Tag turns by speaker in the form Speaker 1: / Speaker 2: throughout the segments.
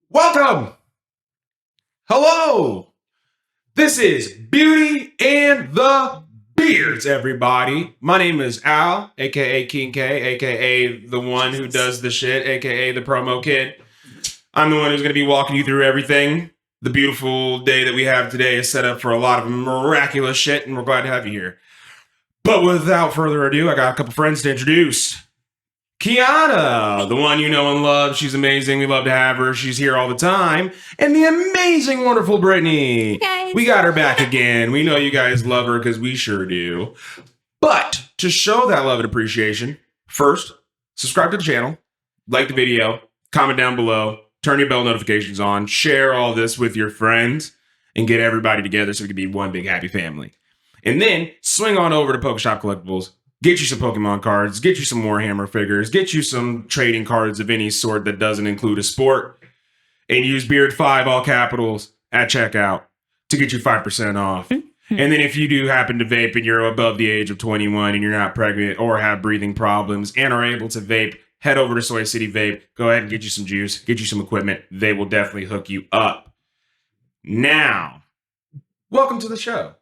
Speaker 1: Welcome. Hello. This is Beauty and the Beards, everybody. My name is Al, aka King K, aka the one who does the shit, aka the promo kid. I'm the one who's going to be walking you through everything. The beautiful day that we have today is set up for a lot of miraculous shit, and we're glad to have you here. But without further ado, I got a couple friends to introduce. Kiana, the one you know and love. She's amazing. We love to have her. She's here all the time. And the amazing, wonderful Brittany.
Speaker 2: Hey,
Speaker 1: We got her back again. We know you guys love her because we sure do. But to show that love and appreciation, first, subscribe to the channel, like the video, comment down below, turn your bell notifications on, share all this with your friends, and get everybody together so we can be one big happy family. And then swing on over to Pokeshop Collectibles. Get you some Pokemon cards, get you some Warhammer figures, get you some trading cards of any sort that doesn't include a sport, and use Beard5, all capitals, at checkout to get you 5% off. And then if you do happen to vape and you're above the age of 21 and you're not pregnant or have breathing problems and are able to vape, head over to Soy City Vape. Go ahead and get you some juice, get you some equipment. They will definitely hook you up. Now, welcome to the show.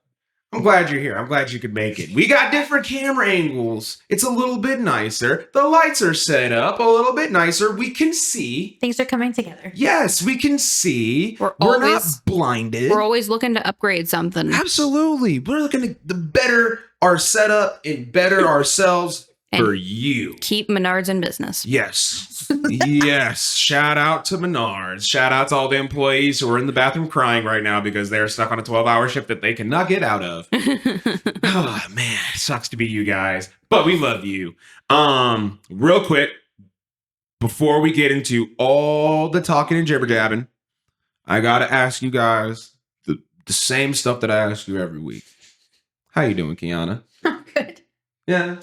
Speaker 1: I'm glad you're here. I'm glad you could make it. We got different camera angles. It's a little bit nicer. The lights are set up a little bit nicer. We can see.
Speaker 2: things are coming together.
Speaker 1: Yes, we can see.
Speaker 3: We're
Speaker 1: not
Speaker 3: always-
Speaker 1: blinded.
Speaker 3: We're always looking to upgrade something.
Speaker 1: Absolutely. We're looking to better our setup and better ourselves
Speaker 3: And
Speaker 1: for you.
Speaker 3: Keep Menards in business.
Speaker 1: Yes. Yes. Shout out to Menards. Shout out to all the employees who are in the bathroom crying right now because they're stuck on a 12-hour shift that they cannot get out of. Oh, man. It sucks to be you guys. But we love you. Real quick, before we get into all the talking and jibber-jabbing, I got to ask you guys the same stuff that I ask you every week. How you doing, Kiana?
Speaker 2: Oh, good.
Speaker 1: Yeah.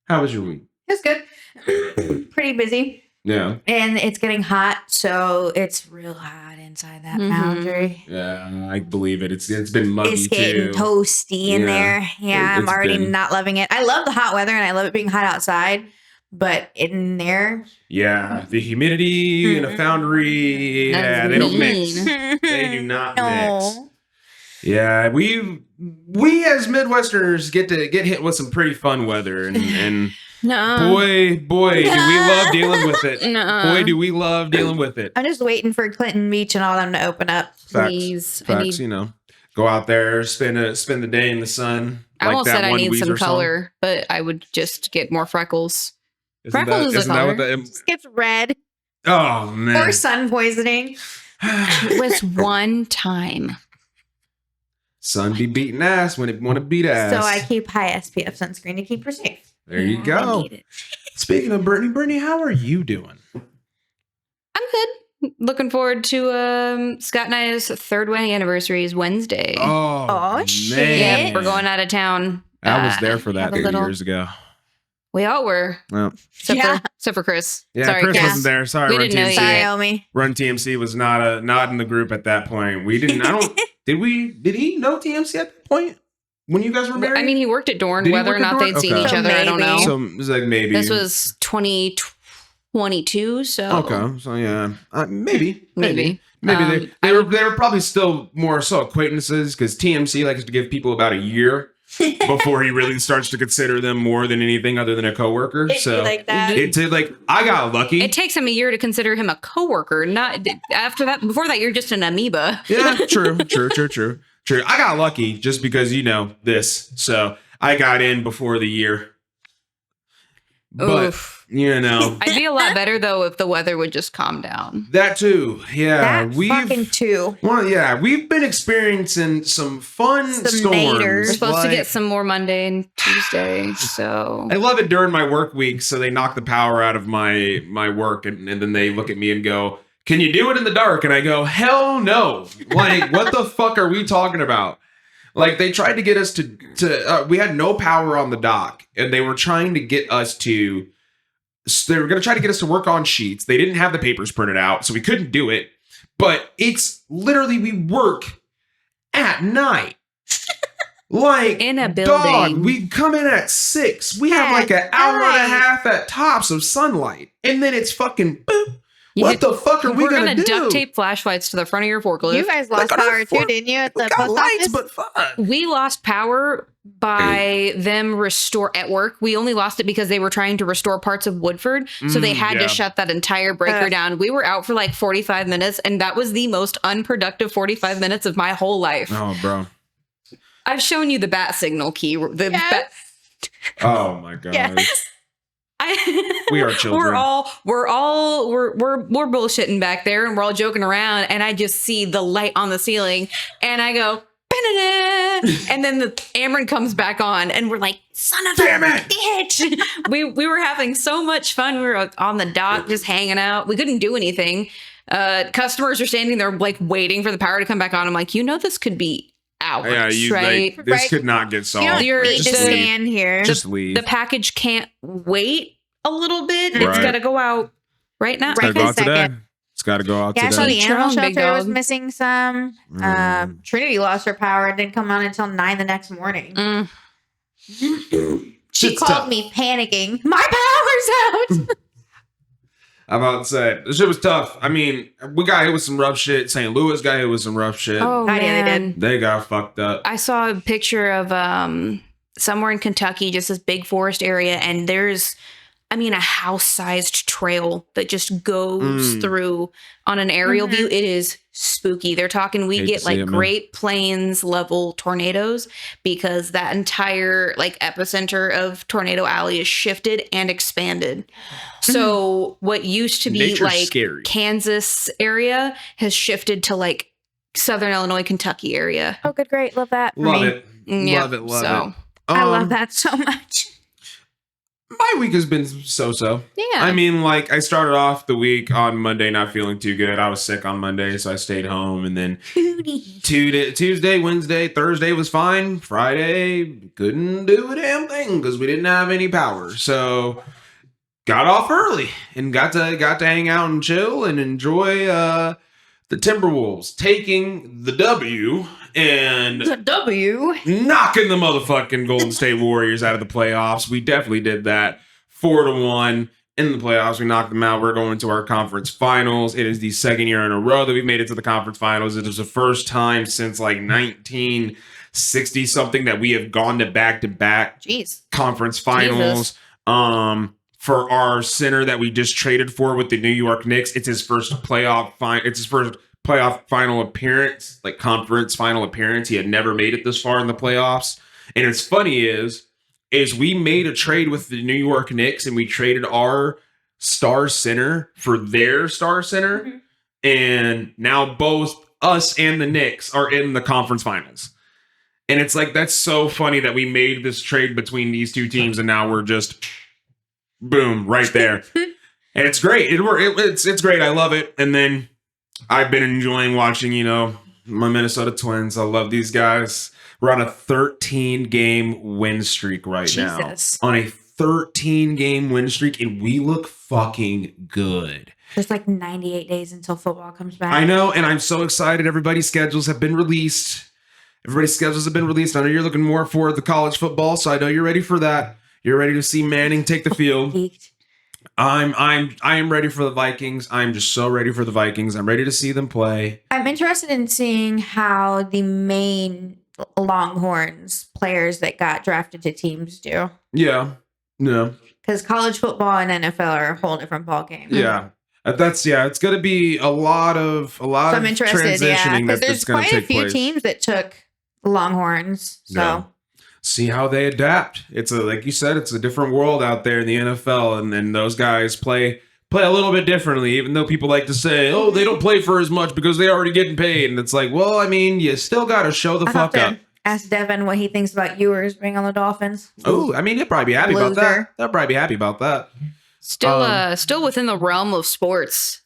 Speaker 1: How was your week?
Speaker 2: It's good. Pretty busy.
Speaker 1: Yeah.
Speaker 2: And it's getting hot, so it's real hot inside that
Speaker 3: Mhm.
Speaker 2: boundary.
Speaker 1: Yeah, I believe it. It's been muggy
Speaker 2: It's getting
Speaker 1: too.
Speaker 2: toasty in
Speaker 1: Yeah.
Speaker 2: there. Yeah, I'm
Speaker 1: It's
Speaker 2: already
Speaker 1: been-
Speaker 2: not loving it. I love the hot weather and I love it being hot outside, but in there,
Speaker 1: Yeah, the humidity in a foundry. Yeah,
Speaker 3: That's
Speaker 1: they don't mix.
Speaker 3: mean.
Speaker 1: They do not mix.
Speaker 2: no.
Speaker 1: Yeah, we as Midwesterners get hit with some pretty fun weather, and
Speaker 3: No.
Speaker 1: boy, do we love dealing with it.
Speaker 3: No.
Speaker 1: Boy, do we love dealing with it.
Speaker 2: I'm just waiting for Clinton Beach and all them to open up.
Speaker 3: Please. I
Speaker 1: Facts,
Speaker 3: need.
Speaker 1: go out there, spend the day in the sun.
Speaker 3: I almost
Speaker 1: that
Speaker 3: said I
Speaker 1: one
Speaker 3: need some
Speaker 1: Weezer song.
Speaker 3: color, but I would just get more freckles. Freckles is a
Speaker 1: isn't that what
Speaker 3: color.
Speaker 1: the?
Speaker 2: Just gets red
Speaker 1: Oh man.
Speaker 2: or sun poisoning.
Speaker 3: It was one time.
Speaker 1: Sun be beating ass when it want to beat ass.
Speaker 2: So I keep high SPF sunscreen to keep her safe.
Speaker 1: There you
Speaker 3: I
Speaker 1: go.
Speaker 3: need it.
Speaker 1: Speaking of Brittany, how are you doing?
Speaker 3: I'm good. Looking forward to Scott and I's third wedding anniversary is Wednesday.
Speaker 2: Oh, shit.
Speaker 3: Yeah, we're going out of town.
Speaker 1: I was there for that
Speaker 3: have a
Speaker 1: 8
Speaker 3: little-
Speaker 1: years ago.
Speaker 3: We all were.
Speaker 1: Well,
Speaker 2: Yeah.
Speaker 3: Except for Chris.
Speaker 1: yeah,
Speaker 3: Sorry,
Speaker 1: Chris
Speaker 3: Chris.
Speaker 1: wasn't there. Sorry,
Speaker 3: We
Speaker 1: Run
Speaker 3: didn't know
Speaker 1: TMC.
Speaker 3: you.
Speaker 2: Sorry, Omi.
Speaker 1: Run TMC was not in the group at that point. We didn't. I don't. Did he know TMC at that point when you guys were married?
Speaker 3: I mean, he worked at Dorn.
Speaker 1: Did he
Speaker 3: Whether
Speaker 1: work
Speaker 3: or
Speaker 1: at
Speaker 3: not
Speaker 1: Dorn?
Speaker 3: they'd seen
Speaker 1: Okay.
Speaker 3: each
Speaker 2: So
Speaker 3: other, I don't know.
Speaker 2: maybe.
Speaker 1: so it was like maybe
Speaker 3: This was 2022, so
Speaker 1: okay. So yeah, maybe.
Speaker 3: maybe.
Speaker 1: Maybe they were probably still more so acquaintances because TMC likes to give people about a year before he really starts to consider them more than anything other than a coworker.
Speaker 2: It'd be
Speaker 1: So
Speaker 2: like that.
Speaker 1: it's like I got lucky.
Speaker 3: It takes him a year to consider him a coworker. Not after that. Before that, you're just an amoeba.
Speaker 1: Yeah, true. I got lucky just because this. So I got in before the year. But
Speaker 3: Oof. I'd be a lot better though if the weather would just calm down.
Speaker 1: that too. Yeah,
Speaker 2: That fucking too.
Speaker 1: we've been experiencing some fun
Speaker 2: Some
Speaker 1: storms.
Speaker 2: naders.
Speaker 3: We're supposed to
Speaker 1: like-
Speaker 3: get some more Monday and Tuesday, so
Speaker 1: I love it during my work week. So they knock the power out of my work, and then they look at me and go, "Can you do it in the dark?" And I go, "Hell no!" Like, what the fuck are we talking about? Like, they tried to get us to we had no power on the dock, and they were trying to get us to. They were going to try to get us to work on sheets. They didn't have the papers printed out, so we couldn't do it. But it's literally we work at night. Like,
Speaker 3: in a building.
Speaker 1: dog, we come in at 6. We have like an hour and a half at tops of sunlight. And then it's fucking boop. What the fuck are we
Speaker 3: We're
Speaker 1: gonna do?
Speaker 3: duct tape flashlights to the front of your forklift.
Speaker 2: You guys lost
Speaker 1: Look at our
Speaker 2: power too, didn't you? At
Speaker 1: We
Speaker 2: the
Speaker 1: got
Speaker 2: post
Speaker 1: lights,
Speaker 2: office.
Speaker 1: but fuck.
Speaker 3: We lost power by them restore at work. We only lost it because they were trying to restore parts of Woodford. So they had
Speaker 1: yeah.
Speaker 3: to shut that entire breaker down. We were out for like 45 minutes, and that was the most unproductive 45 minutes of my whole life.
Speaker 1: Oh, bro.
Speaker 3: I've shown you the bat signal key. The
Speaker 2: Yes.
Speaker 1: Oh my god.
Speaker 2: Yes.
Speaker 1: We are children.
Speaker 3: We're bullshitting back there, and we're all joking around, and I just see the light on the ceiling, and I go, "Ba-da-da," and then the Ameren comes back on, and we're like, "Son of
Speaker 1: Damn
Speaker 3: a
Speaker 1: it."
Speaker 3: bitch!" We were having so much fun. We were on the dock just hanging out. We couldn't do anything. Customers are standing there like waiting for the power to come back on. I'm like, this could be hours, right?
Speaker 1: Like, this
Speaker 2: Right.
Speaker 1: could not get solved.
Speaker 2: You don't
Speaker 3: You're
Speaker 2: really just
Speaker 3: just-
Speaker 2: stand here.
Speaker 1: Just leave.
Speaker 3: The package can't wait a little bit. It's
Speaker 1: Right.
Speaker 3: got to go out right now.
Speaker 2: Right.
Speaker 1: Gotta go out
Speaker 2: this second.
Speaker 1: today. It's got to go out
Speaker 2: Yeah, I saw
Speaker 1: today.
Speaker 2: the animal
Speaker 3: Strong, big
Speaker 2: shelter was
Speaker 3: dog.
Speaker 2: missing some. Trinity lost her power. It didn't come on until 9 the next morning.
Speaker 3: Mm.
Speaker 2: She
Speaker 1: Shit's
Speaker 2: called
Speaker 1: tough.
Speaker 2: me panicking. My power's out.
Speaker 1: I'm about to say, this shit was tough. I mean, we got hit with some rough shit. St. Louis got hit with some rough shit.
Speaker 3: Oh,
Speaker 2: yeah, they
Speaker 3: man.
Speaker 2: did.
Speaker 1: They got fucked up.
Speaker 3: I saw a picture of somewhere in Kentucky, just this big forest area, and there's, a house-sized trail that just goes through on an aerial view. It is spooky. They're talking we
Speaker 1: Hate
Speaker 3: get
Speaker 1: to see
Speaker 3: like
Speaker 1: it, man.
Speaker 3: Great Plains level tornadoes because that entire like epicenter of Tornado Alley is shifted and expanded. So what used to be
Speaker 1: Nature's
Speaker 3: like
Speaker 1: scary.
Speaker 3: Kansas area has shifted to like Southern Illinois, Kentucky area.
Speaker 2: Oh, good, great. Love that. For
Speaker 1: Love
Speaker 2: me.
Speaker 1: it.
Speaker 3: Yeah,
Speaker 1: Love it. Love
Speaker 3: so-
Speaker 1: it.
Speaker 2: I love that so much.
Speaker 1: My week has been so-so.
Speaker 3: Yeah.
Speaker 1: I mean, like, I started off the week on Monday not feeling too good. I was sick on Monday, so I stayed home. And then Tuesday, Wednesday, Thursday was fine. Friday, couldn't do a damn thing because we didn't have any power. So got off early and got to hang out and chill and enjoy the Timberwolves taking the W and
Speaker 2: It's a W.
Speaker 1: knocking the motherfucking Golden State Warriors out of the playoffs. We definitely did that. 4-1 in the playoffs. We knocked them out. We're going to our conference finals. It is the second year in a row that we've made it to the conference finals. It is the first time since like 1960 something that we have gone to back-to-back
Speaker 2: Jeez.
Speaker 1: conference finals. For our center that we just traded for with the New York Knicks, it's his first playoff final appearance, like conference final appearance. He had never made it this far in the playoffs. And it's funny is we made a trade with the New York Knicks and we traded our star center for their star center.
Speaker 2: Mhm.
Speaker 1: And now both us and the Knicks are in the conference finals. And it's like, that's so funny that we made this trade between these two teams and now we're just boom, right there. And it's great. It's great. I love it. And then I've been enjoying watching, my Minnesota Twins. I love these guys. We're on a 13-game win streak right
Speaker 2: Jesus.
Speaker 1: now. On a 13-game win streak, and we look fucking good.
Speaker 2: There's like 98 days until football comes back.
Speaker 1: I know, and I'm so excited. Everybody's schedules have been released. I know you're looking more for the college football, so I know you're ready for that. You're ready to see Manning take the field.
Speaker 2: Geeked.
Speaker 1: I am ready for the Vikings. I'm just so ready for the Vikings. I'm ready to see them play.
Speaker 2: I'm interested in seeing how the main Longhorns players that got drafted to teams do.
Speaker 1: Yeah.
Speaker 2: Because college football and NFL are a whole different ballgame.
Speaker 1: Yeah. It's going to be a lot of
Speaker 2: So I'm interested,
Speaker 1: transitioning
Speaker 2: because
Speaker 1: that's
Speaker 2: there's
Speaker 1: going to
Speaker 2: quite a
Speaker 1: take
Speaker 2: few
Speaker 1: place.
Speaker 2: teams that took Longhorns. So
Speaker 1: Yeah. See how they adapt. Like you said, it's a different world out there in the NFL, and then those guys play a little bit differently. Even though people like to say, "Oh, they don't play for as much because they already getting paid," and it's like, well, I mean, you still got to show the
Speaker 2: I have
Speaker 1: fuck up.
Speaker 2: to ask Devin what he thinks about Ewers being on the Dolphins.
Speaker 1: Oh, I mean, he'll probably be happy about that.
Speaker 2: Loser.
Speaker 1: They'll probably be happy about that.
Speaker 3: Still within the realm of sports,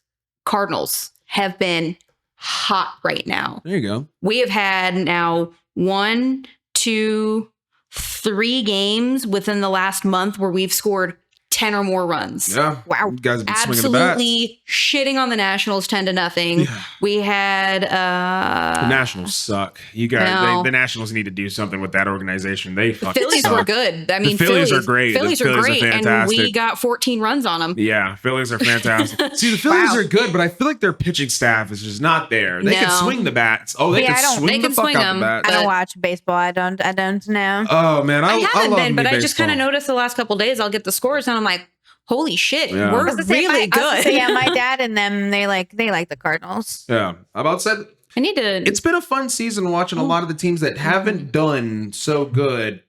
Speaker 3: Cardinals have been hot right now.
Speaker 1: There you go.
Speaker 3: We have had now 1, 2, 3 games within the last month where we've scored 10 or more runs.
Speaker 1: Yeah.
Speaker 2: Wow.
Speaker 1: You guys have been swinging the bats.
Speaker 3: Absolutely shitting on the Nationals 10-0.
Speaker 1: Yeah.
Speaker 3: We had
Speaker 1: The Nationals suck. You guys,
Speaker 3: No.
Speaker 1: the Nationals need to do something with that organization. They
Speaker 3: the
Speaker 1: fucking
Speaker 3: Phillies
Speaker 1: suck.
Speaker 3: were good. I mean,
Speaker 1: Phillies are great. The
Speaker 3: Phillies are
Speaker 1: Phillies are
Speaker 3: great, and
Speaker 1: fantastic.
Speaker 3: we got 14 runs on them.
Speaker 1: Yeah, Phillies are fantastic. See, the Phillies
Speaker 2: Wow.
Speaker 1: are good, but I feel like their pitching staff is just not there. They can
Speaker 3: No.
Speaker 1: swing the bats. Oh, they
Speaker 2: Yeah, I
Speaker 1: can
Speaker 2: don't-
Speaker 1: swing
Speaker 3: They
Speaker 1: the
Speaker 3: can
Speaker 1: fuck
Speaker 3: swing
Speaker 1: out
Speaker 3: them.
Speaker 1: the bats.
Speaker 2: I don't
Speaker 3: But-
Speaker 2: watch baseball. I don't know.
Speaker 1: Oh man,
Speaker 3: I haven't
Speaker 1: love
Speaker 3: been, but
Speaker 1: me
Speaker 3: I just kind of
Speaker 1: baseball.
Speaker 3: noticed the last couple of days I'll get the scores and I'm like, holy shit,
Speaker 1: Yeah.
Speaker 3: we're
Speaker 2: I was gonna say,
Speaker 3: really
Speaker 2: I was gonna
Speaker 3: good.
Speaker 2: say, yeah, my dad and them, they like the Cardinals.
Speaker 1: Yeah, I about said
Speaker 3: I need to,
Speaker 1: it's been a fun season watching a lot of the teams that haven't done so good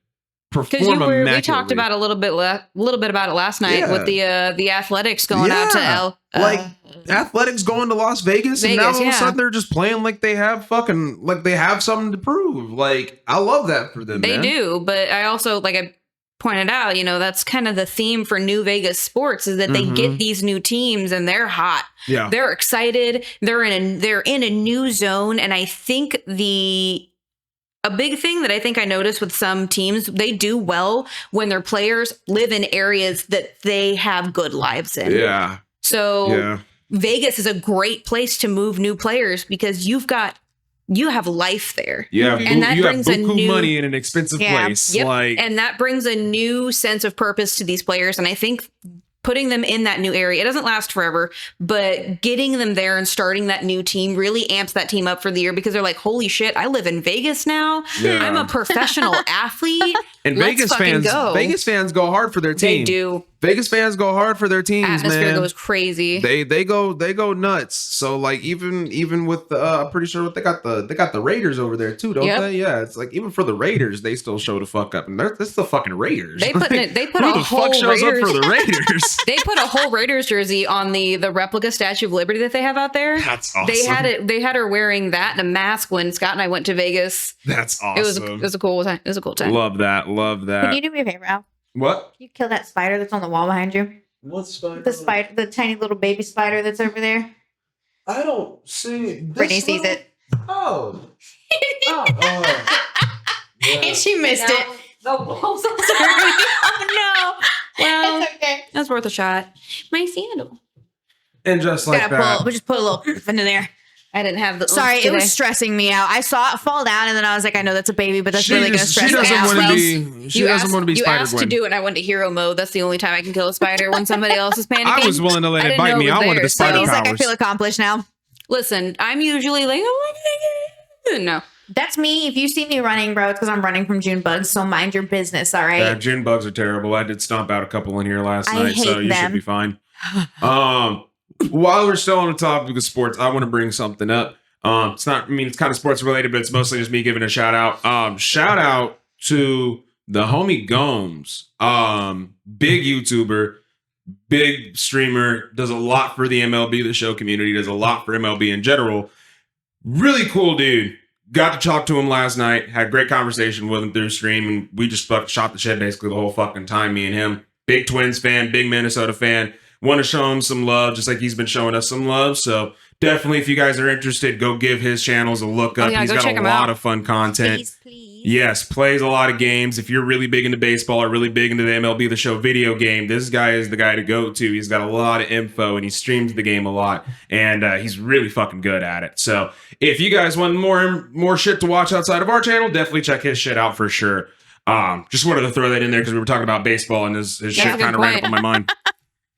Speaker 3: because
Speaker 1: perform
Speaker 3: we
Speaker 1: immaculately.
Speaker 3: talked about a little bit about it last night
Speaker 1: Yeah.
Speaker 3: with the Athletics going out to
Speaker 1: Yeah. Like Athletics going to Las Vegas, and now
Speaker 3: Vegas,
Speaker 1: all of a
Speaker 3: yeah.
Speaker 1: sudden they're just playing like they have something to prove. Like I love that for them.
Speaker 3: they
Speaker 1: man.
Speaker 3: do, but I also like I pointed out, that's kind of the theme for New Vegas sports is that they get these new teams and they're hot.
Speaker 1: Yeah,
Speaker 3: They're excited. They're in a new zone, and I think a big thing that I think I noticed with some teams, they do well when their players live in areas that they have good lives in.
Speaker 1: yeah,
Speaker 3: So
Speaker 1: yeah.
Speaker 3: Vegas is a great place to move new players because you have life there.
Speaker 1: You have,
Speaker 3: And that
Speaker 1: you have
Speaker 3: brings a
Speaker 1: buku
Speaker 3: new-
Speaker 1: money in an expensive
Speaker 2: Yeah.
Speaker 1: place.
Speaker 3: Yep.
Speaker 1: Like
Speaker 3: And that brings a new sense of purpose to these players. And I think putting them in that new area, it doesn't last forever, but getting them there and starting that new team really amps that team up for the year because they're like, holy shit, I live in Vegas now.
Speaker 1: Yeah.
Speaker 3: I'm a professional athlete.
Speaker 1: and
Speaker 3: Let's
Speaker 1: Vegas
Speaker 3: fucking
Speaker 1: fans,
Speaker 3: go.
Speaker 1: Vegas fans go hard for their team.
Speaker 3: They do.
Speaker 1: Vegas fans go hard for their teams,
Speaker 3: Atmosphere
Speaker 1: man.
Speaker 3: goes crazy.
Speaker 1: They go nuts. So like even with the I'm pretty sure they got the Raiders over there too, don't
Speaker 3: Yep.
Speaker 1: they? Yeah, it's like even for the Raiders, they still show the fuck up, and that's the fucking Raiders.
Speaker 3: They put
Speaker 1: Like,
Speaker 3: they put
Speaker 1: who
Speaker 3: a
Speaker 1: the
Speaker 3: whole
Speaker 1: fuck shows
Speaker 3: Raiders.
Speaker 1: up for the Raiders?
Speaker 3: They put a whole Raiders jersey on the replica Statue of Liberty that they have out there.
Speaker 1: That's awesome.
Speaker 3: They had her wearing that and a mask when Scott and I went to Vegas.
Speaker 1: That's awesome.
Speaker 3: It was a cool time. It was a cool time.
Speaker 1: Love that.
Speaker 2: Can you do me a favor, Al?
Speaker 1: What?
Speaker 2: Can you kill that spider that's on the wall behind you?
Speaker 1: What spider?
Speaker 2: The spider, the tiny little baby spider that's over there.
Speaker 1: I don't see.
Speaker 2: Brittany sees it.
Speaker 1: Oh.
Speaker 2: And she missed it.
Speaker 3: The walls are oh no. Well,
Speaker 2: It's okay.
Speaker 3: that's worth a shot. My sandal.
Speaker 1: And just like
Speaker 2: Gotta
Speaker 1: that.
Speaker 2: pull, we just put a little into there.
Speaker 3: I didn't have the.
Speaker 2: Sorry, it
Speaker 3: today.
Speaker 2: was stressing me out. I saw it fall down, and then I was like, I know that's a baby, but that's really gonna stress
Speaker 1: she
Speaker 2: me
Speaker 1: doesn't
Speaker 2: out.
Speaker 1: want to
Speaker 2: Well,
Speaker 1: be. She doesn't want to be
Speaker 3: You
Speaker 1: Spider
Speaker 3: asked to
Speaker 1: Gwen.
Speaker 3: do it, and I went to hero mode. That's the only time I can kill a spider when somebody else is panicking.
Speaker 1: I was willing to let
Speaker 3: I
Speaker 1: it
Speaker 3: didn't
Speaker 1: bite
Speaker 3: know
Speaker 1: me.
Speaker 3: it was
Speaker 1: I wanted
Speaker 3: there,
Speaker 1: the
Speaker 3: so-
Speaker 1: spider
Speaker 2: he's like, I
Speaker 1: powers.
Speaker 2: feel accomplished now.
Speaker 3: Listen, I'm usually like, no.
Speaker 2: That's me. If you see me running, bro, it's because I'm running from June bugs. So mind your business, all right?
Speaker 1: Yeah, June bugs are terrible. I did stomp out a couple in here last
Speaker 2: I
Speaker 1: night, so
Speaker 2: hate
Speaker 1: you
Speaker 2: them.
Speaker 1: should be fine. While we're still on the topic of sports, I want to bring something up. It's not. I mean, it's kind of sports related, but it's mostly just me giving a shout out. Shout out to the homie Gomes, big YouTuber, big streamer, does a lot for the MLB The Show community, does a lot for MLB in general. Really cool dude. Got to talk to him last night. Had a great conversation with him through stream, and we just fucking shot the shit basically the whole fucking time. Me and him. Big Twins fan, big Minnesota fan. Want to show him some love, just like he's been showing us some love. So definitely, if you guys are interested, go give his channels a look up.
Speaker 3: yeah,
Speaker 1: He's
Speaker 3: go
Speaker 1: got
Speaker 3: check
Speaker 1: a
Speaker 3: him
Speaker 1: lot
Speaker 3: out.
Speaker 1: of fun content.
Speaker 2: Please.
Speaker 1: Yes, plays a lot of games. If you're really big into baseball or really big into the MLB The Show video game, this guy is the guy to go to. He's got a lot of info and he streams the game a lot, and he's really fucking good at it. So if you guys want more shit to watch outside of our channel, definitely check his shit out for sure. Just wanted to throw that in there because we were talking about baseball and his
Speaker 3: That's
Speaker 1: shit
Speaker 3: a good
Speaker 1: kind of ran up
Speaker 3: point.
Speaker 1: on my mind.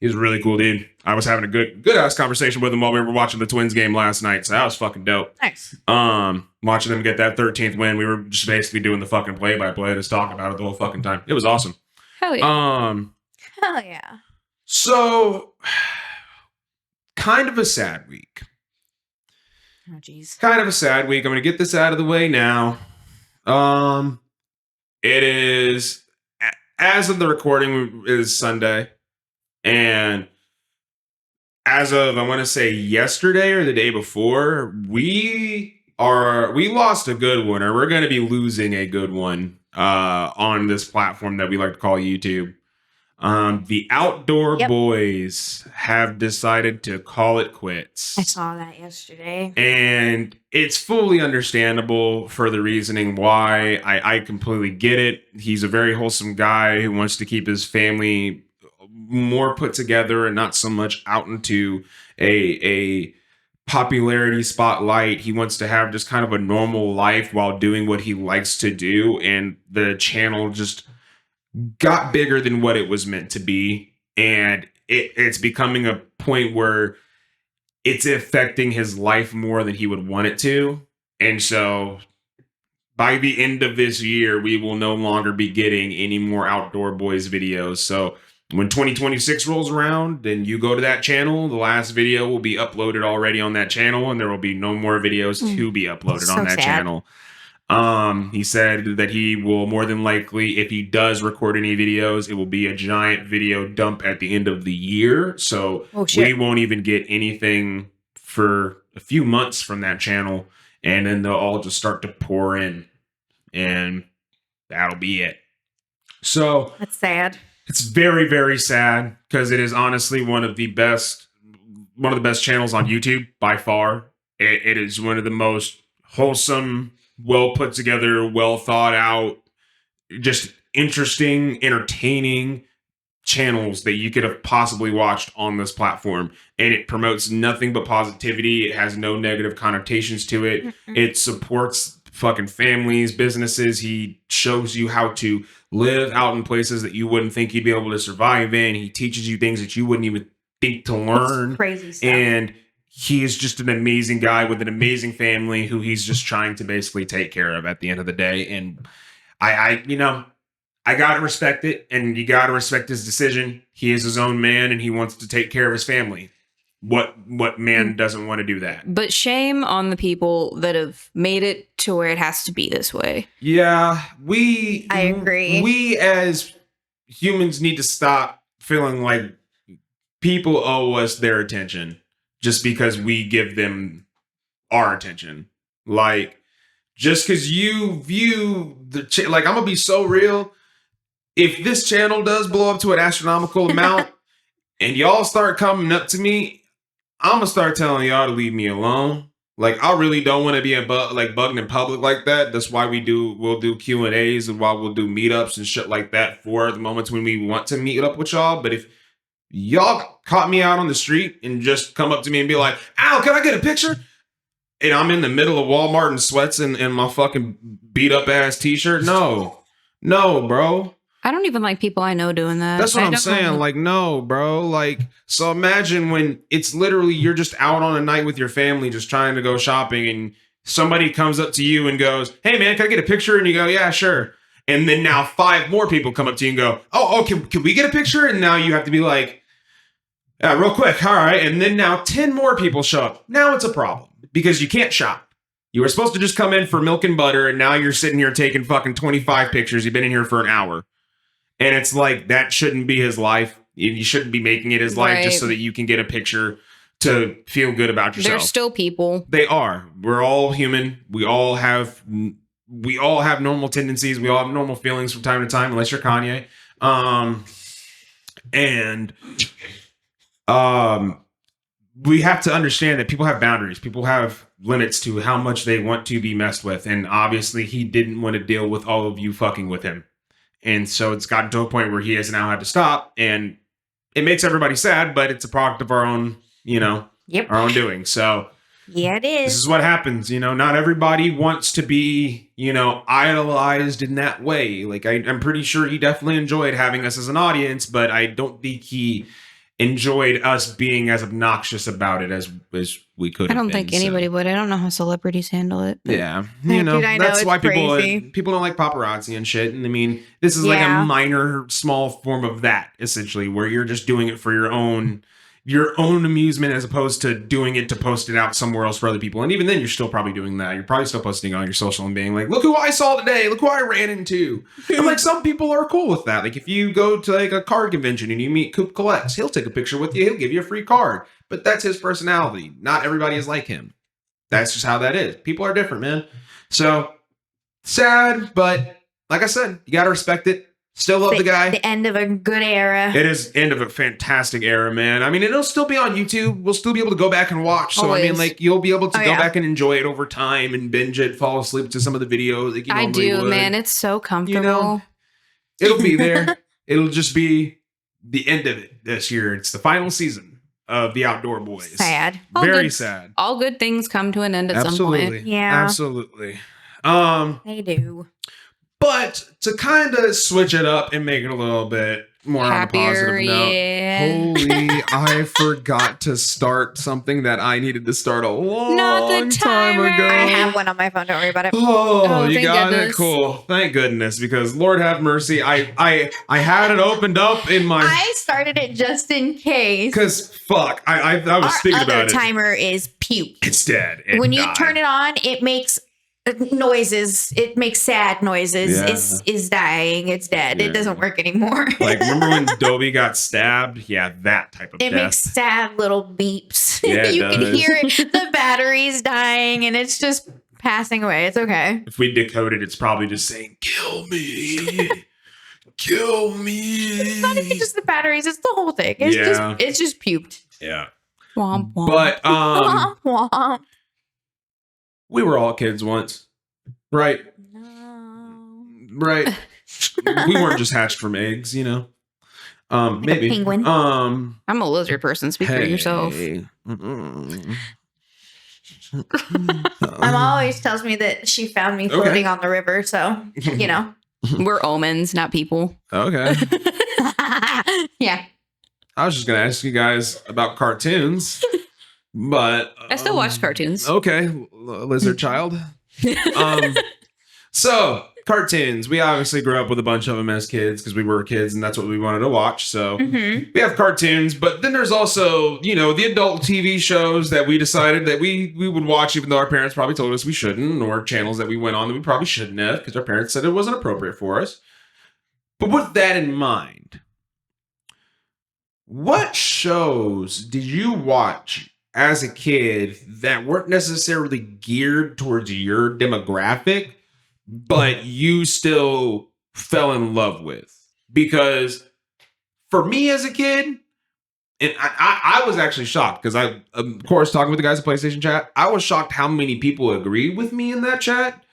Speaker 1: He's a really cool dude. I was having a good ass conversation with him while we were watching the Twins game last night, so that was fucking dope.
Speaker 2: Nice.
Speaker 1: Watching them get that 13th win, we were just basically doing the fucking play-by-play, just talking about it the whole fucking time. It was awesome.
Speaker 3: Hell yeah.
Speaker 2: Hell yeah.
Speaker 1: So kind of a sad week.
Speaker 2: Oh, jeez.
Speaker 1: Kind of a sad week. I'm gonna get this out of the way now. It is, as of the recording, is Sunday, and as of, I want to say yesterday or the day before, we lost a good one, or we're going to be losing a good one on this platform that we like to call YouTube. The Outdoor
Speaker 2: Yep.
Speaker 1: Boys have decided to call it quits.
Speaker 2: I saw that yesterday.
Speaker 1: And it's fully understandable for the reasoning why. I completely get it. He's a very wholesome guy who wants to keep his family more put together and not so much out into a popularity spotlight. He wants to have just kind of a normal life while doing what he likes to do. And the channel just got bigger than what it was meant to be. And it's becoming a point where it's affecting his life more than he would want it to. And so by the end of this year, we will no longer be getting any more Outdoor Boys videos. So when 2026 rolls around and you go to that channel, the last video will be uploaded already on that channel, and there will be no more videos to be uploaded on that channel. He said that he will more than likely, if he does record any videos, it will be a giant video dump at the end of the year. So we won't even get anything for a few months from that channel, and then they'll all just start to pour in, and that'll be it. So
Speaker 2: that's sad.
Speaker 1: It's very, very sad because it is honestly one of the best channels on YouTube by far. It is one of the most wholesome, well put together, well thought out, just interesting, entertaining channels that you could have possibly watched on this platform. And it promotes nothing but positivity. It has no negative connotations to it. Mm-hmm. It supports fucking families, businesses. He shows you how to live out in places that you wouldn't think you'd be able to survive in. He teaches you things that you wouldn't even think to learn.
Speaker 2: That's crazy stuff.
Speaker 1: And he is just an amazing guy with an amazing family who he's just trying to basically take care of at the end of the day. And I gotta respect it, and you gotta respect his decision. He is his own man, and he wants to take care of his family. What man doesn't want to do that?
Speaker 3: But shame on the people that have made it to where it has to be this way.
Speaker 1: Yeah,
Speaker 2: I agree.
Speaker 1: We as humans need to stop feeling like people owe us their attention just because we give them our attention. Like, just because you view like, I'm gonna be so real. If this channel does blow up to an astronomical amount and y'all start coming up to me, I'm gonna start telling y'all to leave me alone. Like, I really don't want to be bugging in public like that. That's why we'll do Q&As, and why we'll do meetups and shit like that for the moments when we want to meet up with y'all. But if y'all caught me out on the street and just come up to me and be like, "Al, can I get a picture?" And I'm in the middle of Walmart in sweats and my fucking beat up ass t-shirt. No, bro.
Speaker 3: I don't even like people I know doing that.
Speaker 1: That's what I'm saying. Like, no, bro. Like, so imagine when it's literally you're just out on a night with your family, just trying to go shopping, and somebody comes up to you and goes, "Hey, man, can I get a picture?" And you go, "Yeah, sure." And then now 5 more people come up to you and go, "Oh, can we get a picture?" And now you have to be like, "Yeah, real quick. All right." And then now 10 more people show up. Now it's a problem because you can't shop. You were supposed to just come in for milk and butter, and now you're sitting here taking fucking 25 pictures. You've been in here for an hour. And it's like, that shouldn't be his life. You shouldn't be making it his life just so that you can get a picture to feel good about yourself.
Speaker 3: They're still people.
Speaker 1: They are. We're all human. We all have normal tendencies. We all have normal feelings from time to time, unless you're Kanye. We have to understand that people have boundaries. People have limits to how much they want to be messed with. And obviously he didn't want to deal with all of you fucking with him. And so it's gotten to a point where he has now had to stop, and it makes everybody sad, but it's a product of our own, our own doing. So
Speaker 2: yeah, it is.
Speaker 1: This is what happens. Not everybody wants to be, idolized in that way. Like, I'm pretty sure he definitely enjoyed having us as an audience, but I don't think he enjoyed us being as obnoxious about it as we could have been.
Speaker 3: I don't think anybody would. I don't know how celebrities handle it.
Speaker 1: Yeah.
Speaker 2: Dude, I know,
Speaker 1: that's why
Speaker 2: crazy.
Speaker 1: people don't like paparazzi and shit. And I mean, this is like a minor, small form of that, essentially, where you're just doing it for your own amusement as opposed to doing it to post it out somewhere else for other people. And even then, you're still probably doing that. You're probably still posting on your social and being like, "Look who I saw today. Look who I ran into." And like, some people are cool with that. Like, if you go to like a card convention and you meet Coop Collects, he'll take a picture with you. He'll give you a free card. But that's his personality. Not everybody is like him. That's just how that is. People are different, man. So sad, but like I said, you got to respect it. Still love the guy.
Speaker 2: The end of a good era.
Speaker 1: It is end of a fantastic era, man. I mean, it'll still be on YouTube. We'll still be able to go back and watch. So,
Speaker 3: Always.
Speaker 1: I mean, like, you'll be able to go back and enjoy it over time and binge it, fall asleep to some of the videos. Like,
Speaker 3: I do, man. It's so comfortable.
Speaker 1: It'll be there. It'll just be the end of it this year. It's the final season of the Outdoor Boys.
Speaker 2: Sad.
Speaker 1: Very sad.
Speaker 3: All good things come to an end at some
Speaker 1: Absolutely.
Speaker 3: point.
Speaker 2: Yeah.
Speaker 1: Absolutely.
Speaker 2: They do.
Speaker 1: But to kind of switch it up and make it a little bit more
Speaker 3: Happier,
Speaker 1: on a positive note.
Speaker 3: yeah.
Speaker 1: Holy, I forgot to start something that I needed to start a long
Speaker 3: Not the
Speaker 1: time
Speaker 3: timer.
Speaker 1: ago.
Speaker 2: I have one on my phone. Don't worry about it.
Speaker 1: Oh, you
Speaker 3: thank
Speaker 1: got it?
Speaker 3: goodness.
Speaker 1: Cool. Thank goodness, because Lord have mercy. I had it opened up in my...
Speaker 2: I started it just in case.
Speaker 1: Because, fuck, I was
Speaker 2: Our
Speaker 1: thinking
Speaker 2: other
Speaker 1: about it.
Speaker 2: timer is puke.
Speaker 1: It's dead. It
Speaker 2: When you
Speaker 1: died.
Speaker 2: turn it on, it makes noises. It makes sad noises.
Speaker 1: Yeah.
Speaker 2: It's dying. It's dead.
Speaker 1: Yeah.
Speaker 2: It doesn't work anymore.
Speaker 1: Like, remember when Dobie got stabbed? Yeah, that type of
Speaker 2: It
Speaker 1: death.
Speaker 2: makes sad little beeps.
Speaker 1: Yeah, it
Speaker 2: You can
Speaker 1: does.
Speaker 2: hear it. The battery's dying and it's just passing away. It's okay.
Speaker 1: If we decode it, it's probably just saying, kill me. Kill me.
Speaker 2: It's not even just the batteries, it's the whole thing. It's just puked.
Speaker 1: Yeah.
Speaker 3: Womp womp.
Speaker 1: But
Speaker 2: Womp womp.
Speaker 1: we were all kids once. Right.
Speaker 2: No.
Speaker 1: Right. We weren't just hatched from eggs, you know.
Speaker 2: a
Speaker 1: Maybe.
Speaker 2: penguin.
Speaker 3: I'm a lizard person. Speak for yourself.
Speaker 1: Mm-mm.
Speaker 2: Mom always tells me that she found me floating on the river, so you know.
Speaker 3: We're omens, not people.
Speaker 1: Okay.
Speaker 2: Yeah.
Speaker 1: I was just gonna ask you guys about cartoons, but
Speaker 3: I still watch cartoons.
Speaker 1: Okay, lizard child. So cartoons. We obviously grew up with a bunch of them as kids because we were kids and that's what we wanted to watch. So
Speaker 2: Mm-hmm.
Speaker 1: we have cartoons, but then there's also, you know, the adult TV shows that we decided that we would watch, even though our parents probably told us we shouldn't, or channels that we went on that we probably shouldn't have because our parents said it wasn't appropriate for us. But with that in mind, what shows did you watch as a kid that weren't necessarily geared towards your demographic, but you still fell in love with? Because for me as a kid, and I was actually shocked because I, of course, talking with the guys at PlayStation chat, I was shocked how many people agreed with me in that chat.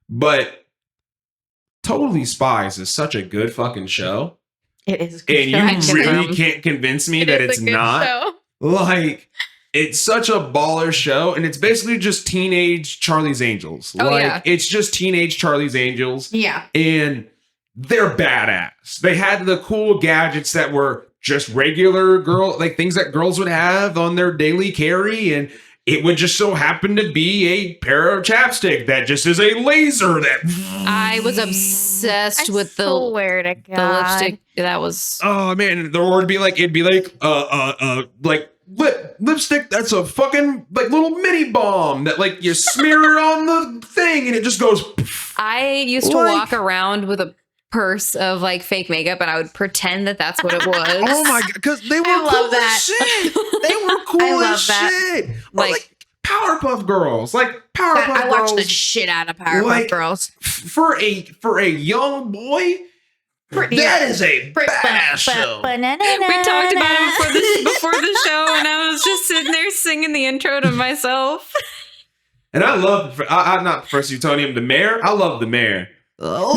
Speaker 1: But Totally Spies is such a good fucking show.
Speaker 2: It is a good
Speaker 1: And
Speaker 2: show,
Speaker 1: you
Speaker 2: actually.
Speaker 1: really can't convince me that it's not. Like, it's such a baller show, and it's basically just teenage Charlie's Angels.
Speaker 3: Oh,
Speaker 1: like,
Speaker 3: yeah.
Speaker 1: it's just teenage Charlie's Angels,
Speaker 2: Yeah.
Speaker 1: and they're badass. They had the cool gadgets that were just regular girl, like things that girls would have on their daily carry, and it would just so happen to be a pair of chapstick that just is a laser that.
Speaker 3: I was obsessed
Speaker 2: I
Speaker 3: with the
Speaker 2: swear to God.
Speaker 3: lipstick. That was
Speaker 1: Oh man, the word would be like, it'd be like lipstick that's a fucking like little mini bomb that like you smear it on the thing and it just goes.
Speaker 3: I used to
Speaker 1: Like-
Speaker 3: walk around with a purse of like fake makeup and I would pretend that that's what it was.
Speaker 1: Oh my god, because they were
Speaker 2: love
Speaker 1: cool
Speaker 2: that.
Speaker 1: as shit. They were cool
Speaker 2: I love
Speaker 1: as
Speaker 2: that.
Speaker 1: shit. Or,
Speaker 3: Like-
Speaker 1: like Powerpuff Girls, like Powerpuff
Speaker 2: I watched the
Speaker 1: Girls.
Speaker 2: shit out of Powerpuff
Speaker 1: Like-
Speaker 2: Girls.
Speaker 1: For a young boy, that is a badass show.
Speaker 3: We talked about it before the show, and I was just sitting there singing the intro to myself.
Speaker 1: And I love, I'm not Professor Utonium, the mayor. I love the mayor.
Speaker 4: Oh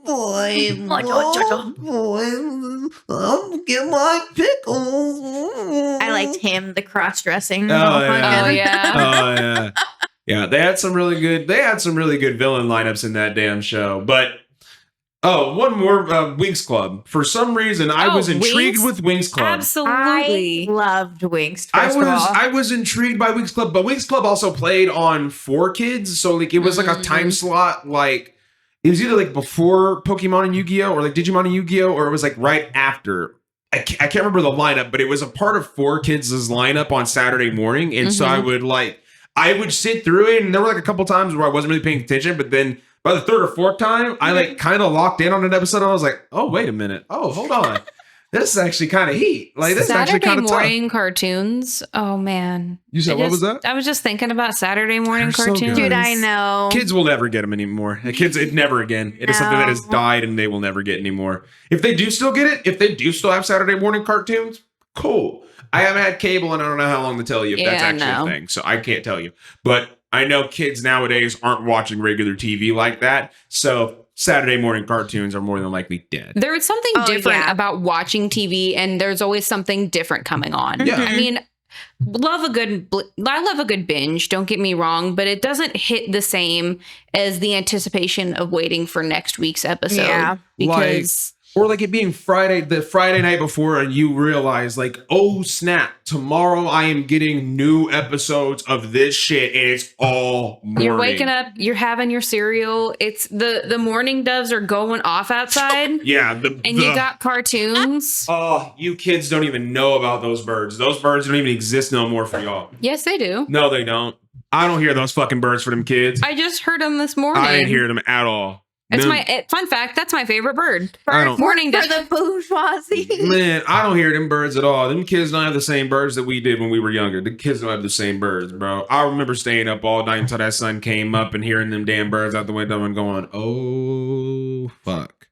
Speaker 4: boy, I'll get my pickles.
Speaker 2: I liked him, the cross-dressing.
Speaker 1: Oh, yeah.
Speaker 3: Oh yeah.
Speaker 1: Oh yeah, yeah. They had some really good villain lineups in that damn show. But one more Winx Club. For some reason, I
Speaker 3: Oh,
Speaker 1: was intrigued
Speaker 3: Winx?
Speaker 1: with Winx Club.
Speaker 3: Absolutely.
Speaker 2: I loved Winx.
Speaker 1: I was intrigued by Winx Club, but Winx Club also played on 4Kids, so like it was like a time slot. Like it was either like before Pokemon and Yu-Gi-Oh, or like Digimon and Yu-Gi-Oh, or it was like right after. I can't remember the lineup, but it was a part of 4Kids' lineup on Saturday morning, and so I would sit through it, and there were like a couple times where I wasn't really paying attention, but then by the third or fourth time, I like kind of locked in on an episode, and I was like, oh wait a minute, oh hold on, this is actually kind of heat. Like this is actually
Speaker 3: Saturday
Speaker 1: kind of tough.
Speaker 3: morning cartoons. Oh man.
Speaker 1: You said what was that?
Speaker 3: I was just thinking about Saturday morning
Speaker 1: They're so
Speaker 3: cartoons.
Speaker 1: good.
Speaker 2: Dude, I know.
Speaker 1: Kids will never get them anymore. Kids, it never again. It is something that has
Speaker 2: No.
Speaker 1: died and they will never get anymore. If they do still get it, if they do still have Saturday morning cartoons, cool. I haven't had cable and I don't know how long to tell you if that's
Speaker 3: Yeah,
Speaker 1: actually
Speaker 3: no.
Speaker 1: a thing. So I can't tell you. But I know kids nowadays aren't watching regular TV like that. So Saturday morning cartoons are more than likely dead.
Speaker 3: There is something
Speaker 2: Oh,
Speaker 3: different
Speaker 2: yeah.
Speaker 3: about watching TV, and there's always something different coming on.
Speaker 1: Yeah.
Speaker 3: I mean, I love a good binge, don't get me wrong, but it doesn't hit the same as the anticipation of waiting for next week's episode.
Speaker 2: Yeah.
Speaker 3: Because
Speaker 1: Or like it being the Friday night before, and you realize like, oh snap, tomorrow I am getting new episodes of this shit, and it's all morning.
Speaker 3: you're waking up, you're having your cereal, it's the morning doves are going off outside.
Speaker 1: Yeah,
Speaker 3: And you got cartoons.
Speaker 1: oh, you kids don't even know about those birds. Those birds don't even exist no more for y'all.
Speaker 3: Yes, they do.
Speaker 1: No, they don't. I don't hear those fucking birds for them kids.
Speaker 3: I just heard them this morning.
Speaker 1: I didn't hear them at all.
Speaker 3: It's
Speaker 1: Them-
Speaker 3: fun fact. That's my favorite bird.
Speaker 1: I don't-
Speaker 3: Morning
Speaker 2: For
Speaker 3: dove.
Speaker 2: the bourgeoisie.
Speaker 1: Man, I don't hear them birds at all. Them kids don't have the same birds that we did when we were younger. The kids don't have the same birds, bro. I remember staying up all night until that sun came up and hearing them damn birds out the window and going, oh, fuck.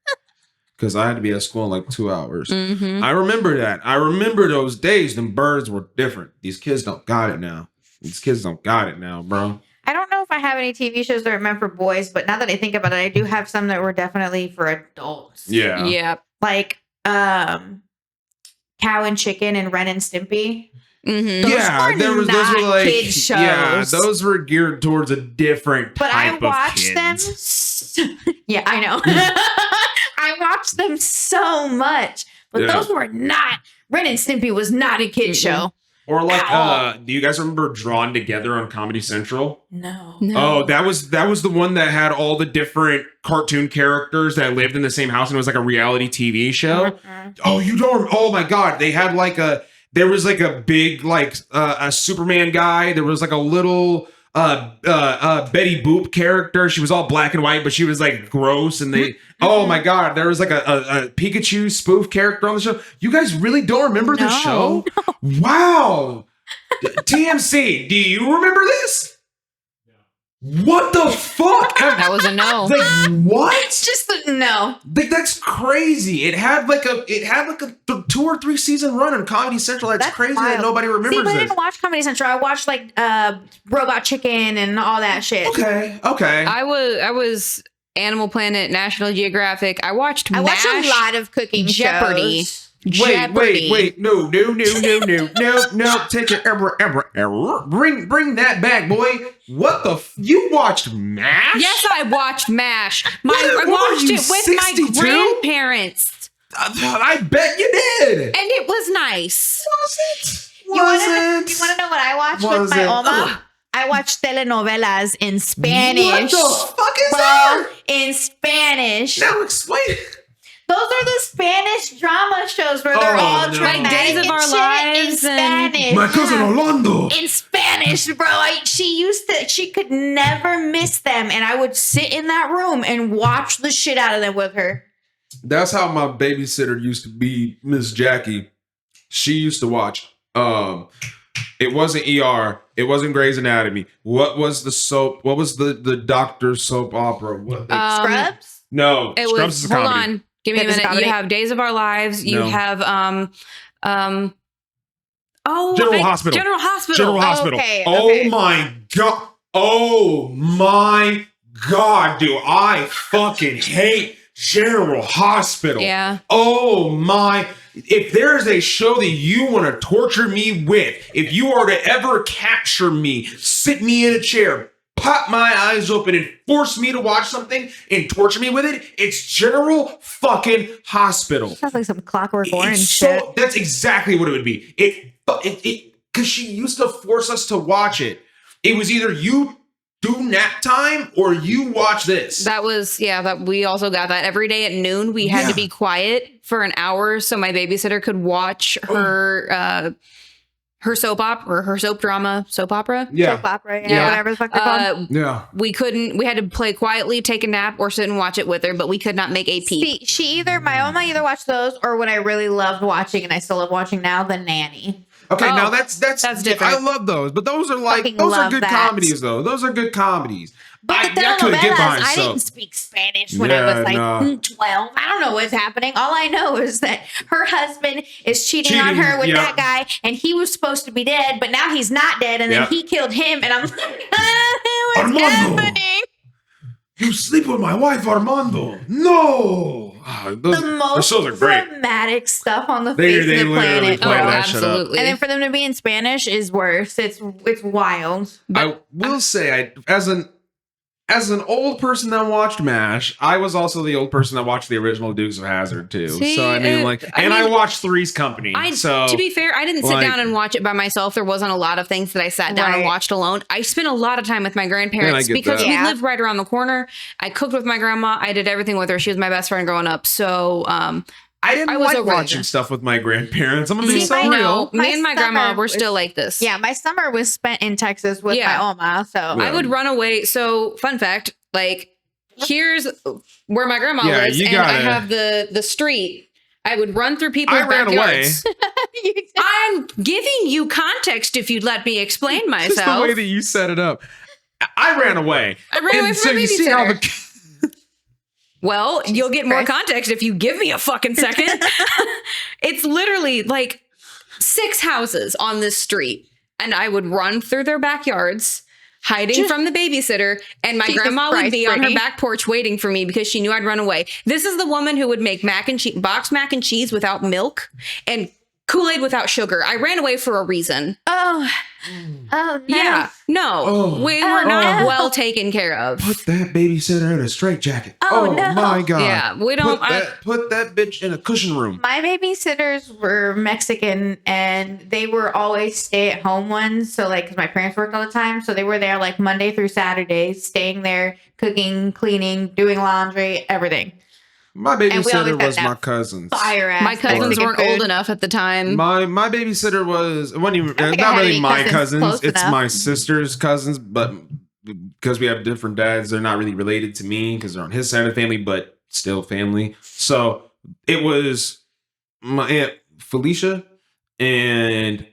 Speaker 1: Because I had to be at school in like 2 hours.
Speaker 3: Mm-hmm.
Speaker 1: I remember that. I remember those days. Them birds were different. These kids don't got it now. These kids don't got it now, bro.
Speaker 2: I don't know if I have any TV shows that are meant for boys, but now that I think about it, I do have some that were definitely for adults.
Speaker 1: Yeah.
Speaker 3: Yeah.
Speaker 2: Like Cow and Chicken and Ren and Stimpy.
Speaker 3: Mm-hmm.
Speaker 2: Those
Speaker 1: Yeah,
Speaker 2: were
Speaker 1: those
Speaker 2: not
Speaker 1: were like
Speaker 2: kid shows.
Speaker 1: yeah, those were geared towards a different
Speaker 2: But
Speaker 1: type
Speaker 2: I
Speaker 1: of
Speaker 2: watched them.
Speaker 1: kids.
Speaker 2: Yeah, I know. I watched them so much, but
Speaker 1: Yeah.
Speaker 2: those were not. Ren and Stimpy was not a kid show.
Speaker 1: Or like,
Speaker 2: Ow.
Speaker 1: do you guys remember Drawn Together on Comedy Central?
Speaker 2: No.
Speaker 1: Oh, that was the one that had all the different cartoon characters that lived in the same house, and it was like a reality TV show.
Speaker 2: Mm-mm.
Speaker 1: Oh, you don't? Oh my God, they had like there was like a big like a Superman guy. There was like a little Betty Boop character. She was all black and white, but she was like gross. And they, oh my God, there was like a Pikachu spoof character on the show. You guys really don't remember this show? Wow. TMC, do you remember this? What the fuck?
Speaker 3: That was a no.
Speaker 1: Like what?
Speaker 2: It's just no.
Speaker 1: Like that's crazy. It had like a 2 or 3 season run on Comedy Central. That's crazy
Speaker 2: wild.
Speaker 1: that nobody
Speaker 2: See,
Speaker 1: remembers
Speaker 2: but I
Speaker 1: this.
Speaker 2: didn't watch Comedy Central. I watched like Robot Chicken and all that shit.
Speaker 1: Okay.
Speaker 3: I was Animal Planet, National Geographic. I watched
Speaker 2: I watched
Speaker 3: MASH,
Speaker 2: a lot of cooking
Speaker 3: Jeopardy.
Speaker 2: shows.
Speaker 1: Wait. No. Take it error. Bring that back, boy. What the you watched MASH?
Speaker 3: Yes, I watched MASH. I
Speaker 1: What were
Speaker 3: watched
Speaker 1: you,
Speaker 3: it with
Speaker 1: 62?
Speaker 3: my grandparents,
Speaker 1: I bet you did.
Speaker 3: and it was nice.
Speaker 1: Was it?
Speaker 2: You want to know what I watched
Speaker 1: Was
Speaker 2: with my
Speaker 1: it?
Speaker 2: Oma? I watched telenovelas in Spanish.
Speaker 1: What the fuck is
Speaker 2: Bro,
Speaker 1: that?
Speaker 2: in Spanish.
Speaker 1: Now explain it.
Speaker 2: Those are the Spanish drama shows where they're
Speaker 1: Oh,
Speaker 2: all
Speaker 1: no.
Speaker 2: dramatic
Speaker 3: Like Days of
Speaker 2: and
Speaker 3: Our
Speaker 2: shit
Speaker 3: Lives
Speaker 2: in
Speaker 3: and-
Speaker 2: Spanish.
Speaker 1: My cousin
Speaker 2: Yeah.
Speaker 1: Orlando.
Speaker 2: In Spanish, bro. She could never miss them. And I would sit in that room and watch the shit out of them with her.
Speaker 1: That's how my babysitter used to be, Miss Jackie. She used to watch. It wasn't ER. It wasn't Grey's Anatomy. What was the soap? What was the doctor soap opera? What?
Speaker 2: Scrubs?
Speaker 1: No,
Speaker 3: It
Speaker 1: Scrubs
Speaker 3: was.
Speaker 1: is a
Speaker 3: Hold
Speaker 1: comedy.
Speaker 3: on, give me a
Speaker 2: That is
Speaker 3: minute.
Speaker 2: comedy?
Speaker 3: You have Days of Our Lives. You
Speaker 1: No.
Speaker 3: have
Speaker 1: General Hospital.
Speaker 3: General Hospital.
Speaker 1: General Hospital.
Speaker 2: okay,
Speaker 1: Oh
Speaker 2: okay.
Speaker 1: my god. Oh my god, dude. I fucking hate General Hospital.
Speaker 3: Yeah.
Speaker 1: Oh my. If there is a show that you want to torture me with, if you are to ever capture me, sit me in a chair, pop my eyes open and force me to watch something and torture me with it, it's General fucking Hospital.
Speaker 2: Sounds like some Clockwork Orange
Speaker 1: It's
Speaker 2: shit.
Speaker 1: that's exactly what it would be. It because she used to force us to watch it. It was either you do nap time or you watch this.
Speaker 3: That was that we also got that every day at noon. We had
Speaker 1: Yeah.
Speaker 3: to be quiet for an hour so my babysitter could watch her soap opera or her soap opera.
Speaker 1: Yeah.
Speaker 2: Soap opera,
Speaker 3: Yeah.
Speaker 2: whatever the fuck they're called.
Speaker 1: Yeah.
Speaker 3: We had to play quietly, take a nap, or sit and watch it with her, but we could not make a peep.
Speaker 2: See, my Oma either watched those or what I really loved watching and I still love watching now, The Nanny.
Speaker 1: Okay,
Speaker 3: Oh,
Speaker 1: now that's
Speaker 3: different.
Speaker 1: I love those, but those are like
Speaker 2: Fucking
Speaker 1: those are
Speaker 2: love
Speaker 1: good
Speaker 2: that.
Speaker 1: comedies though. Those are good comedies.
Speaker 2: But the
Speaker 1: I couldn't get
Speaker 2: telenovelas,
Speaker 1: behind
Speaker 2: I
Speaker 1: soap.
Speaker 2: didn't speak Spanish when I was like
Speaker 1: no.
Speaker 2: 12. I don't know what's happening. All I know is that her husband is cheating on her with
Speaker 1: yeah.
Speaker 2: that guy, and he was supposed to be dead, but now he's not dead, and then
Speaker 1: Yeah.
Speaker 2: he killed him, and I'm like, what's
Speaker 1: Armando.
Speaker 2: happening?
Speaker 1: You sleep with my wife, Armando. No. Oh,
Speaker 2: The most
Speaker 1: shows are great.
Speaker 2: dramatic stuff on the
Speaker 1: They
Speaker 2: face of the
Speaker 1: literally
Speaker 2: planet.
Speaker 1: play
Speaker 3: Oh,
Speaker 1: that shit up.
Speaker 3: absolutely.
Speaker 2: And then for them to be in Spanish is worse. It's wild.
Speaker 1: I will say, as an old person that watched MASH, I was also the old person that watched the original Dukes of Hazzard too.
Speaker 3: See,
Speaker 1: So I mean, I watched Three's Company. So
Speaker 3: to be fair, I didn't sit down and watch it by myself. There wasn't a lot of things that I sat down and
Speaker 2: Right.
Speaker 3: watched alone. I spent a lot of time with my grandparents
Speaker 1: get
Speaker 3: because
Speaker 1: that.
Speaker 3: we
Speaker 2: Yeah.
Speaker 3: lived right around the corner. I cooked with my grandma. I did everything with her. She was my best friend growing up. So
Speaker 1: I didn't
Speaker 3: I was
Speaker 1: like
Speaker 3: over
Speaker 1: watching
Speaker 3: this.
Speaker 1: stuff with my grandparents. I'm gonna be
Speaker 2: See,
Speaker 1: so
Speaker 2: my-
Speaker 1: real.
Speaker 3: no, me and my grandma
Speaker 2: summer
Speaker 3: were
Speaker 2: was-
Speaker 3: still like this.
Speaker 2: Yeah, my summer was spent in Texas with
Speaker 3: Yeah.
Speaker 2: my Oma. So
Speaker 1: Yeah.
Speaker 3: I would run away. So fun fact, like here's where my grandma
Speaker 1: Yeah,
Speaker 3: lives,
Speaker 1: you
Speaker 3: and I
Speaker 1: gotta-
Speaker 3: have the street. I would run through people's
Speaker 1: I ran away.
Speaker 3: backyards. I'm giving you context if you'd let me explain
Speaker 1: Just
Speaker 3: myself.
Speaker 1: the way that you set it up. I ran away.
Speaker 3: I ran away
Speaker 1: And
Speaker 3: from
Speaker 1: so
Speaker 3: my
Speaker 1: you see how
Speaker 3: babysitter.
Speaker 1: the
Speaker 3: Well, you'll get more
Speaker 2: Christ.
Speaker 3: context if you give me a fucking second. It's literally like 6 houses on this street, and I would run through their backyards, hiding from the babysitter, and my
Speaker 2: Jesus
Speaker 3: grandma would
Speaker 2: Christ,
Speaker 3: be on her
Speaker 2: Brittany.
Speaker 3: back porch waiting for me because she knew I'd run away. This is the woman who would make boxed mac and cheese without milk and Kool-Aid without sugar. I ran away for a reason.
Speaker 2: oh no.
Speaker 3: Yeah, no,
Speaker 1: Oh.
Speaker 3: we
Speaker 2: Oh,
Speaker 3: were not
Speaker 2: no.
Speaker 3: well taken care of.
Speaker 1: put that babysitter in a straitjacket.
Speaker 2: Oh, no.
Speaker 1: my god.
Speaker 3: Yeah, we don't.
Speaker 1: Put that bitch in a cushion room.
Speaker 2: My babysitters were Mexican and they were always stay at home ones. So, like, because my parents worked all the time. So, they were there like Monday through Saturday, staying there, cooking, cleaning, doing laundry, everything.
Speaker 1: My
Speaker 2: we always
Speaker 1: babysitter
Speaker 2: had
Speaker 1: was
Speaker 2: that
Speaker 1: my cousins.
Speaker 2: Fire ass.
Speaker 3: my cousins
Speaker 2: Mexican
Speaker 3: weren't
Speaker 2: food.
Speaker 3: old enough at the time.
Speaker 1: My babysitter was wasn't even,
Speaker 2: I don't think I
Speaker 1: not
Speaker 2: had
Speaker 1: really
Speaker 2: any
Speaker 1: my
Speaker 2: cousins
Speaker 1: cousins.
Speaker 2: close
Speaker 1: It's
Speaker 2: enough.
Speaker 1: my sister's cousins, but because we have different dads, they're not really related to me because they're on his side of the family, but still family. So it was my aunt Felicia and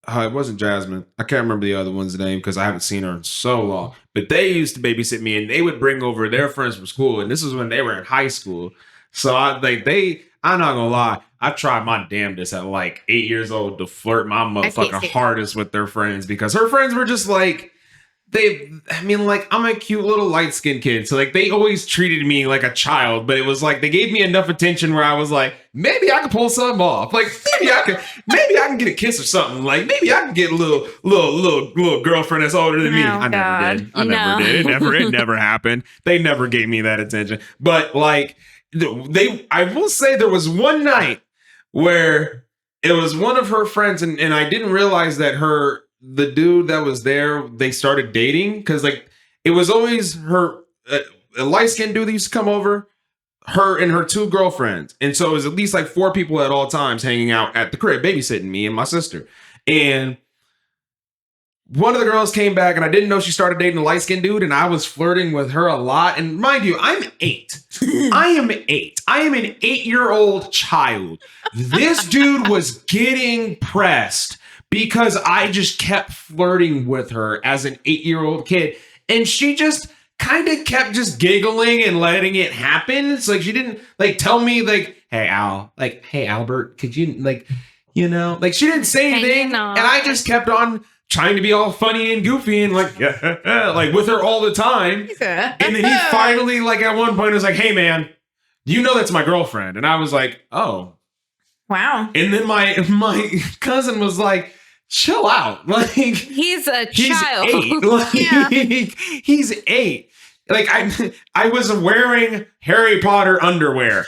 Speaker 1: it wasn't Jasmine. I can't remember the other one's name because I haven't seen her in so long. But they used to babysit me, and they would bring over their friends from school, and this was when they were in high school. So I'm not gonna lie, I tried my damnedest at like 8 years old to flirt my
Speaker 2: can't
Speaker 1: motherfucking
Speaker 2: see
Speaker 1: hardest with their friends because her friends were just like I'm a cute little light skinned kid. So like they always treated me like a child, but it was like they gave me enough attention where I was like, maybe I could pull something off. Like maybe I can get a kiss or something. Like maybe I can get a little girlfriend that's older than me.
Speaker 2: Oh,
Speaker 1: I never
Speaker 2: God.
Speaker 1: did. I never did. It never happened. They never gave me that attention. But like I will say there was one night where it was one of her friends and I didn't realize that the dude that was there, they started dating because like it was always her a light-skinned dude that used to come over, her and her 2 girlfriends. And so it was at least like 4 people at all times hanging out at the crib, babysitting me and my sister. And one of the girls came back and I didn't know she started dating a light-skinned dude, and I was flirting with her a lot. And mind you, I'm 8. I am 8. I am an 8-year-old child. This dude was getting pressed because I just kept flirting with her as an 8-year-old kid. And she just kind of kept just giggling and letting it happen. It's like she didn't like tell me like, hey Al, like, hey Albert, could you like, you know, like she didn't say anything.
Speaker 3: you know.
Speaker 1: And I just kept on trying to be all funny and goofy and like, like with her all the time. And then he finally like at one point was like, hey man, you know that's my girlfriend. And I was like, oh.
Speaker 2: Wow.
Speaker 1: And then my cousin was like, chill out. Like
Speaker 3: He's a
Speaker 1: he's
Speaker 3: child.
Speaker 1: 8. Like,
Speaker 2: Yeah.
Speaker 1: he's 8. Like I was wearing Harry Potter underwear.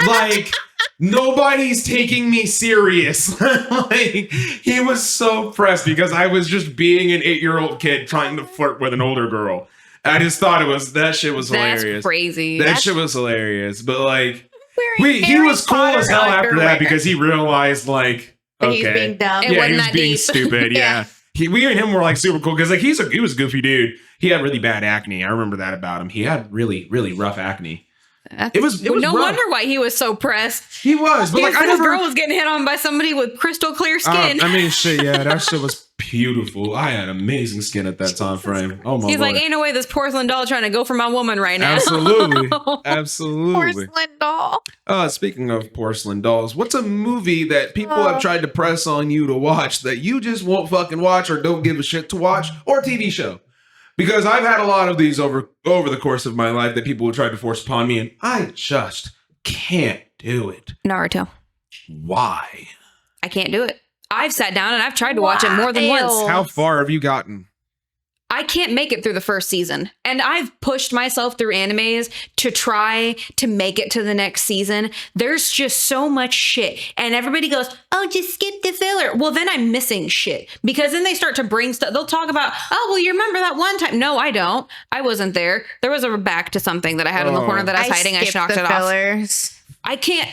Speaker 1: Like nobody's taking me serious. Like he was so pressed because I was just being an 8-year-old kid trying to flirt with an older girl. I just thought that shit was
Speaker 3: That's
Speaker 1: hilarious.
Speaker 3: crazy.
Speaker 1: That shit was hilarious. But like he
Speaker 2: Harry
Speaker 1: was cool
Speaker 2: Potter
Speaker 1: as hell after
Speaker 2: underwear.
Speaker 1: that because he realized like
Speaker 2: That
Speaker 1: okay.
Speaker 2: he's being dumb.
Speaker 3: It
Speaker 1: Yeah,
Speaker 3: wasn't
Speaker 1: he was
Speaker 3: that
Speaker 1: being
Speaker 3: deep.
Speaker 1: stupid. Yeah. We and him were like super cool because like he was a goofy dude. He had really bad acne. I remember that about him. He had really, really rough acne. It was
Speaker 3: no
Speaker 1: rough.
Speaker 3: wonder why he was so pressed.
Speaker 1: He was, but like I
Speaker 3: This
Speaker 1: never.
Speaker 3: girl was getting hit on by somebody with crystal clear skin.
Speaker 1: I mean, shit. Yeah, that shit was beautiful. I had amazing skin at that time frame. Oh my
Speaker 3: He's
Speaker 1: lord.
Speaker 3: like, ain't no way this porcelain doll trying to go for my woman right now.
Speaker 1: Absolutely, absolutely.
Speaker 2: Porcelain doll.
Speaker 1: Speaking of porcelain dolls, what's a movie that people have tried to press on you to watch that you just won't fucking watch or don't give a shit to watch, or a TV show? Because I've had a lot of these over the course of my life that people would try to force upon me, and I just can't do it.
Speaker 3: Naruto.
Speaker 1: Why?
Speaker 3: I can't do it. I've sat down and I've tried to watch it more than once.
Speaker 1: How far have you gotten?
Speaker 3: I can't make it through the first season. And I've pushed myself through animes to try to make it to the next season. There's just so much shit. And everybody goes, oh, just skip the filler. Well, then I'm missing shit. Because then they start to bring stuff. They'll talk about, oh, well, you remember that one time? No, I don't. I wasn't there. There was a back to something that I had in the corner that I was hiding. I knocked it off. I can't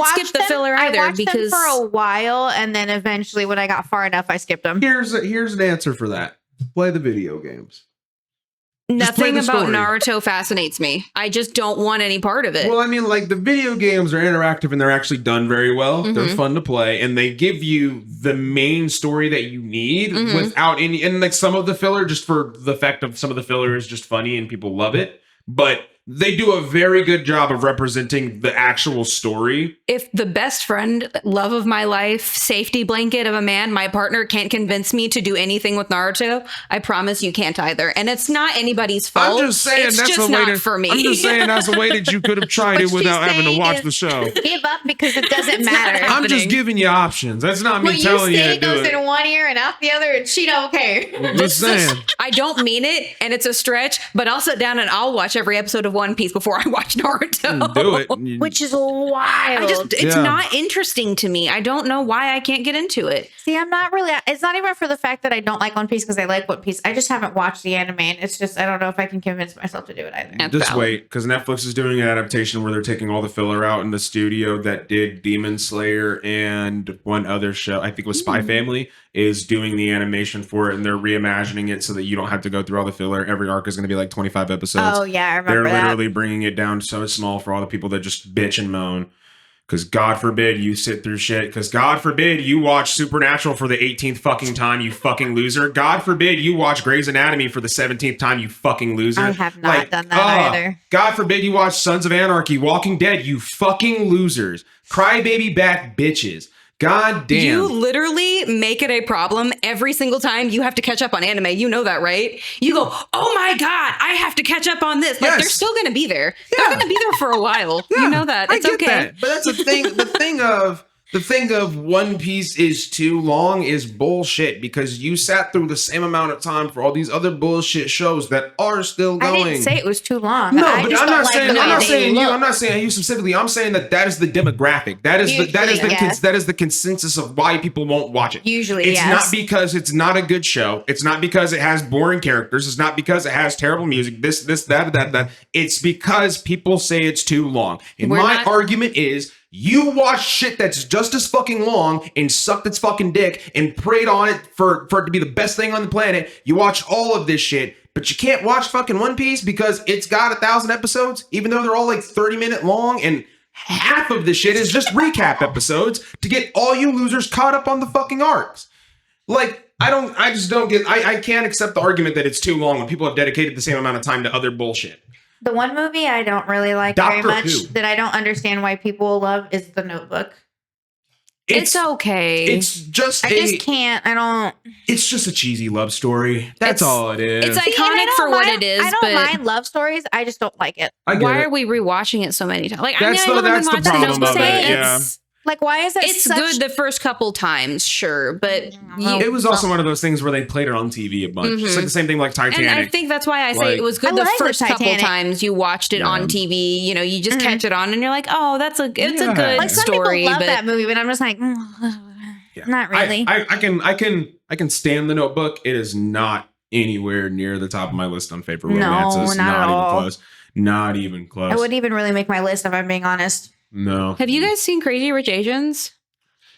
Speaker 3: skip the filler either.
Speaker 2: I watched them for a while, and then eventually when I got far enough, I skipped them.
Speaker 1: Here's an answer for that. Play the video games.
Speaker 3: Nothing about Naruto fascinates me. I just don't want any part of it.
Speaker 1: Well, I mean, like, the video games are interactive and they're actually done very well. They're fun to play, and they give you the main story that you need without any, and like some of the filler, just for the fact of some of the filler is just funny and people love it. But they do a very good job of representing the actual story.
Speaker 3: If the best friend, love of my life, safety blanket of a man, my partner can't convince me to do anything with Naruto, I promise you can't either. And it's not anybody's fault.
Speaker 1: I'm just saying
Speaker 3: it's
Speaker 1: that's
Speaker 3: just
Speaker 1: a way
Speaker 3: not for me.
Speaker 1: I'm just saying that's a way that you could have tried it without having to watch the show.
Speaker 2: Give up because it doesn't matter.
Speaker 1: I'm just giving you options. That's not me telling you to do
Speaker 2: goes
Speaker 1: it.
Speaker 2: in one ear and out the other, and she don't care.
Speaker 1: I'm just saying.
Speaker 3: I don't mean it, and it's a stretch, but I'll sit down and I'll watch every episode of One Piece before I watch Naruto.
Speaker 1: Do it.
Speaker 2: Which is wild.
Speaker 3: It's not interesting to me. I don't know why I can't get into it.
Speaker 2: See, I'm not really, it's not even for the fact that I don't like One Piece because I like One Piece. I just haven't watched the anime, and it's just, I don't know if I can convince myself to do it either.
Speaker 3: That's
Speaker 1: Just
Speaker 3: valid.
Speaker 1: wait, because Netflix is doing an adaptation where they're taking all the filler out, in the studio that did Demon Slayer and one other show, I think it was Spy Family, is doing the animation for it, and they're reimagining it so that you don't have to go through all the filler. Every arc is going to be like 25 episodes.
Speaker 2: Oh, yeah, I remember
Speaker 1: They're
Speaker 2: that.
Speaker 1: literally bringing it down so small for all the people that just bitch and moan. Because God forbid you sit through shit. Because God forbid you watch Supernatural for the 18th fucking time, you fucking loser. God forbid you watch Grey's Anatomy for the 17th time, you fucking loser.
Speaker 2: I have not done that either.
Speaker 1: God forbid you watch Sons of Anarchy, Walking Dead, you fucking losers. Crybaby back bitches. God damn.
Speaker 3: You literally make it a problem every single time you have to catch up on anime. You know that, right? You go, oh my God, I have to catch up on this. Like, they're still going to be there.
Speaker 1: Yeah.
Speaker 3: They're going to be there for a while. You know that. It's
Speaker 1: I get
Speaker 3: okay.
Speaker 1: that. But that's the thing. The thing of One Piece is too long is bullshit, because you sat through the same amount of time for all these other bullshit shows that are still going.
Speaker 2: I didn't say it was too long.
Speaker 1: No,
Speaker 2: I
Speaker 1: but
Speaker 2: just
Speaker 1: I'm
Speaker 2: don't
Speaker 1: not
Speaker 2: like
Speaker 1: saying
Speaker 2: the
Speaker 1: I'm
Speaker 2: way
Speaker 1: not
Speaker 2: they
Speaker 1: saying you.
Speaker 2: look.
Speaker 1: I'm not saying you specifically. I'm saying that is the demographic. That is the consensus of why people won't watch it.
Speaker 2: Usually,
Speaker 1: it's
Speaker 2: yes.
Speaker 1: not because it's not a good show. It's not because it has boring characters. It's not because it has terrible music. This, that. It's because people say it's too long. And my argument is, you watch shit that's just as fucking long and sucked its fucking dick and prayed on it for it to be the best thing on the planet. You watch all of this shit, but you can't watch fucking One Piece because it's got 1,000 episodes, even though they're all like 30-minute long, and half of the shit is just recap episodes to get all you losers caught up on the fucking arcs. Like, I just don't get, I can't accept the argument that it's too long when people have dedicated the same amount of time to other bullshit.
Speaker 2: The one movie I don't really like very much that I don't understand why people love is The Notebook.
Speaker 3: It's okay.
Speaker 1: It's just
Speaker 2: I just can't. I don't.
Speaker 1: It's just a cheesy love story. That's all it is.
Speaker 3: It's iconic for what it is.
Speaker 2: I don't
Speaker 3: but
Speaker 2: mind love stories. I just don't like it.
Speaker 3: why are we rewatching it so many times? Like,
Speaker 1: That's
Speaker 3: I
Speaker 1: the problem of it. Yeah.
Speaker 2: Like, why is it?
Speaker 3: It's good the first couple times, sure, but
Speaker 1: it was also one of those things where they played it on TV a bunch. It's like the same thing like Titanic.
Speaker 3: And I think that's why I say it was good the first couple times you watched it on TV. You know, you just catch it on and you're like, oh, it's a good
Speaker 2: like, some
Speaker 3: story.
Speaker 2: People love
Speaker 3: but
Speaker 2: that movie, but I'm just like, not really.
Speaker 1: I can stand The Notebook. It is not anywhere near the top of my list on favorite romances.
Speaker 2: Not at all.
Speaker 1: Even close. Not even close.
Speaker 2: I wouldn't even really make my list if I'm being honest.
Speaker 1: No.
Speaker 3: Have you guys seen Crazy Rich Asians?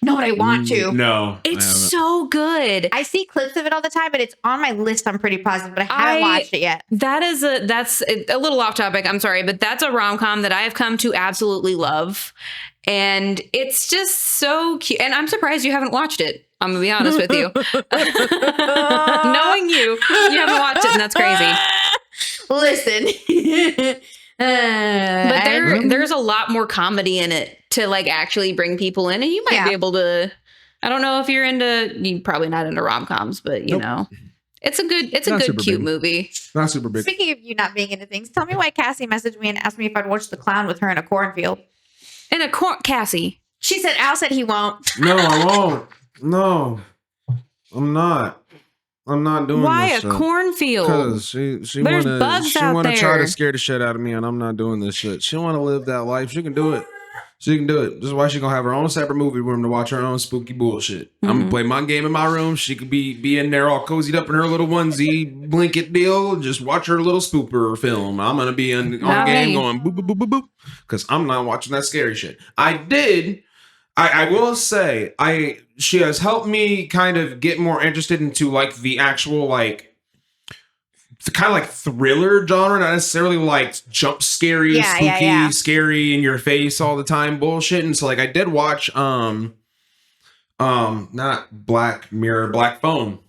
Speaker 2: No, but I want to.
Speaker 1: No.
Speaker 3: It's so good.
Speaker 2: I see clips of it all the time, but it's on my list. I'm pretty positive, but I haven't watched it yet.
Speaker 3: That's a little off topic. I'm sorry, but that's a rom-com that I have come to absolutely love. And it's just so cute. And I'm surprised you haven't watched it. I'm going to be honest with you. Knowing you haven't watched it, and that's crazy.
Speaker 2: Listen.
Speaker 3: But there's a lot more comedy in it to like actually bring people in, and you might be able to. I don't know if you're probably not into rom-coms, but you know, It's a good
Speaker 1: Not super
Speaker 3: cute
Speaker 1: big.
Speaker 3: movie.
Speaker 1: Not super big.
Speaker 2: Speaking of you not being into things, tell me why Cassie messaged me and asked me if I'd watch The Clown with her in a cornfield.
Speaker 3: And Cassie.
Speaker 2: She said Al said he won't.
Speaker 1: No, I won't. No, I'm not. I'm not doing
Speaker 3: Why
Speaker 1: this
Speaker 3: a
Speaker 1: shit.
Speaker 3: cornfield?
Speaker 1: Because she
Speaker 3: There's
Speaker 1: wanna
Speaker 3: bugs
Speaker 1: she
Speaker 3: out
Speaker 1: wanna try
Speaker 3: there.
Speaker 1: to scare the shit out of me, and I'm not doing this shit. She wanna live that life. She can do it. She can do it. This is why she gonna have her own separate movie room to watch her own spooky bullshit. I'm gonna play my game in my room. She could be in there all cozied up in her little onesie blanket deal. Just watch her little spooper film. I'm gonna be on game going boop boop boop boop boop. Because I'm not watching that scary shit. I will say she has helped me kind of get more interested into like the actual like the kind of like thriller genre, not necessarily like jump scary, spooky, scary in your face all the time bullshit. And so like I did watch not Black Mirror, Black Phone.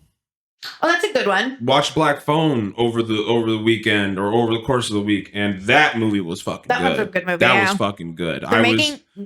Speaker 2: Oh, that's a good one.
Speaker 1: Watched Black Phone over the weekend or over the course of the week, and that movie was fucking
Speaker 2: That
Speaker 1: good.
Speaker 2: was a good movie.
Speaker 1: That was fucking good.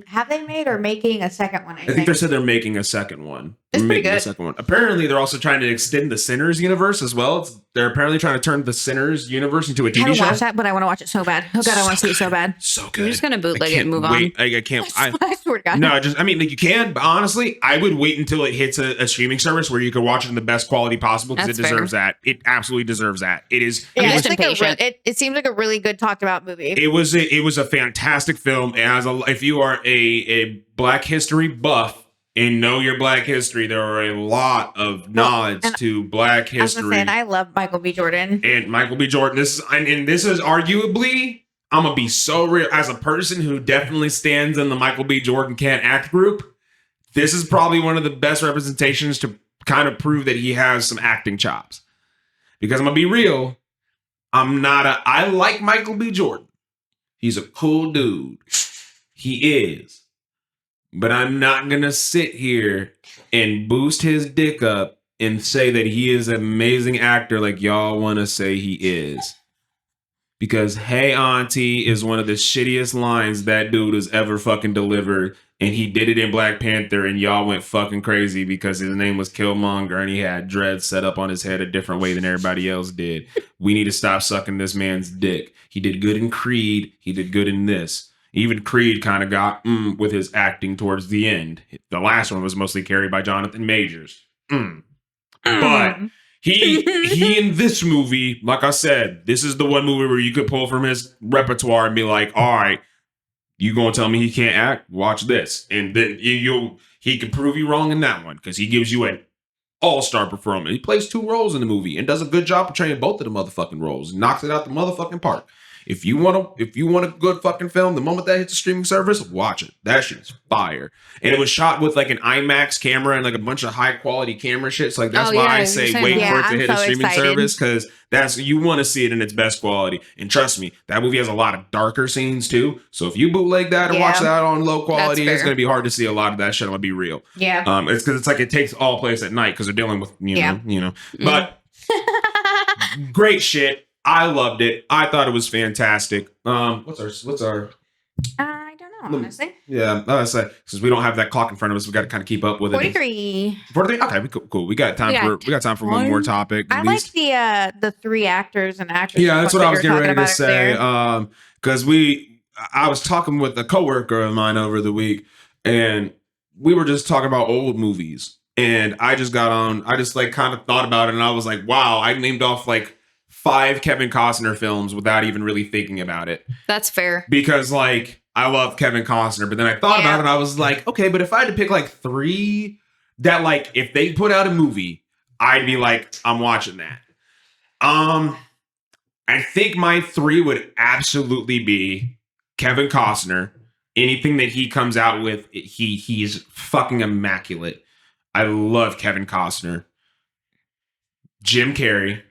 Speaker 2: Have they made or making a second one?
Speaker 1: I think they said they're making a second one.
Speaker 2: It's pretty good.
Speaker 1: A second one. Apparently, they're also trying to extend the Sinners universe as well. They're apparently trying to turn the Sinners universe into a
Speaker 2: I
Speaker 1: TV
Speaker 2: haven't
Speaker 1: show.
Speaker 2: watched that, but I want to watch it so bad. Oh god, I want to see it so bad.
Speaker 1: So good.
Speaker 3: You're just gonna bootleg
Speaker 1: I
Speaker 3: it
Speaker 1: can't
Speaker 3: and move
Speaker 1: wait.
Speaker 3: on.
Speaker 1: I can't.
Speaker 2: I swear to God.
Speaker 1: No, I mean, like you can, but honestly, I would wait until it hits a streaming service where you can watch it in the best quality possible because it
Speaker 3: That's
Speaker 1: deserves that. It absolutely deserves that. It is.
Speaker 2: Yeah,
Speaker 3: just
Speaker 2: it's like
Speaker 3: impatient.
Speaker 2: it seems like a really good talked about movie.
Speaker 1: It was a fantastic film. It has if you are a Black History buff and know your Black history, there are a lot of nods to Black
Speaker 2: I was gonna
Speaker 1: history.
Speaker 2: say, and I love Michael B. Jordan.
Speaker 1: And Michael B. Jordan. This is arguably, I'm gonna be so real as a person who definitely stands in the Michael B. Jordan can't act group. This is probably one of the best representations to kind of prove that he has some acting chops. Because I'm gonna be real, I like Michael B. Jordan. He's a cool dude. He is. But I'm not gonna sit here and boost his dick up and say that he is an amazing actor like y'all want to say he is. Because "Hey Auntie" is one of the shittiest lines that dude has ever fucking delivered. And he did it in Black Panther and y'all went fucking crazy because his name was Killmonger and he had dreads set up on his head a different way than everybody else did. We need to stop sucking this man's dick. He did good in Creed. He did good in this. Even Creed kind of got with his acting towards the end. The last one was mostly carried by Jonathan Majors. But he in this movie, like I said, this is the one movie where you could pull from his repertoire and be like, all right, you gonna tell me he can't act? Watch this. And then he can prove you wrong in that one because he gives you an all-star performance. He plays 2 roles in the movie and does a good job portraying both of the motherfucking roles. Knocks it out the motherfucking park. If you want a good fucking film, the moment that hits the streaming service, watch it. That shit is fire. And it was shot with like an IMAX camera and like a bunch of high quality camera shit. So like that's why I say wait for it to hit a streaming service because you want to see it in its best quality. And trust me, that movie has a lot of darker scenes too. So if you bootleg that and watch that on low quality, it's gonna be hard to see a lot of that shit. I'm gonna be real.
Speaker 2: Yeah.
Speaker 1: It's because it's like it takes all place at night because they're dealing with you know. But great shit. I loved it. I thought it was fantastic. What's our?
Speaker 2: I don't know, honestly.
Speaker 1: Yeah, I was say since we don't have that clock in front of us, we got to kind of keep up with
Speaker 2: 43.
Speaker 1: it. 43. Okay, cool. We got time for one more topic.
Speaker 2: I like the 3 actors and actresses.
Speaker 1: Yeah, that's what I was getting ready to say. Because I was talking with a coworker of mine over the week, and we were just talking about old movies, and I just kind of thought about it, and I was like, wow, I named off like 5 Kevin Costner films without even really thinking about it.
Speaker 3: That's fair.
Speaker 1: Because like I love Kevin Costner, but then I thought about it and I was like, okay, but if I had to pick like 3 that like if they put out a movie, I'd be like, I'm watching that. I think my 3 would absolutely be Kevin Costner. Anything that he comes out with, he's fucking immaculate. I love Kevin Costner. Jim Carrey.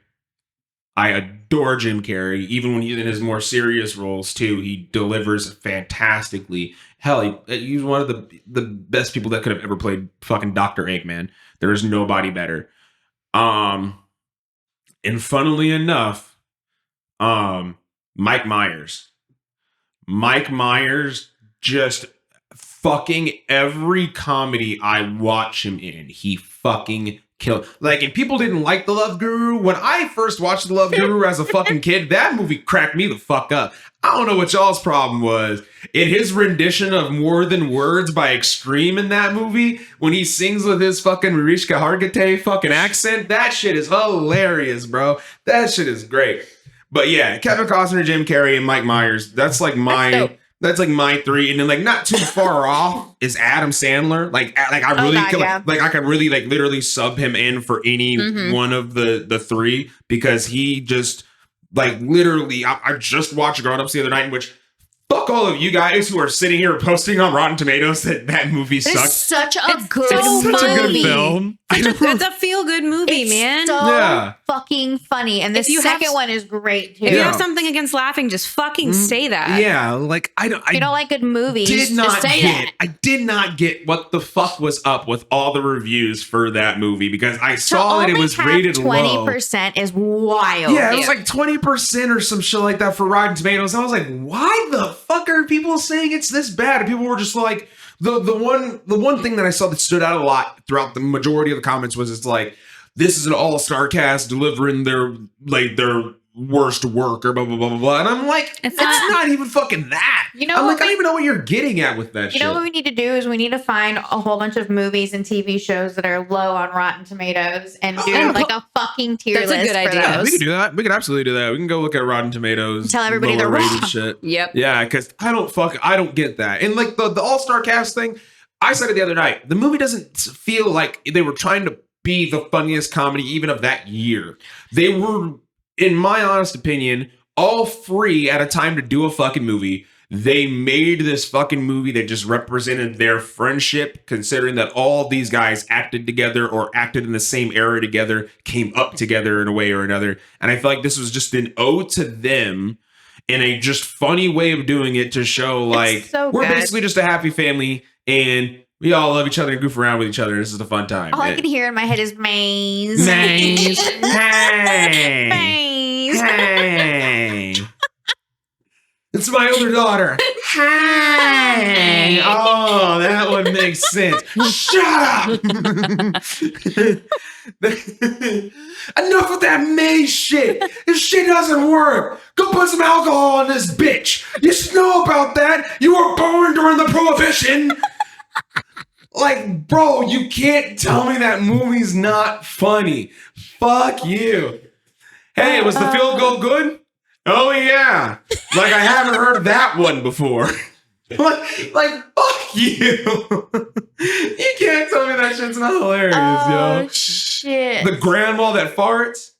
Speaker 1: I adore Jim Carrey. Even when he's in his more serious roles too, he delivers fantastically. Hell, he's one of the best people that could have ever played fucking Dr. Eggman. There is nobody better. And funnily enough, Mike Myers. Mike Myers just fucking every comedy I watch him in, he fucking kill. Like, and people didn't like The Love Guru. When I first watched The Love Guru as a fucking kid, that movie cracked me the fuck up. I don't know what y'all's problem was. In his rendition of More Than Words by Extreme in that movie, when he sings with his fucking Mariska Hargitay fucking accent, that shit is hilarious, bro. That shit is great. But yeah, Kevin Costner, Jim Carrey, and Mike Myers, that's like my three. And then like not too far off is Adam Sandler. Like I really I could really like literally sub him in for any one of the three, because he just like literally I just watched Grown Ups the other night, in which fuck all of you guys who are sitting here posting on Rotten Tomatoes that movie sucks.
Speaker 2: It's such a good
Speaker 1: film.
Speaker 3: It's a feel-good movie,
Speaker 2: it's
Speaker 3: man.
Speaker 2: So fucking funny. And the second one is great too.
Speaker 3: If you have something against laughing, just fucking say that.
Speaker 1: Yeah, like I don't.
Speaker 2: If you don't like good movies,
Speaker 1: Did not
Speaker 2: just say
Speaker 1: get.
Speaker 2: that.
Speaker 1: I did not get what the fuck was up with all the reviews for that movie, because I saw that it was rated
Speaker 2: 20% is wild.
Speaker 1: Yeah, it was like 20% or some shit like that for Rotten Tomatoes. I was like, why the fuck are people saying it's this bad? And people were just like, the one thing that I saw that stood out a lot throughout the majority of the comments was, it's like, this is an all-star cast delivering their worst work or blah blah blah blah blah. And I'm like, it's not even fucking that.
Speaker 2: You know,
Speaker 1: I'm like, I don't even know what you're getting at with that shit.
Speaker 2: You know what we need to do is we need to find a whole bunch of movies and TV shows that are low on Rotten Tomatoes and do like a fucking tier
Speaker 3: That's a
Speaker 2: list
Speaker 3: good
Speaker 2: for
Speaker 3: idea.
Speaker 2: those.
Speaker 1: We can do that. We can absolutely do that. We can go look at Rotten Tomatoes.
Speaker 2: Tell everybody
Speaker 1: lower
Speaker 2: they're
Speaker 1: rated
Speaker 2: wrong.
Speaker 1: shit.
Speaker 3: Yep.
Speaker 1: Yeah, because I don't get that. And like the all-star cast thing, I said it the other night. The movie doesn't feel like they were trying to be the funniest comedy even of that year. They were, in my honest opinion, all free at a time to do a fucking movie. They made this fucking movie that just represented their friendship, considering that all these guys acted together or acted in the same era together, came up together in a way or another. And I feel like this was just an ode to them in a just funny way of doing it, to show like we're basically just a happy family and we all love each other and goof around with each other. This is a fun time.
Speaker 2: All I can hear in my head is maze.
Speaker 1: Maze. Hey.
Speaker 2: Maze.
Speaker 1: Hey. It's my older daughter. Hey. Oh, that one makes sense. Shut up. Enough with that maze shit. This shit doesn't work. Go put some alcohol in this bitch. You should know about that. You were born during the Prohibition. Like, bro, you can't tell me that movie's not funny. Fuck you. Hey, was the field goal good? Oh, yeah. Like, I haven't heard that one before. like, fuck you. You can't tell me that shit's not hilarious, yo.
Speaker 2: Oh, shit.
Speaker 1: The grandma that farts?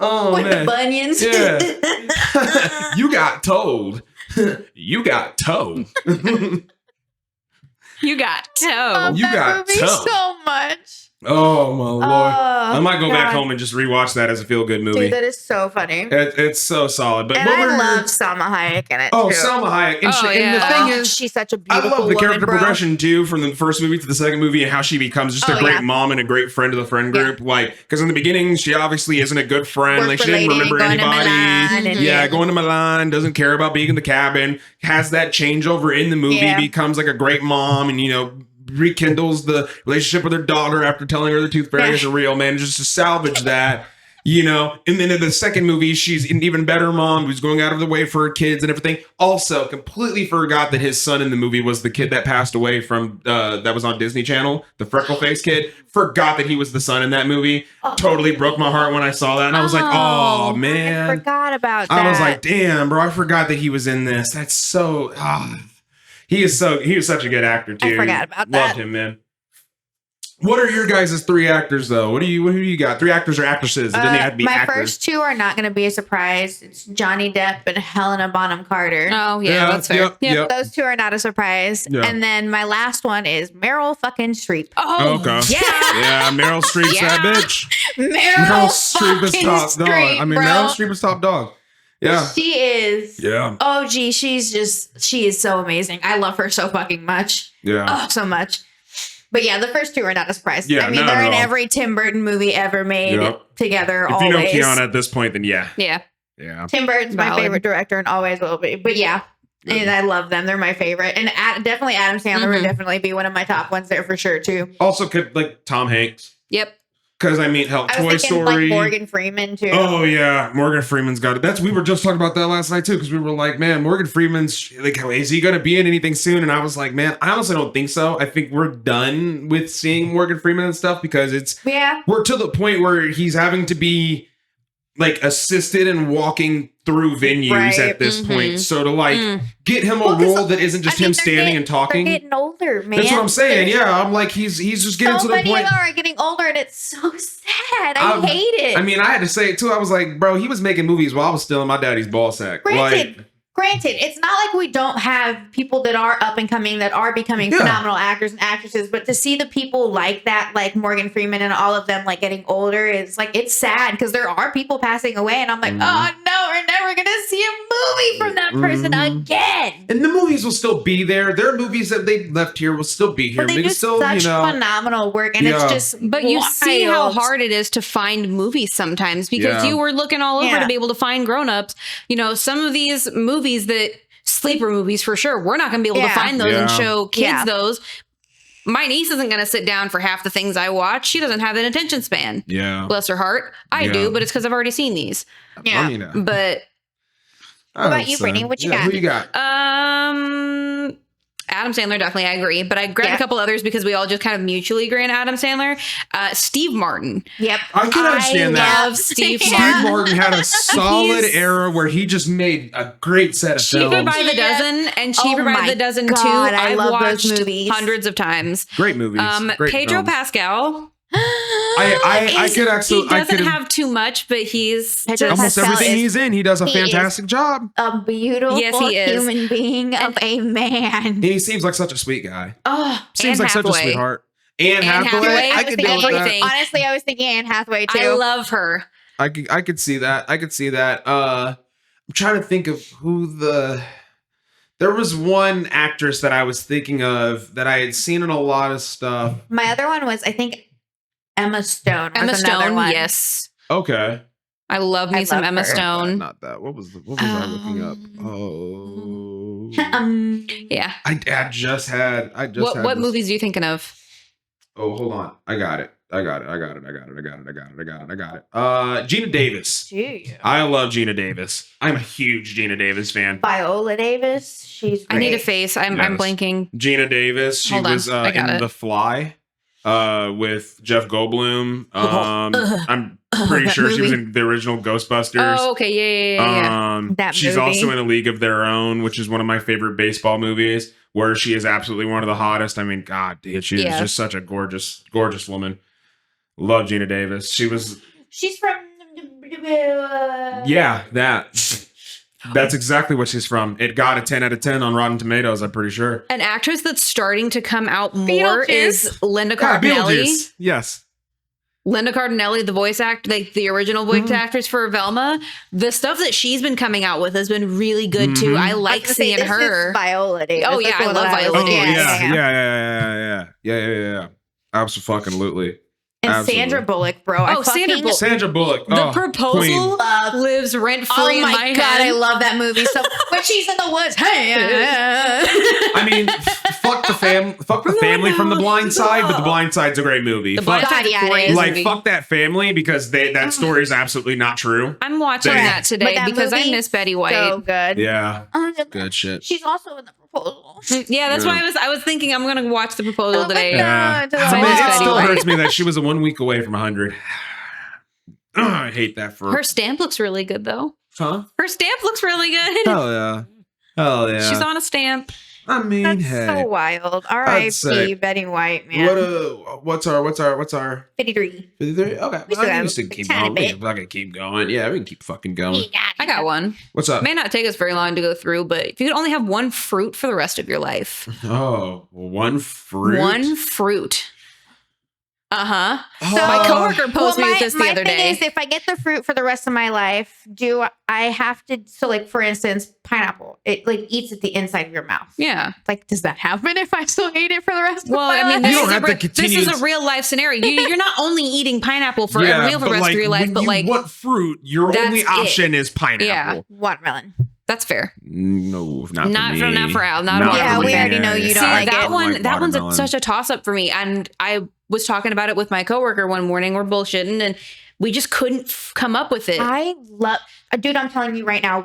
Speaker 1: Oh,
Speaker 2: with
Speaker 1: man.
Speaker 2: the bunions.
Speaker 1: Yeah. You got told. You got told.
Speaker 3: You got toe.
Speaker 1: You got
Speaker 2: movie
Speaker 1: toe.
Speaker 2: so much.
Speaker 1: Oh my lord! I might go back home and just rewatch that as a feel-good movie.
Speaker 2: Dude, that is so funny.
Speaker 1: It's so solid. But
Speaker 2: And I love Salma Hayek in it.
Speaker 1: Oh,
Speaker 2: too.
Speaker 1: Salma Hayek. And,
Speaker 3: Oh,
Speaker 1: and the
Speaker 3: yeah.
Speaker 1: thing is,
Speaker 2: she's such a
Speaker 1: I
Speaker 2: beautiful
Speaker 1: love the
Speaker 2: woman,
Speaker 1: character
Speaker 2: bro.
Speaker 1: progression too, from the first movie to the second movie, and how she becomes just a
Speaker 2: Oh,
Speaker 1: great
Speaker 2: yeah.
Speaker 1: mom and a great friend to the friend group. Like, because in the beginning, she obviously isn't a good friend.
Speaker 2: Work
Speaker 1: Like, she didn't
Speaker 2: related,
Speaker 1: remember
Speaker 2: going to
Speaker 1: anybody.
Speaker 2: Milan and-
Speaker 1: Yeah, going to Milan, doesn't care about being in the cabin. Has that changeover in the movie,
Speaker 2: Yeah.
Speaker 1: becomes like a great mom, and rekindles the relationship with her daughter after telling her the tooth fairy is real, man. Just to salvage that, And then in the second movie, she's an even better mom who's going out of the way for her kids and everything. Also, completely forgot that his son in the movie was the kid that passed away from, that was on Disney Channel, the freckle-faced kid. Forgot that he was the son in that movie. Totally broke my heart when I saw that. And I was like, oh, man.
Speaker 2: I forgot about that.
Speaker 1: I was like, damn, bro, I forgot that he was in this. That's so... He was such a good actor too.
Speaker 2: I forgot about that.
Speaker 1: Loved him, man. What are your guys' three actors though? Who do you got? Three actors or actresses? It doesn't have to be
Speaker 2: my
Speaker 1: actors.
Speaker 2: first two are not going to be a surprise. It's Johnny Depp and Helena Bonham Carter.
Speaker 3: Oh, yeah, that's fair.
Speaker 1: Yep.
Speaker 2: Those two are not a surprise.
Speaker 1: Yeah.
Speaker 2: And then my last one is Meryl fucking Streep.
Speaker 3: Oh,
Speaker 1: Okay.
Speaker 2: Yeah.
Speaker 1: Yeah, Meryl Streep's that bitch.
Speaker 2: Meryl
Speaker 1: Streep is
Speaker 2: fucking
Speaker 1: top dog.
Speaker 2: Streep,
Speaker 1: I mean,
Speaker 2: bro.
Speaker 1: Meryl Streep is top dog. Yeah.
Speaker 2: She is.
Speaker 1: Yeah.
Speaker 2: Oh, gee, she is so amazing. I love her so fucking much.
Speaker 1: Yeah.
Speaker 2: Oh, so much. But yeah, the first two are not a surprise.
Speaker 1: Yeah,
Speaker 2: I mean,
Speaker 1: not
Speaker 2: they're
Speaker 1: at
Speaker 2: in
Speaker 1: all.
Speaker 2: every Tim Burton movie ever made together.
Speaker 1: If
Speaker 2: always.
Speaker 1: you know Keanu at this point, then yeah.
Speaker 3: Yeah.
Speaker 1: Yeah.
Speaker 2: Tim Burton's my
Speaker 3: Valid.
Speaker 2: favorite director and always will be. But yeah, and I love them. They're my favorite. And definitely Adam Sandler would definitely be one of my top ones there for sure too.
Speaker 1: Also, could like Tom Hanks.
Speaker 3: Yep.
Speaker 1: Because I mean, hell,
Speaker 2: I
Speaker 1: Toy
Speaker 2: was thinking
Speaker 1: Story.
Speaker 2: like Morgan Freeman too.
Speaker 1: Oh yeah, Morgan Freeman's got it. We were just talking about that last night too, because we were like, man, Morgan Freeman's like, is he gonna be in anything soon? And I was like, man, I honestly don't think so. I think we're done with seeing Morgan Freeman and stuff because we're to the point where he's having to be like assisted and walking through venues at this point. So to like get him a role that isn't just him standing and talking.
Speaker 2: They're getting older, man.
Speaker 1: That's what I'm saying. Yeah, I'm like he's just getting to the
Speaker 2: many
Speaker 1: point.
Speaker 2: of them are getting older, and it's so sad. I hate it.
Speaker 1: I mean, I had to say it too. I was like, bro, he was making movies while I was still in my daddy's ball sack.
Speaker 2: Granted, it's not like we don't have people that are up and coming that are becoming phenomenal actors and actresses, but to see the people like that, like Morgan Freeman and all of them, like getting older, is like it's sad because there are people passing away, and I'm like, oh no, we're never gonna see a movie from that person again.
Speaker 1: And the movies will still be there. Their movies that they left here will still be here.
Speaker 2: But they do
Speaker 1: still,
Speaker 2: such phenomenal work, and it's just.
Speaker 3: But you see how hard it is to find movies sometimes because you were looking all over to be able to find grown-ups. You know, some of these movies that sleeper movies for sure, we're not going to be able to find those and show kids those. My niece isn't going to sit down for half the things I watch. She doesn't have an attention span. Yeah. Bless her heart. I do, but it's because I've already seen these.
Speaker 2: Yeah.
Speaker 1: I mean,
Speaker 3: but
Speaker 2: what about you, Brittany? What you got?
Speaker 1: Who you got?
Speaker 3: Adam Sandler, definitely, I agree. But I grabbed a couple others because we all just kind of mutually agree on Adam Sandler. Steve Martin.
Speaker 2: Yep.
Speaker 1: I can understand that.
Speaker 3: Love Steve
Speaker 1: Steve Martin had a solid era where he just made a great set of films.
Speaker 3: Cheaper by the Dozen and Cheaper by the Dozen 2. I've watched those movies hundreds of times.
Speaker 1: Great movies. Great
Speaker 3: Pedro
Speaker 1: films.
Speaker 3: Pascal.
Speaker 1: I could actually.
Speaker 3: He doesn't have too much, but he's
Speaker 1: almost everything he's in. He does a fantastic job.
Speaker 2: A beautiful human being of a man.
Speaker 1: He seems like such a sweet guy.
Speaker 3: Oh,
Speaker 1: seems like such a sweetheart. Anne Hathaway.
Speaker 3: I could deal with that.
Speaker 2: Honestly, I was thinking Anne Hathaway too.
Speaker 3: I love her.
Speaker 1: I could see that. I could see that. I'm trying to think of who There was one actress that I was thinking of that I had seen in a lot of stuff.
Speaker 2: My other one was, I think, Emma Stone.
Speaker 3: Emma Stone, yes.
Speaker 1: Okay.
Speaker 3: I love me some Emma Stone.
Speaker 1: Not that. What was I looking up? Oh.
Speaker 3: Yeah.
Speaker 1: I just had.
Speaker 3: What movies are you thinking of?
Speaker 1: Oh, hold on. I got it. Gina Davis. I love Gina Davis. I'm a huge Gina Davis fan.
Speaker 2: Viola Davis. She's great.
Speaker 3: I need a face. I'm blanking.
Speaker 1: Gina Davis. She was in The Fly with Jeff Goldblum. I'm pretty sure she was in the original Ghostbusters.
Speaker 3: Oh, okay. Yeah.
Speaker 1: She's also in A League of Their Own, which is one of my favorite baseball movies, where she is absolutely one of the hottest. I mean, God, dude, she is just such a gorgeous, gorgeous woman. Love Gina Davis.
Speaker 2: She's from.
Speaker 1: That's exactly what she's from. It got a 10 out of 10 on Rotten Tomatoes, I'm pretty sure.
Speaker 3: An actress that's starting to come out more is Linda Cardinelli.
Speaker 1: Yes.
Speaker 3: Linda Cardinelli, the voice actor, like the original voice actress for Velma. The stuff that she's been coming out with has been really good too. I like seeing her.
Speaker 2: Viola Davis.
Speaker 3: Oh yeah, I love Viola
Speaker 1: Davis. Yeah. Absolutely.
Speaker 2: And Sandra Bullock, bro.
Speaker 1: Sandra Bullock.
Speaker 3: The Proposal lives rent free in my head. Oh my God,
Speaker 2: I love that movie. So when she's in the woods,
Speaker 1: I mean, fuck the family from The Blind Side, but The Blind Side's a great movie.
Speaker 3: The Blind Side's a great movie.
Speaker 1: Fuck that family because that story is absolutely not true.
Speaker 3: I'm watching that today because I miss Betty White.
Speaker 2: So good.
Speaker 1: Yeah. Good shit.
Speaker 2: She's also in The Proposal.
Speaker 3: Yeah, that's why I was thinking I'm gonna watch The Proposal today.
Speaker 1: It still hurts me that she was 1 week away from 100. I hate that for
Speaker 3: her. Stamp looks really good though.
Speaker 1: Huh?
Speaker 3: Her stamp looks really good.
Speaker 1: Hell yeah.
Speaker 3: She's on a stamp.
Speaker 1: I mean,
Speaker 2: that's so wild. R.I.P. Betty White, man.
Speaker 1: What's our
Speaker 2: 53?
Speaker 1: 53? Okay. We can keep going. We can keep going. Yeah, we can keep fucking going.
Speaker 3: I got one.
Speaker 1: What's up?
Speaker 3: It may not take us very long to go through, but if you could only have one fruit for the rest of your life.
Speaker 1: Oh, one fruit?
Speaker 3: One fruit. So my coworker posed me with this the other day.
Speaker 2: My thing is, if I get the fruit for the rest of my life, do I have to? So, like for instance, pineapple, it like eats at the inside of your mouth.
Speaker 3: Yeah.
Speaker 2: Like, does that happen if I still eat it for the rest of my life?
Speaker 3: Well, I mean, this is a real life scenario. You're not only eating pineapple for the rest of your life, but like
Speaker 1: what fruit? Your only option is pineapple.
Speaker 2: Yeah, watermelon.
Speaker 3: That's fair.
Speaker 1: No, not
Speaker 3: Not
Speaker 1: for
Speaker 3: for
Speaker 1: me.
Speaker 3: not for Al. Not
Speaker 1: Not
Speaker 3: for
Speaker 2: Yeah,
Speaker 1: for
Speaker 2: we
Speaker 1: me.
Speaker 2: already know you don't
Speaker 3: See,
Speaker 2: like
Speaker 3: that
Speaker 2: it.
Speaker 3: one.
Speaker 1: Like
Speaker 3: That one's
Speaker 1: watermelon.
Speaker 3: such a toss up for me. And I was talking about it with my coworker one morning. We're bullshitting, and we just couldn't come up with it.
Speaker 2: I love, dude, I'm telling you right now,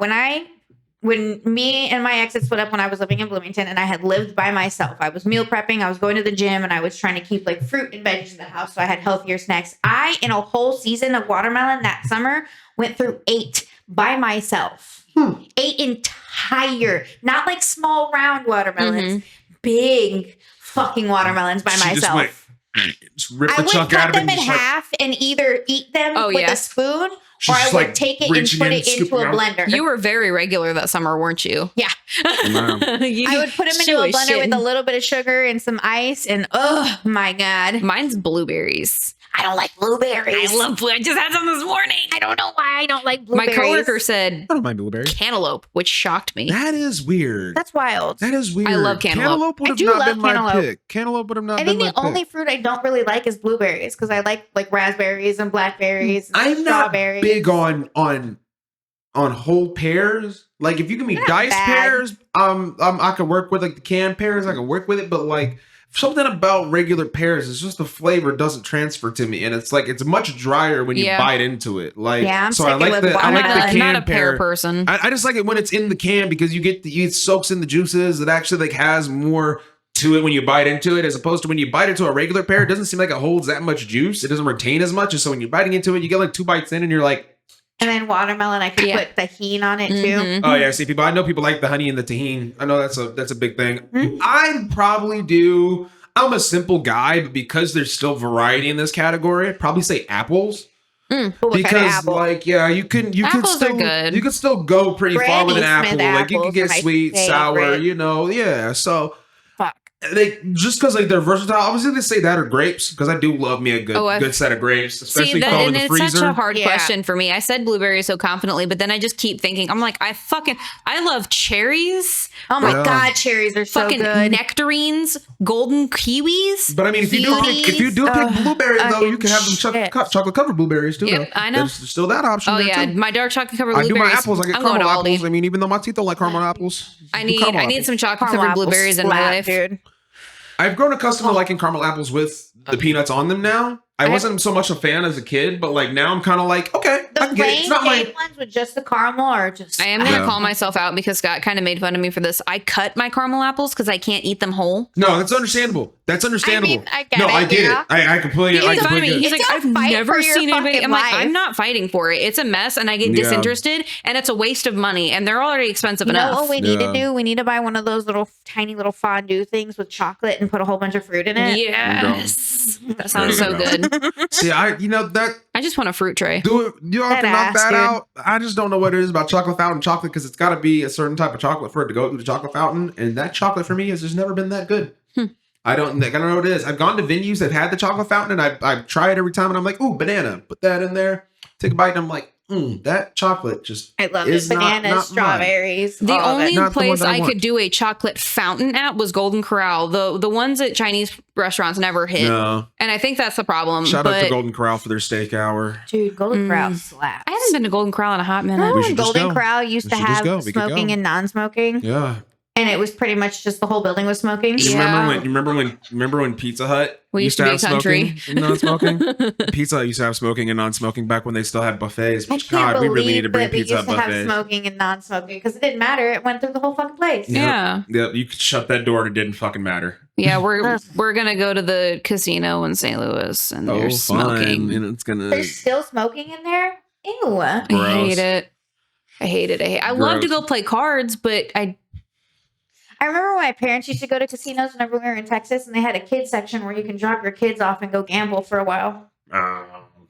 Speaker 2: when me and my ex had split up when I was living in Bloomington and I had lived by myself, I was meal prepping, I was going to the gym, and I was trying to keep like fruit and veggies in the house so I had healthier snacks. I, in a whole season of watermelon that summer, went through 8 by myself. 8 entire, not like small round watermelons, big fucking watermelons by
Speaker 1: She just
Speaker 2: myself.
Speaker 1: went, just rip
Speaker 2: I
Speaker 1: the
Speaker 2: would
Speaker 1: chunk out
Speaker 2: cut
Speaker 1: of it.
Speaker 2: them in
Speaker 1: and just, like,
Speaker 2: half and either eat them
Speaker 3: Oh,
Speaker 2: with
Speaker 3: yeah.
Speaker 2: a spoon,
Speaker 1: she's
Speaker 2: or I
Speaker 1: just,
Speaker 2: would
Speaker 1: like,
Speaker 2: take it and
Speaker 1: reaching
Speaker 2: put
Speaker 1: in,
Speaker 2: it into
Speaker 1: scooping
Speaker 2: a
Speaker 1: out.
Speaker 2: blender.
Speaker 3: You were very regular that summer, weren't you?
Speaker 2: Yeah.
Speaker 1: Wow.
Speaker 3: You-
Speaker 2: I would put them
Speaker 3: she
Speaker 2: into a
Speaker 3: was
Speaker 2: blender with a
Speaker 3: shitting.
Speaker 2: little bit of sugar and some ice, and oh my god,
Speaker 3: Mine's blueberries.
Speaker 2: I don't like blueberries.
Speaker 3: I love blue. I just had some this morning.
Speaker 2: I don't know why I don't like
Speaker 3: My
Speaker 2: blueberries.
Speaker 3: coworker said
Speaker 1: I don't mind blueberries.
Speaker 3: cantaloupe, which shocked me.
Speaker 1: That is weird.
Speaker 2: That's wild.
Speaker 1: That is weird.
Speaker 3: I love cantaloupe.
Speaker 1: would
Speaker 2: I
Speaker 1: have
Speaker 2: do
Speaker 1: not
Speaker 2: love
Speaker 1: been my
Speaker 2: cantaloupe.
Speaker 1: pick. Cantaloupe would have not
Speaker 2: I
Speaker 1: been
Speaker 2: think
Speaker 1: my
Speaker 2: the only
Speaker 1: pick.
Speaker 2: fruit I don't really like is blueberries because I like raspberries and blackberries and
Speaker 1: I'm not
Speaker 2: strawberries.
Speaker 1: big on whole pears. Like if you give me
Speaker 2: They're not
Speaker 1: diced
Speaker 2: bad.
Speaker 1: pears, I could work with like the canned pears. I can work with it, but like something about regular pears is just the flavor doesn't transfer to me, and it's like it's much drier when you
Speaker 3: Yeah.
Speaker 1: bite into it. Like
Speaker 2: Yeah, I'm
Speaker 1: so I
Speaker 2: sticking
Speaker 1: like
Speaker 2: with
Speaker 1: the I
Speaker 3: I'm
Speaker 1: like
Speaker 2: watermelon.
Speaker 1: the
Speaker 3: not,
Speaker 1: canned
Speaker 3: not a pear person.
Speaker 1: I just like it when it's in the can because you get it soaks in the juices. It actually like has more to it when you bite into it as opposed to when you bite into a regular pear. It doesn't seem like it holds that much juice. It doesn't retain as much. And so when you're biting into it, you get like 2 bites in and you're like,
Speaker 2: And then watermelon, I could
Speaker 3: Yeah.
Speaker 2: put tahini on it too.
Speaker 3: Mhm.
Speaker 1: oh yeah, see people. I know people like the honey and the tahini. I know that's a big thing.
Speaker 2: Mhm.
Speaker 1: I'd probably do. I'm a simple guy, but because there's still variety in this category, I'd probably say apples.
Speaker 2: But what kind of
Speaker 1: Because
Speaker 2: apple?
Speaker 1: like yeah, you could
Speaker 3: Apples are
Speaker 1: still
Speaker 3: good.
Speaker 1: you could still go pretty far with an
Speaker 2: Granny
Speaker 1: apple.
Speaker 2: Smith
Speaker 1: Like you could
Speaker 2: apples
Speaker 1: get
Speaker 2: are my
Speaker 1: sweet, sour,
Speaker 2: favorite.
Speaker 1: yeah. So
Speaker 2: Fuck.
Speaker 1: they just because like they're versatile. I was gonna say that or grapes because I do love me a good set of grapes, especially
Speaker 3: See, that,
Speaker 1: thrown in
Speaker 3: and
Speaker 1: the
Speaker 3: it's such
Speaker 1: freezer.
Speaker 3: a hard
Speaker 2: Yeah.
Speaker 3: question for me. I said blueberries so confidently, but then I just keep thinking, I'm like, I love cherries,
Speaker 2: Oh my
Speaker 1: Yeah.
Speaker 2: god, cherries are so
Speaker 3: fucking
Speaker 2: good.
Speaker 3: nectarines, golden kiwis.
Speaker 1: But I mean, if you do pick
Speaker 2: Cuties.
Speaker 1: blueberries though, you can have them
Speaker 2: Shit.
Speaker 1: chocolate covered blueberries too.
Speaker 3: Yep,
Speaker 1: though.
Speaker 3: I know.
Speaker 1: There's still that option.
Speaker 3: Oh
Speaker 1: there,
Speaker 3: yeah,
Speaker 1: too.
Speaker 3: my dark chocolate covered
Speaker 1: I do
Speaker 3: blueberries.
Speaker 1: my apples. I get
Speaker 3: I'm going to
Speaker 1: caramel apples.
Speaker 3: Aldi.
Speaker 1: I mean, even though my teeth don't like caramel apples,
Speaker 3: I
Speaker 1: do
Speaker 3: need
Speaker 1: caramel
Speaker 3: some
Speaker 1: apples.
Speaker 3: chocolate
Speaker 2: Caramel
Speaker 3: covered
Speaker 2: apples
Speaker 3: blueberries in my
Speaker 2: slap,
Speaker 3: life.
Speaker 2: dude.
Speaker 1: I've grown accustomed to liking caramel apples with the peanuts on them now. I wasn't so much a fan as a kid, but like now I'm kind of like, okay, I
Speaker 2: The
Speaker 1: can get it. It's
Speaker 2: plain
Speaker 1: not my.
Speaker 2: Jane ones with just the caramel or just
Speaker 3: I am going to
Speaker 1: Yeah.
Speaker 3: call myself out because Scott kind of made fun of me for this. I cut my caramel apples because I can't eat them whole.
Speaker 1: No, that's understandable. That's understandable.
Speaker 2: I mean, I get
Speaker 1: no,
Speaker 2: it,
Speaker 1: I get
Speaker 2: yeah.
Speaker 1: it. I completely.
Speaker 3: He's
Speaker 1: I
Speaker 3: fine with
Speaker 1: completely
Speaker 3: me.
Speaker 1: get
Speaker 3: He's
Speaker 1: it.
Speaker 3: like,
Speaker 2: It's a
Speaker 3: I've
Speaker 2: fight
Speaker 3: never
Speaker 2: for your
Speaker 3: seen anybody.
Speaker 2: fucking
Speaker 3: I'm like,
Speaker 2: life.
Speaker 3: I'm not fighting for it. It's a mess, and I get
Speaker 1: Yeah.
Speaker 3: disinterested, and it's a waste of money, and they're already expensive
Speaker 2: You know
Speaker 3: enough.
Speaker 2: what we need
Speaker 1: Yeah.
Speaker 2: to do? We need to buy one of those little tiny little fondue things with chocolate and put a whole bunch of fruit in it.
Speaker 3: Yes, that sounds
Speaker 1: There
Speaker 3: so
Speaker 1: you go.
Speaker 3: good.
Speaker 1: See, that
Speaker 3: I just want a fruit tray.
Speaker 1: do it. You have to
Speaker 2: That
Speaker 1: knock
Speaker 2: ass,
Speaker 1: that
Speaker 2: dude.
Speaker 1: out. I just don't know what it is about chocolate fountain chocolate because it's got to be a certain type of chocolate for it to go through the chocolate fountain, and that chocolate for me has just never been that good. I don't know what it is. I've gone to venues that had the chocolate fountain, and I've tried it every time, and I'm like, ooh, banana. Put that in there. Take a bite, and I'm like, that chocolate just
Speaker 2: I love
Speaker 1: is
Speaker 2: it.
Speaker 1: not
Speaker 2: Bananas,
Speaker 1: mine.
Speaker 2: strawberries.
Speaker 3: The
Speaker 2: all of
Speaker 3: only
Speaker 2: it.
Speaker 1: Not the
Speaker 3: place
Speaker 1: ones I
Speaker 3: I
Speaker 1: want.
Speaker 3: could do a chocolate fountain at was Golden Corral. The ones at Chinese restaurants never hit,
Speaker 1: No.
Speaker 3: and I think that's the problem.
Speaker 1: Shout out
Speaker 3: but
Speaker 1: to Golden Corral for their steak hour.
Speaker 2: Dude, Golden Corral
Speaker 3: Mm.
Speaker 2: slaps.
Speaker 3: I haven't been to Golden Corral in a hot minute.
Speaker 2: Remember
Speaker 1: We
Speaker 2: when
Speaker 1: should just
Speaker 2: Golden
Speaker 1: go.
Speaker 2: Corral used
Speaker 1: We
Speaker 2: to
Speaker 1: should just
Speaker 2: have
Speaker 1: go. We could
Speaker 2: smoking
Speaker 1: go.
Speaker 2: and non-smoking,
Speaker 1: Yeah.
Speaker 2: and it was pretty much just the whole building was smoking.
Speaker 1: You
Speaker 3: Yeah.
Speaker 1: remember when Pizza Hut
Speaker 3: We used to be a country.
Speaker 1: smoking and non-smoking? Pizza Hut used to have smoking and non-smoking back when they still had buffets.
Speaker 2: I can't
Speaker 1: God, we
Speaker 2: believe
Speaker 1: really need to bring
Speaker 2: that we
Speaker 1: Pizza
Speaker 2: used
Speaker 1: Hut
Speaker 2: to have
Speaker 1: buffets.
Speaker 2: smoking and non-smoking because it didn't matter. It went through the whole fucking place.
Speaker 3: Yeah.
Speaker 1: Yeah, you could shut that door and it didn't fucking matter.
Speaker 3: Yeah, we're gonna go to the casino in St. Louis, and there's smoking.
Speaker 1: And it's gonna.
Speaker 2: There's still smoking in there. Ew.
Speaker 3: I
Speaker 1: Gross.
Speaker 3: hate it. I love to
Speaker 1: Gross.
Speaker 3: go play cards, but
Speaker 2: I remember when my parents used to go to casinos whenever we were in Texas, and they had a kids section where you can drop your kids off and go gamble for a while.
Speaker 1: Oh,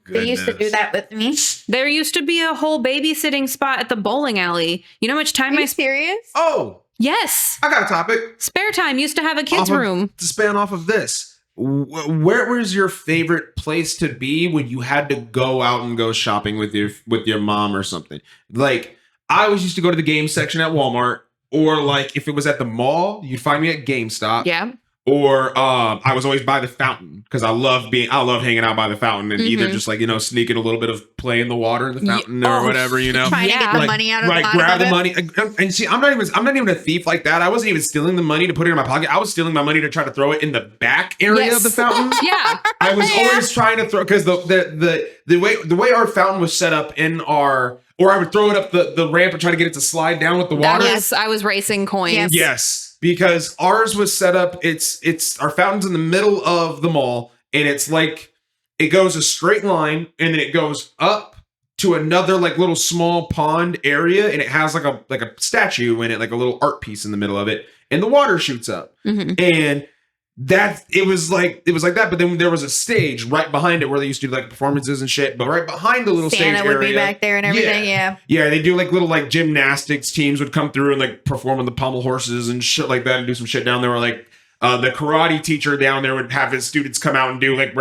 Speaker 2: They used to do
Speaker 1: goodness.
Speaker 2: that with me.
Speaker 3: there used to be a whole babysitting spot at the bowling alley. You know how much time
Speaker 2: Are
Speaker 3: I
Speaker 2: you serious?
Speaker 1: Oh,
Speaker 3: Yes.
Speaker 1: I got a topic.
Speaker 3: Spare time used to have a kids
Speaker 1: Off of-
Speaker 3: room.
Speaker 1: To span off of this. Where was your favorite place to be when you had to go out and go shopping with your mom or something? Like I always used to go to the game section at Walmart, or like if it was at the mall, you'd find me at GameStop.
Speaker 3: Yeah.
Speaker 1: or I was always by the fountain because I love hanging out by the fountain and either just like, sneaking a little bit of play in the water in the fountain or whatever,
Speaker 2: Trying to get the money out of the bottom
Speaker 1: grab
Speaker 2: of
Speaker 1: the
Speaker 2: it.
Speaker 1: money. And see, I'm not even a thief like that. I wasn't even stealing the money to put it in my pocket. I was stealing my money to try to throw it in the back area of the fountain.
Speaker 3: Yeah.
Speaker 1: I was always trying to throw because the way our fountain was set up or I would throw it up the ramp and try to get it to slide down with the water.
Speaker 3: I was racing coins.
Speaker 1: Yes, because ours was set up. It's our fountain's in the middle of the mall, and it's like it goes a straight line, and then it goes up to another like little small pond area, and it has like a statue in it, like a little art piece in the middle of it, and the water shoots up, and it was like that. But then there was a stage right behind it where they used to do like performances and shit. But right behind the little
Speaker 2: Santa
Speaker 1: stage
Speaker 2: would
Speaker 1: area,
Speaker 2: be back there and everything. Yeah.
Speaker 1: they do like little like gymnastics teams would come through and like perform on the pommel horses and shit like that and do some shit down there. Or like the karate teacher down there would have his students come out and do like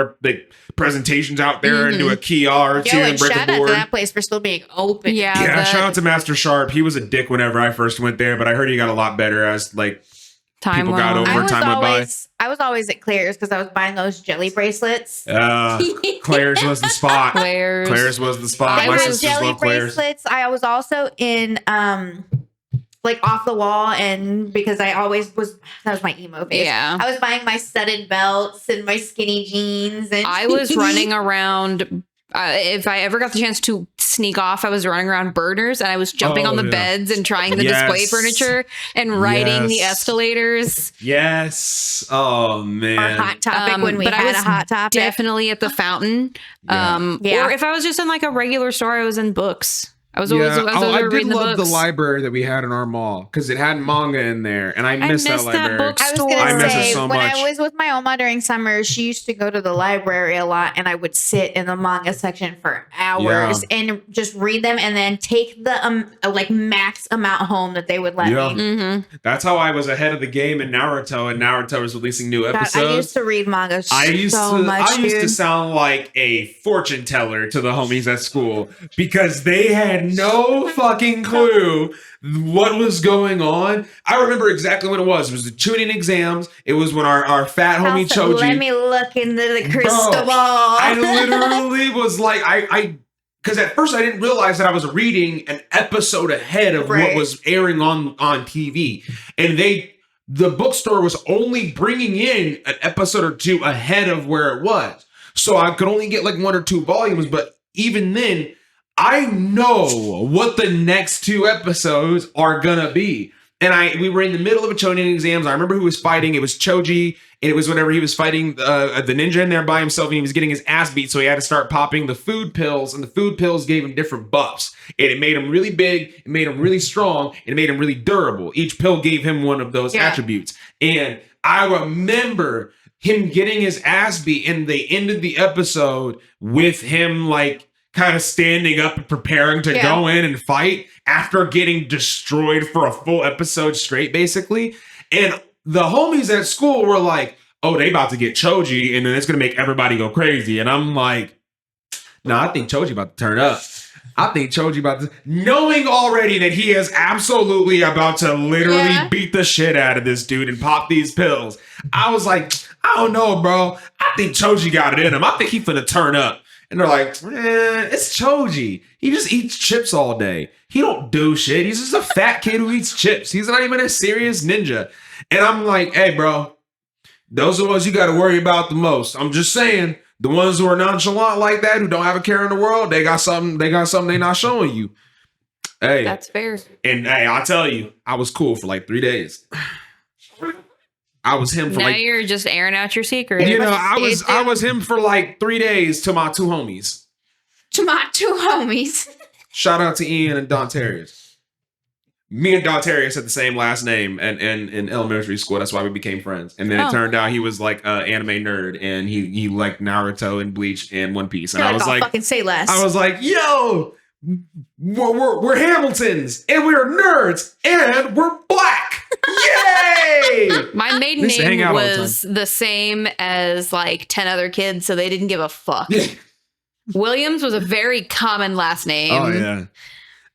Speaker 1: presentations out there and do a kiar or two and break
Speaker 2: shout
Speaker 1: a
Speaker 2: out
Speaker 1: board.
Speaker 2: to that place for still being open.
Speaker 1: Yeah, shout out to Master Sharp. He was a dick whenever I first went there, but I heard he got a lot better as like people got over and time went by.
Speaker 2: I was always at Claire's because I was buying those jelly bracelets.
Speaker 1: Claire's was the spot. Claire's was the spot.
Speaker 2: They
Speaker 1: My
Speaker 2: were
Speaker 1: sisters
Speaker 2: jelly
Speaker 1: love Claire's.
Speaker 2: bracelets. I was also in like off the wall, and because that was my emo phase.
Speaker 3: Yeah.
Speaker 2: I was buying my studded belts and my skinny jeans, and
Speaker 3: I was running around. If I ever got the chance to sneak off, I was running around burners and I was jumping on the beds and trying the display furniture and riding the escalators.
Speaker 1: Yes. Oh man.
Speaker 2: Our hot topic when we
Speaker 3: but
Speaker 2: had
Speaker 3: I was
Speaker 2: a hot topic.
Speaker 3: definitely at the fountain. Or if I was just in like a regular store, I was in books. I was always
Speaker 1: I did
Speaker 3: reading the
Speaker 1: love
Speaker 3: books.
Speaker 1: the library that we had in our mall because it had manga in there, and I missed that library.
Speaker 3: bookstore.
Speaker 2: I was
Speaker 1: I
Speaker 2: gonna
Speaker 1: miss it
Speaker 2: say,
Speaker 1: so
Speaker 2: when
Speaker 1: much.
Speaker 2: I was with my Oma during summer, she used to go to the library a lot, and I would sit in the manga section for hours and just read them, and then take the like max amount home that they would let me.
Speaker 1: That's how I was ahead of the game in Naruto, and Naruto was releasing new episodes.
Speaker 2: I used to read manga
Speaker 1: I used
Speaker 2: dude.
Speaker 1: to sound like a fortune teller to the homies at school because they had no fucking clue what was going on. I remember exactly what it was. It was the tuning exams. It was when our fat homie Choji.
Speaker 2: Let me look into the crystal
Speaker 1: Bro,
Speaker 2: ball.
Speaker 1: I literally was like, I because at first I didn't realize that I was reading an episode ahead of what was airing on TV, and the bookstore was only bringing in an episode or two ahead of where it was, so I could only get like 1 or 2 volumes. But even then, I know what the next 2 episodes are gonna be. And we were in the middle of a Chonin exams. I remember who was fighting. It was Choji, and it was whenever he was fighting the ninja in there by himself, and he was getting his ass beat, so he had to start popping the food pills, and the food pills gave him different buffs. And it made him really big, it made him really strong, and it made him really durable. Each pill gave him one of those attributes. And I remember him getting his ass beat, and they ended the episode with him like kind of standing up and preparing to go in and fight after getting destroyed for a full episode straight, basically. And the homies at school were like, oh, they about to get Choji, and then it's going to make everybody go crazy. And I'm like, no, I think Choji about to turn up. I think Choji about to, knowing already that he is absolutely about to literally beat the shit out of this dude and pop these pills. I was like, I don't know, bro. I think Choji got it in him. I think he finna turn up. And they're like, man, it's Choji. He just eats chips all day. He don't do shit. He's just a fat kid who eats chips. He's not even a serious ninja. And I'm like, hey, bro, those are the ones you got to worry about the most. I'm just saying, the ones who are nonchalant like that, who don't have a care in the world, they got something they not showing you. Hey.
Speaker 3: That's fair.
Speaker 1: And hey, I'll tell you, I was cool for like 3 days. I was him for
Speaker 3: now
Speaker 1: like,
Speaker 3: you're just airing out your secret.
Speaker 1: you know, I was him for like 3 days to my 2 homies.
Speaker 2: To my 2 homies.
Speaker 1: Shout out to Ian and Don Terrius. Me and Don Terrius had the same last name and in elementary school. That's why we became friends. And then it turned out he was like an anime nerd, and he liked Naruto and Bleach and One Piece. And I was like,
Speaker 2: fucking say less.
Speaker 1: I was like, yo, we're Hamiltons, and we're nerds, and we're black. Yay!
Speaker 3: My maiden
Speaker 1: Used to hang
Speaker 3: name
Speaker 1: out all the
Speaker 3: was the same as like 10 other kids, so they didn't give a fuck. Williams was a very common last name.
Speaker 1: Oh yeah.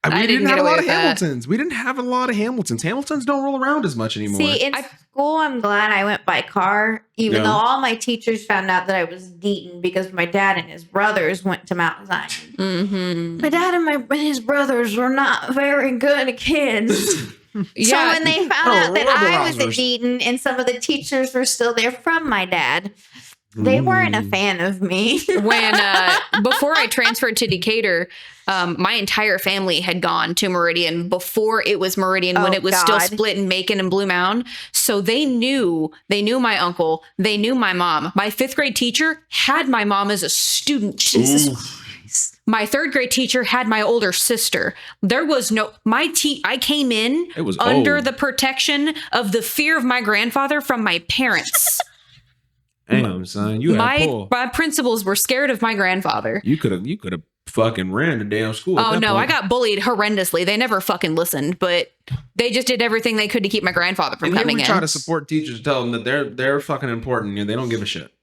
Speaker 3: I
Speaker 1: We
Speaker 3: didn't
Speaker 1: didn't
Speaker 3: get
Speaker 1: have a
Speaker 3: away
Speaker 1: lot of
Speaker 3: with that.
Speaker 1: Hamiltons. We didn't have a lot of Hamiltons. Hamiltons don't roll around as much anymore.
Speaker 2: See, in school, I'm glad I went by car, even
Speaker 1: Yeah.
Speaker 2: though all my teachers found out that I was Deaton because my dad and his brothers went to Mount Zion.
Speaker 3: Mm-hmm.
Speaker 2: My dad and his brothers were not very good kids. So when they found out that I was at Deaton and some of the teachers were still there from my dad, they weren't a fan of me.
Speaker 3: When before I transferred to Decatur, my entire family had gone to Meridian before it was Meridian, when
Speaker 2: Oh,
Speaker 3: it was still
Speaker 2: God.
Speaker 3: split in Macon and Blue Mound. So they knew my uncle, they knew my mom. My 5th grade teacher had my mom as a student.
Speaker 2: Jesus
Speaker 1: Ooh.
Speaker 2: Christ.
Speaker 3: My 3rd grade teacher had my older sister. There was no I came in
Speaker 1: It was
Speaker 3: under
Speaker 1: old.
Speaker 3: the protection of the fear of my grandfather from my parents.
Speaker 1: Damn, son, you had pull.
Speaker 3: My principals were scared of my grandfather.
Speaker 1: You could have fucking ran the damn school.
Speaker 3: Oh no, I got bullied horrendously. They never fucking listened, but they just did everything they could to keep my grandfather from
Speaker 1: And here
Speaker 3: coming
Speaker 1: we
Speaker 3: in.
Speaker 1: try to support teachers, tell them that they're fucking important and they don't give a shit.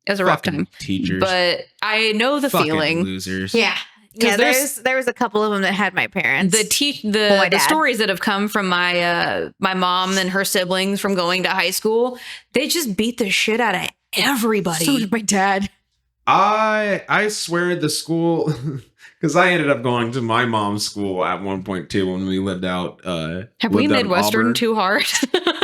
Speaker 3: It was a rough
Speaker 1: Fucking
Speaker 3: time.
Speaker 1: teachers,
Speaker 3: But I know the
Speaker 1: fucking
Speaker 3: feeling.
Speaker 1: losers.
Speaker 2: Yeah.
Speaker 3: 'Cause
Speaker 2: Yeah, there was a couple of them that had my parents.
Speaker 3: The
Speaker 2: my
Speaker 3: the
Speaker 2: dad.
Speaker 3: stories that have come from my my mom and her siblings from going to high school, they just beat the shit out of everybody.
Speaker 2: So did my dad.
Speaker 1: I swear the school, because I ended up going to my mom's school at one point too when we lived out.
Speaker 3: Have we
Speaker 1: lived out in
Speaker 3: Midwestern
Speaker 1: Auburn.
Speaker 3: too hard?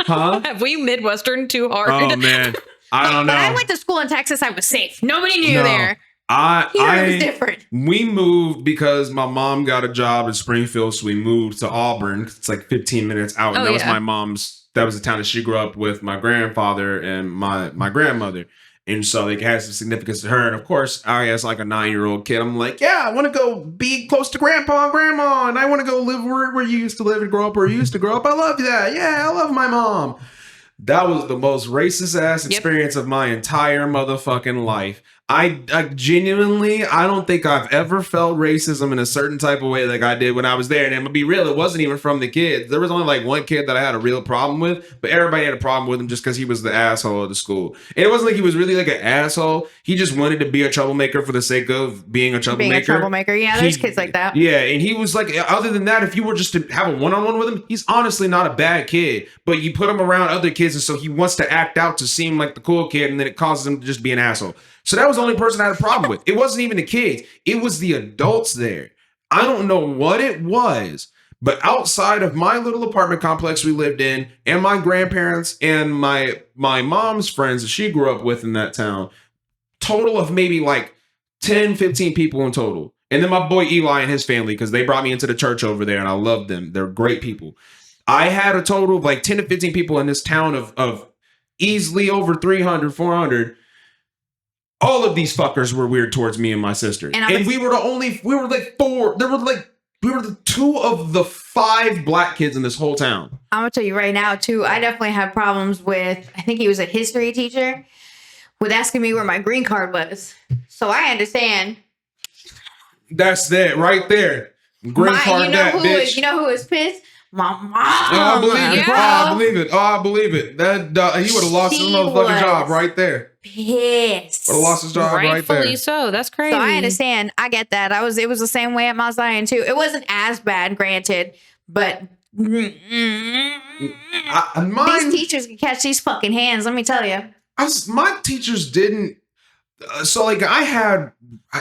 Speaker 1: Huh?
Speaker 3: Have we Midwestern too hard?
Speaker 1: Oh man, I don't know.
Speaker 2: When I went to school in Texas, I was safe. Nobody knew
Speaker 1: No.
Speaker 2: there. Here it was different.
Speaker 1: We moved because my mom got a job in Springfield, so we moved to Auburn. It's like 15 minutes out, and
Speaker 3: Oh,
Speaker 1: that was
Speaker 3: yeah.
Speaker 1: my mom's. That was the town that she grew up with. My grandfather and my grandmother, and so it had some significance to her. And of course, I, as like a 9-year-old kid, I'm like, yeah, I want to go be close to Grandpa and Grandma, and I want to go live where you used to live and grow up, where you used to grow up. I love that. Yeah, I love my mom. That was the most racist ass experience of my entire motherfucking life. I genuinely, I don't think I've ever felt racism in a certain type of way like I did when I was there. And I'm gonna be real, it wasn't even from the kids. There was only like one kid that I had a real problem with, but everybody had a problem with him just because he was the asshole of the school. And it wasn't like he was really like an asshole. He just wanted to be a troublemaker for the sake of being a troublemaker.
Speaker 2: Being a troublemaker. Yeah, there's kids like that.
Speaker 1: Yeah, and he was like, other than that, if you were just to have a one-on-one with him, he's honestly not a bad kid. But you put him around other kids, and so he wants to act out to seem like the cool kid, and then it causes him to just be an asshole. So that was the only person I had a problem with. It wasn't even the kids. It was the adults there. I don't know what it was, but outside of my little apartment complex we lived in, and my grandparents and my mom's friends that she grew up with in that town, total of maybe like 10, 15 people in total. And then my boy Eli and his family, because they brought me into the church over there and I loved them. They're great people. I had a total of like 10 to 15 people in this town of easily over 300, 400. All of these fuckers were weird towards me and my sister. And we were like four. We were the 2 of the 5 black kids in this whole town.
Speaker 2: I'm gonna tell you right now too. I definitely have problems with. I think he was a history teacher, with asking me where my green card was. So I understand.
Speaker 1: That's that right there. Green card that bitch.
Speaker 2: You know who was pissed? My mom.
Speaker 1: I believe it.
Speaker 3: Yeah.
Speaker 1: I believe it. Oh, I believe it. That he would have lost his
Speaker 2: She
Speaker 1: motherfucking job
Speaker 2: was
Speaker 1: right there.
Speaker 2: Pissed.
Speaker 1: Would have lost his job right there.
Speaker 3: Rightfully so. That's crazy.
Speaker 2: So I understand. I get that. It was the same way at Mount Zion too. It wasn't as bad, granted, but these teachers can catch these fucking hands. Let me tell you.
Speaker 1: My teachers didn't. So like I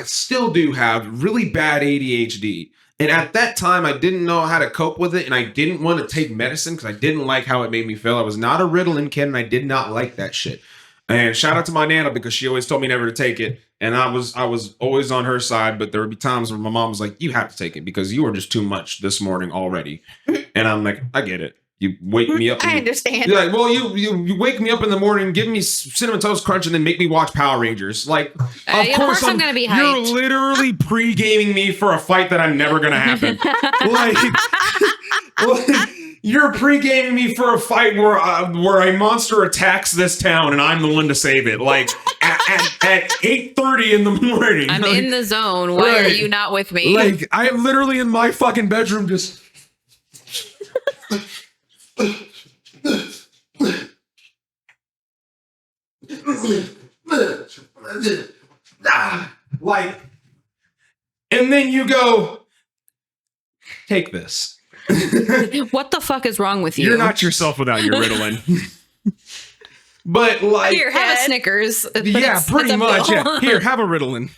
Speaker 1: still do have really bad ADHD. And at that time, I didn't know how to cope with it, and I didn't want to take medicine because I didn't like how it made me feel. I was not a Ritalin kid, and I did not like that shit. And shout out to my Nana because she always told me never to take it, and I was always on her side. But there would be times where my mom was like, "You have to take it because you were just too much this morning already." And I'm like, "I get it. You wake me up.
Speaker 2: I understand."
Speaker 1: You're like, well, you wake me up in the morning, give me Cinnamon Toast Crunch, and then make me watch Power Rangers. Like, of course
Speaker 3: I'm gonna be hyped.
Speaker 1: You're literally pre-gaming me for a fight that I'm never gonna happen. like, you're pre-gaming me for a fight where a monster attacks this town and I'm the one to save it. Like at 8:30 in the morning.
Speaker 3: I'm
Speaker 1: like,
Speaker 3: in the zone. Why are you not with me?
Speaker 1: Like, I am literally in my fucking bedroom just. Like, and then you go, take this.
Speaker 3: What the fuck is wrong with you?
Speaker 1: You're not yourself without your Ritalin. But like,
Speaker 3: Here, have a Snickers. But
Speaker 1: yeah,
Speaker 3: it's
Speaker 1: pretty
Speaker 3: a
Speaker 1: much.
Speaker 3: pill.
Speaker 1: Yeah. Here, have a Ritalin.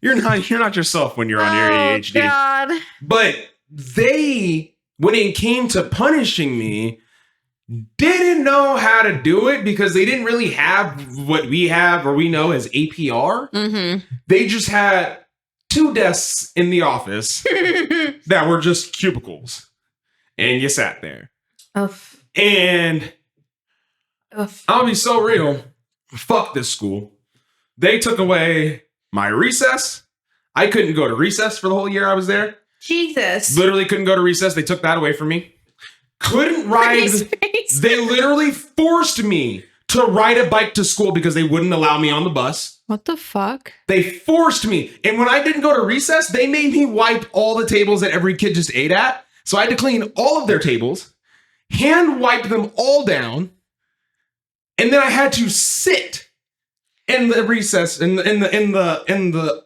Speaker 1: You're not yourself when you're on your ADHD.
Speaker 2: God.
Speaker 1: But they, when it came to punishing me, didn't know how to do it because they didn't really have what we have or we know as APR.
Speaker 3: Mm-hmm.
Speaker 1: They just had 2 desks in the office that were just cubicles. And you sat there.
Speaker 2: Oof.
Speaker 1: And
Speaker 2: Oof.
Speaker 1: I'll be so real. Fuck this school. They took away my recess. I couldn't go to recess for the whole year I was there.
Speaker 2: Jesus.
Speaker 1: Literally couldn't go to recess. They took that away from me. Couldn't ride.
Speaker 2: Pretty space.
Speaker 1: They literally forced me to ride a bike to school because they wouldn't allow me on the bus.
Speaker 3: What the fuck?
Speaker 1: They forced me. And when I didn't go to recess, they made me wipe all the tables that every kid just ate at. So I had to clean all of their tables, hand wipe them all down. And then I had to sit in the recess in the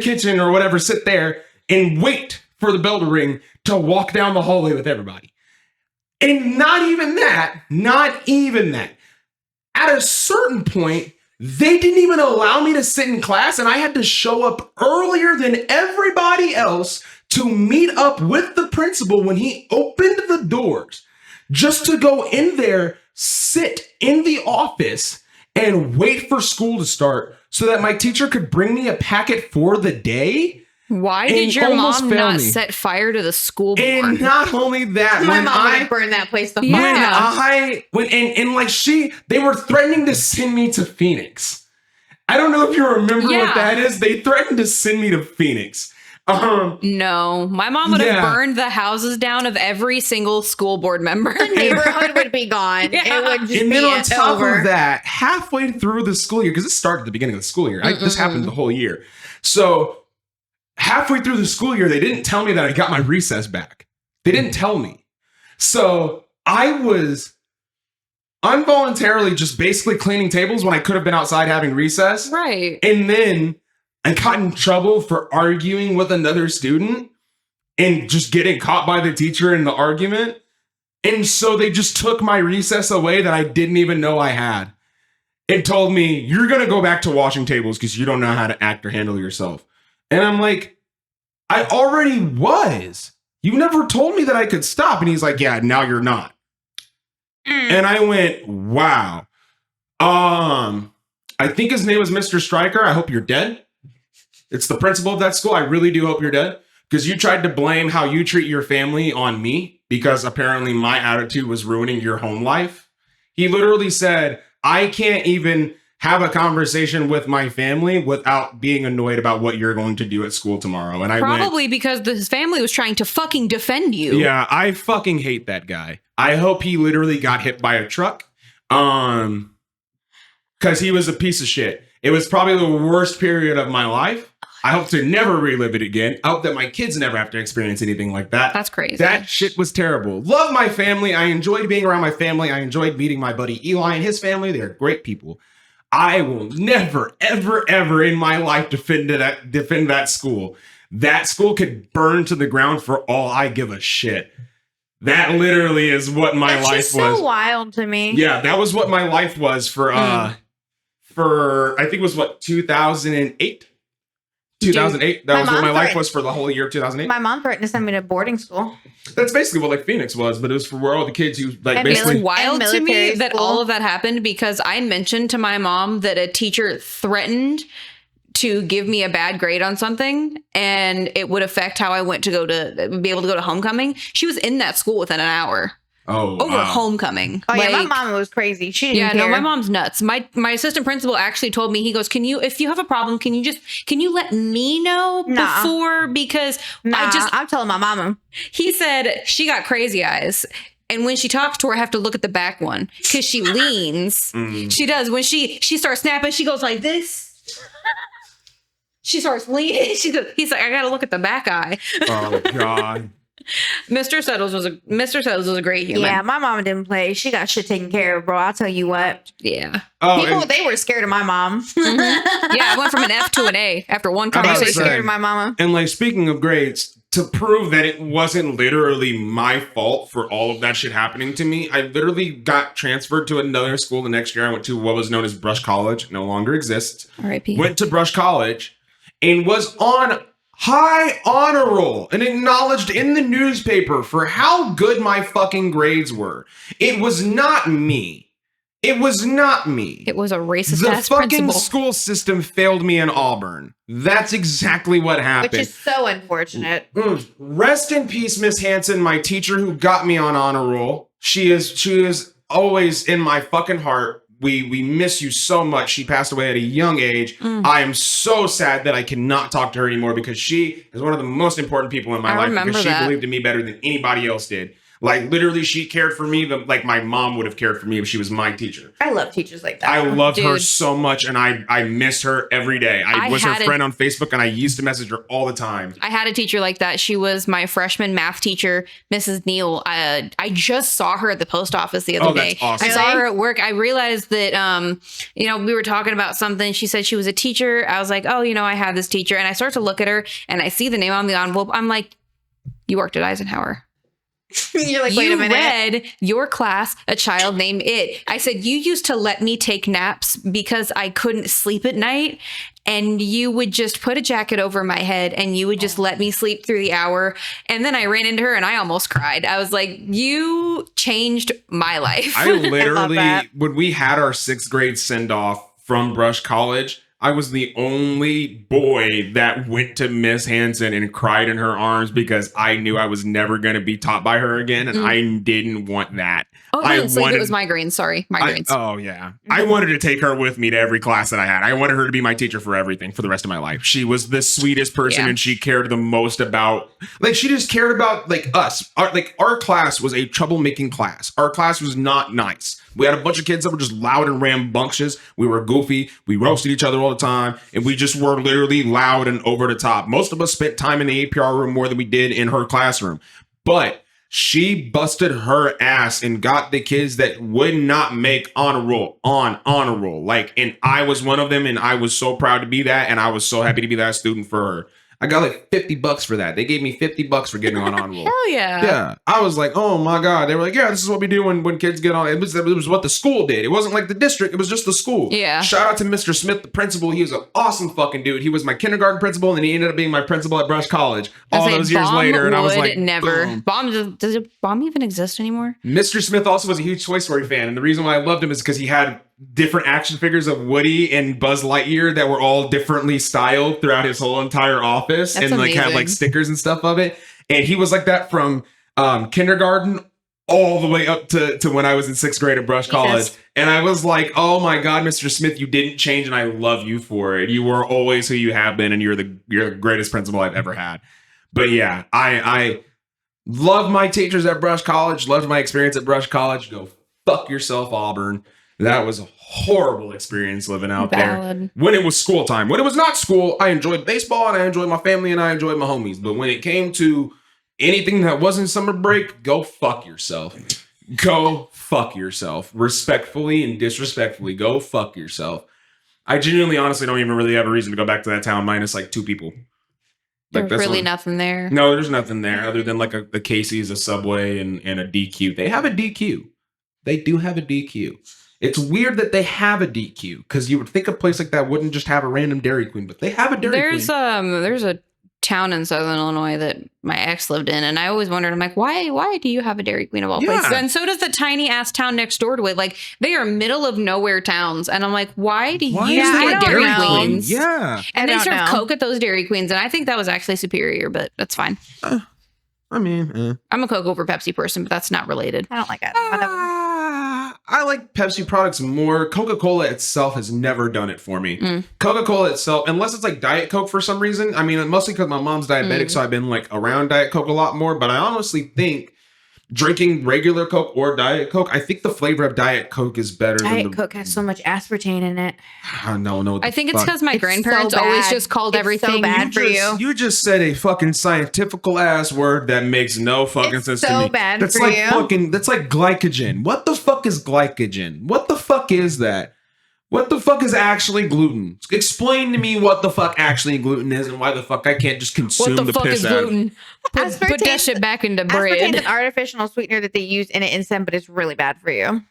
Speaker 1: kitchen or whatever, sit there and wait for the bell to ring to walk down the hallway with everybody. And not even that. At a certain point, they didn't even allow me to sit in class, and I had to show up earlier than everybody else to meet up with the principal when he opened the doors, just to go in there, sit in the office, and wait for school to start so that my teacher could bring me a packet for the day.
Speaker 3: Why
Speaker 1: And
Speaker 3: did your
Speaker 1: almost
Speaker 3: mom
Speaker 1: failed
Speaker 3: not
Speaker 1: me.
Speaker 3: set fire to the school board?
Speaker 1: And not only that,
Speaker 2: My
Speaker 1: when
Speaker 2: mom would
Speaker 1: I
Speaker 2: have burned that place the fuck
Speaker 3: Yeah.
Speaker 2: down.
Speaker 1: they were threatening to send me to Phoenix. I don't know if you remember
Speaker 3: Yeah.
Speaker 1: what that is. They threatened to send me to Phoenix.
Speaker 3: No, my mom would
Speaker 1: Yeah.
Speaker 3: have burned the houses down of every single school board member.
Speaker 2: The neighborhood would be gone.
Speaker 3: Yeah.
Speaker 2: It would just
Speaker 1: And
Speaker 2: be
Speaker 1: then on top
Speaker 2: over.
Speaker 1: of that, halfway through the school year, because this started at the beginning of the school year. This happened the whole year. So halfway through the school year, they didn't tell me that I got my recess back. They didn't tell me. So I was involuntarily just basically cleaning tables when I could have been outside having recess.
Speaker 3: Right.
Speaker 1: And then I got in trouble for arguing with another student and just getting caught by the teacher in the argument. And so they just took my recess away that I didn't even know I had. It told me, you're going to go back to washing tables because you don't know how to act or handle yourself. And I'm like, I already was. You never told me that I could stop. And he's like, yeah, now you're not. And I went, wow. I think his name was Mr. Stryker. I hope you're dead. It's the principal of that school. I really do hope you're dead because you tried to blame how you treat your family on me because apparently my attitude was ruining your home life. He literally said, I can't even have a conversation with my family without being annoyed about what you're going to do at school tomorrow. And I
Speaker 3: Probably because his family was trying to fucking defend you.
Speaker 1: yeah, I fucking hate that guy. I hope he literally got hit by a truck. Because he was a piece of shit. It was probably the worst period of my life. I hope to never relive it again. I hope that my kids never have to experience anything like that.
Speaker 3: That's crazy.
Speaker 1: That shit was terrible. Love my family. I enjoyed being around my family. I enjoyed meeting my buddy Eli and his family. They're great people. I will never, ever, ever in my life defend that school. That school could burn to the ground for all I give a shit. That literally is what my
Speaker 2: It's
Speaker 1: life
Speaker 2: just
Speaker 1: was.
Speaker 2: so wild to me.
Speaker 1: Yeah, that was what my life was for I think it was what 2008. 2008. That
Speaker 2: My
Speaker 1: was what
Speaker 2: mom
Speaker 1: my life
Speaker 2: threatened-
Speaker 1: was for the whole year of 2008.
Speaker 2: My mom threatened to send me to boarding school.
Speaker 1: That's basically what like Phoenix was, but it was for where all the kids who like
Speaker 2: And
Speaker 1: basically
Speaker 3: It's wild
Speaker 2: And
Speaker 3: to me
Speaker 2: military
Speaker 3: that
Speaker 2: school.
Speaker 3: all of that happened because I mentioned to my mom that a teacher threatened to give me a bad grade on something and it would affect how I went to be able to go to homecoming. She was in that school within an hour over
Speaker 1: wow.
Speaker 3: homecoming.
Speaker 2: Oh yeah, my
Speaker 3: Like,
Speaker 2: mom was crazy. She didn't
Speaker 3: yeah,
Speaker 2: care.
Speaker 3: no, my mom's nuts. My assistant principal actually told me, he goes, if you have a problem, can you let me know
Speaker 2: Nah.
Speaker 3: before? Because
Speaker 2: Nah, I'm telling my mama.
Speaker 3: he said she got crazy eyes. And when she talks to her, I have to look at the back one because she leans. She does. When she starts snapping, she goes like this. She starts leaning. He's like, I got to look at the back eye.
Speaker 1: Oh god.
Speaker 3: Mr. Settles was a great human.
Speaker 2: Yeah, my mama didn't play. She got shit taken care of, bro. I'll tell you what.
Speaker 3: Yeah.
Speaker 1: Oh,
Speaker 2: People,
Speaker 1: and,
Speaker 2: they were scared of my mom.
Speaker 3: Yeah, I went from an F to an A after one
Speaker 1: How about
Speaker 2: They were
Speaker 1: say-
Speaker 3: conversation.
Speaker 2: scared of my mama.
Speaker 1: and like speaking of grades, to prove that it wasn't literally my fault for all of that shit happening to me, I literally got transferred to another school the next year. I went to what was known as Brush College, no longer exists.
Speaker 3: R.I.P.
Speaker 1: Went to Brush College and was on high honor roll and acknowledged in the newspaper for how good my fucking grades were. It was not me. It was not me.
Speaker 3: It was a racist
Speaker 1: The
Speaker 3: ass
Speaker 1: fucking
Speaker 3: principal.
Speaker 1: school system failed me in Auburn. That's exactly what happened.
Speaker 2: Which is so unfortunate.
Speaker 1: Rest in peace, Miss Hanson, my teacher who got me on honor roll. She is always in my fucking heart. We miss you so much. She passed away at a young age. I am so sad that I cannot talk to her anymore because she is one of the most important people in my life because she believed in me better than anybody else did. Like, literally, she cared for me like my mom would have cared for me if she was my teacher.
Speaker 2: I love teachers like that.
Speaker 1: I love her so much, and I miss her every day. I was her friend on Facebook, and I used to message her all the time.
Speaker 3: I had a teacher like that. She was my freshman math teacher, Mrs. Neal. I just saw her at the post office the other day.
Speaker 1: That's awesome.
Speaker 3: I saw her at work. I realized that, we were talking about something. She said she was a teacher. I was like, oh, I have this teacher. And I start to look at her, and I see the name on the envelope. I'm like, you worked at Eisenhower.
Speaker 2: You're like, wait a minute.
Speaker 3: You read your class, A Child Named It. I said, you used to let me take naps because I couldn't sleep at night. And you would just put a jacket over my head and you would just let me sleep through the hour. And then I ran into her and I almost cried. I was like, you changed my life.
Speaker 1: I literally, when we had our 6th grade send off from Brush College, I was the only boy that went to Miss Hanson and cried in her arms because I knew I was never going to be taught by her again. And I didn't want that.
Speaker 3: Oh, no, it was migraines. Sorry, migraines.
Speaker 1: I wanted to take her with me to every class that I had. I wanted her to be my teacher for everything for the rest of my life. She was the sweetest person and she cared the most about, she just cared about us. Our class was a troublemaking class. Our class was not nice. We had a bunch of kids that were just loud and rambunctious. We were goofy. We roasted each other all the time. And we just were literally loud and over the top. Most of us spent time in the APR room more than we did in her classroom. But she busted her ass and got the kids that would not make honor roll on honor roll. And I was one of them, and I was so proud to be that, and I was so happy to be that student for her. I got like $50 for that. They gave me $50 for getting on honor roll.
Speaker 3: Hell yeah.
Speaker 1: Yeah. I was like, oh my God. They were like, yeah, this is what we do when kids get on. It was what the school did. It wasn't like the district. It was just the school.
Speaker 3: Yeah.
Speaker 1: Shout out to Mr. Smith, the principal. He was an awesome fucking dude. He was my kindergarten principal, and then he ended up being my principal at Brush College all those years later. And I was like,
Speaker 3: never.
Speaker 1: Boom.
Speaker 3: Does Bomb even exist anymore?
Speaker 1: Mr. Smith also was a huge Toy Story fan. And the reason why I loved him is because he had different action figures of Woody and Buzz Lightyear that were all differently styled throughout his whole entire office.
Speaker 3: That's
Speaker 1: and
Speaker 3: amazing.
Speaker 1: had stickers and stuff of it. And he was like that from kindergarten all the way up to when I was in 6th grade at Brush College. And I was like, oh my God, Mr. Smith, you didn't change, and I love you for it. You were always who you have been, and you're the greatest principal I've ever had. But yeah, I love my teachers at Brush College, loved my experience at Brush College. Go fuck yourself, Auburn. That was a horrible experience living out there. When it was school time. When it was not school, I enjoyed baseball, and I enjoyed my family, and I enjoyed my homies. But when it came to anything that wasn't summer break, go fuck yourself. Go fuck yourself. Respectfully and disrespectfully, go fuck yourself. I genuinely, honestly don't even really have a reason to go back to that town minus 2 people.
Speaker 3: There's really nothing there.
Speaker 1: No, there's nothing there other than a Casey's, a Subway, and a DQ. They have a DQ. They do have a DQ. It's weird that they have a DQ because you would think a place like that wouldn't just have a random Dairy Queen, but they have a Dairy Queen.
Speaker 3: There's a town in Southern Illinois that my ex lived in, and I always wondered, I'm like, why do you have a Dairy Queen of all places? And so does the tiny ass town next door to it. They are middle of nowhere towns, and I'm like, why do you get Dairy Queens?
Speaker 1: Yeah,
Speaker 3: and they serve Coke at those Dairy Queens, and I think that was actually superior, but that's fine. I'm a Coke over Pepsi person, but that's not related.
Speaker 2: I don't like it.
Speaker 1: I like Pepsi products more. Coca-Cola itself has never done it for me. Coca-Cola itself, unless it's Diet Coke for some reason. I mean, mostly because my mom's diabetic, so I've been around Diet Coke a lot more. But I honestly think drinking regular Coke or Diet Coke, I think the flavor of Diet Coke is better
Speaker 2: Diet Coke has so much aspartame in it.
Speaker 1: No.
Speaker 3: I think it's because my grandparents always just called everything
Speaker 2: so bad for you.
Speaker 1: You just said a fucking scientifical ass word that makes no fucking sense to me.
Speaker 2: So bad
Speaker 1: that's
Speaker 2: for you.
Speaker 1: That's like glycogen. What the fuck is glycogen? What the fuck is that? What the fuck is actually gluten? Explain to me what the fuck actually gluten is and why the fuck I can't just consume
Speaker 3: What the fuck
Speaker 1: piss
Speaker 3: is
Speaker 1: out.
Speaker 3: gluten? Put that shit back into
Speaker 2: Aspartame's
Speaker 3: bread.
Speaker 2: an artificial sweetener that they use in an instant, but it's really bad for you.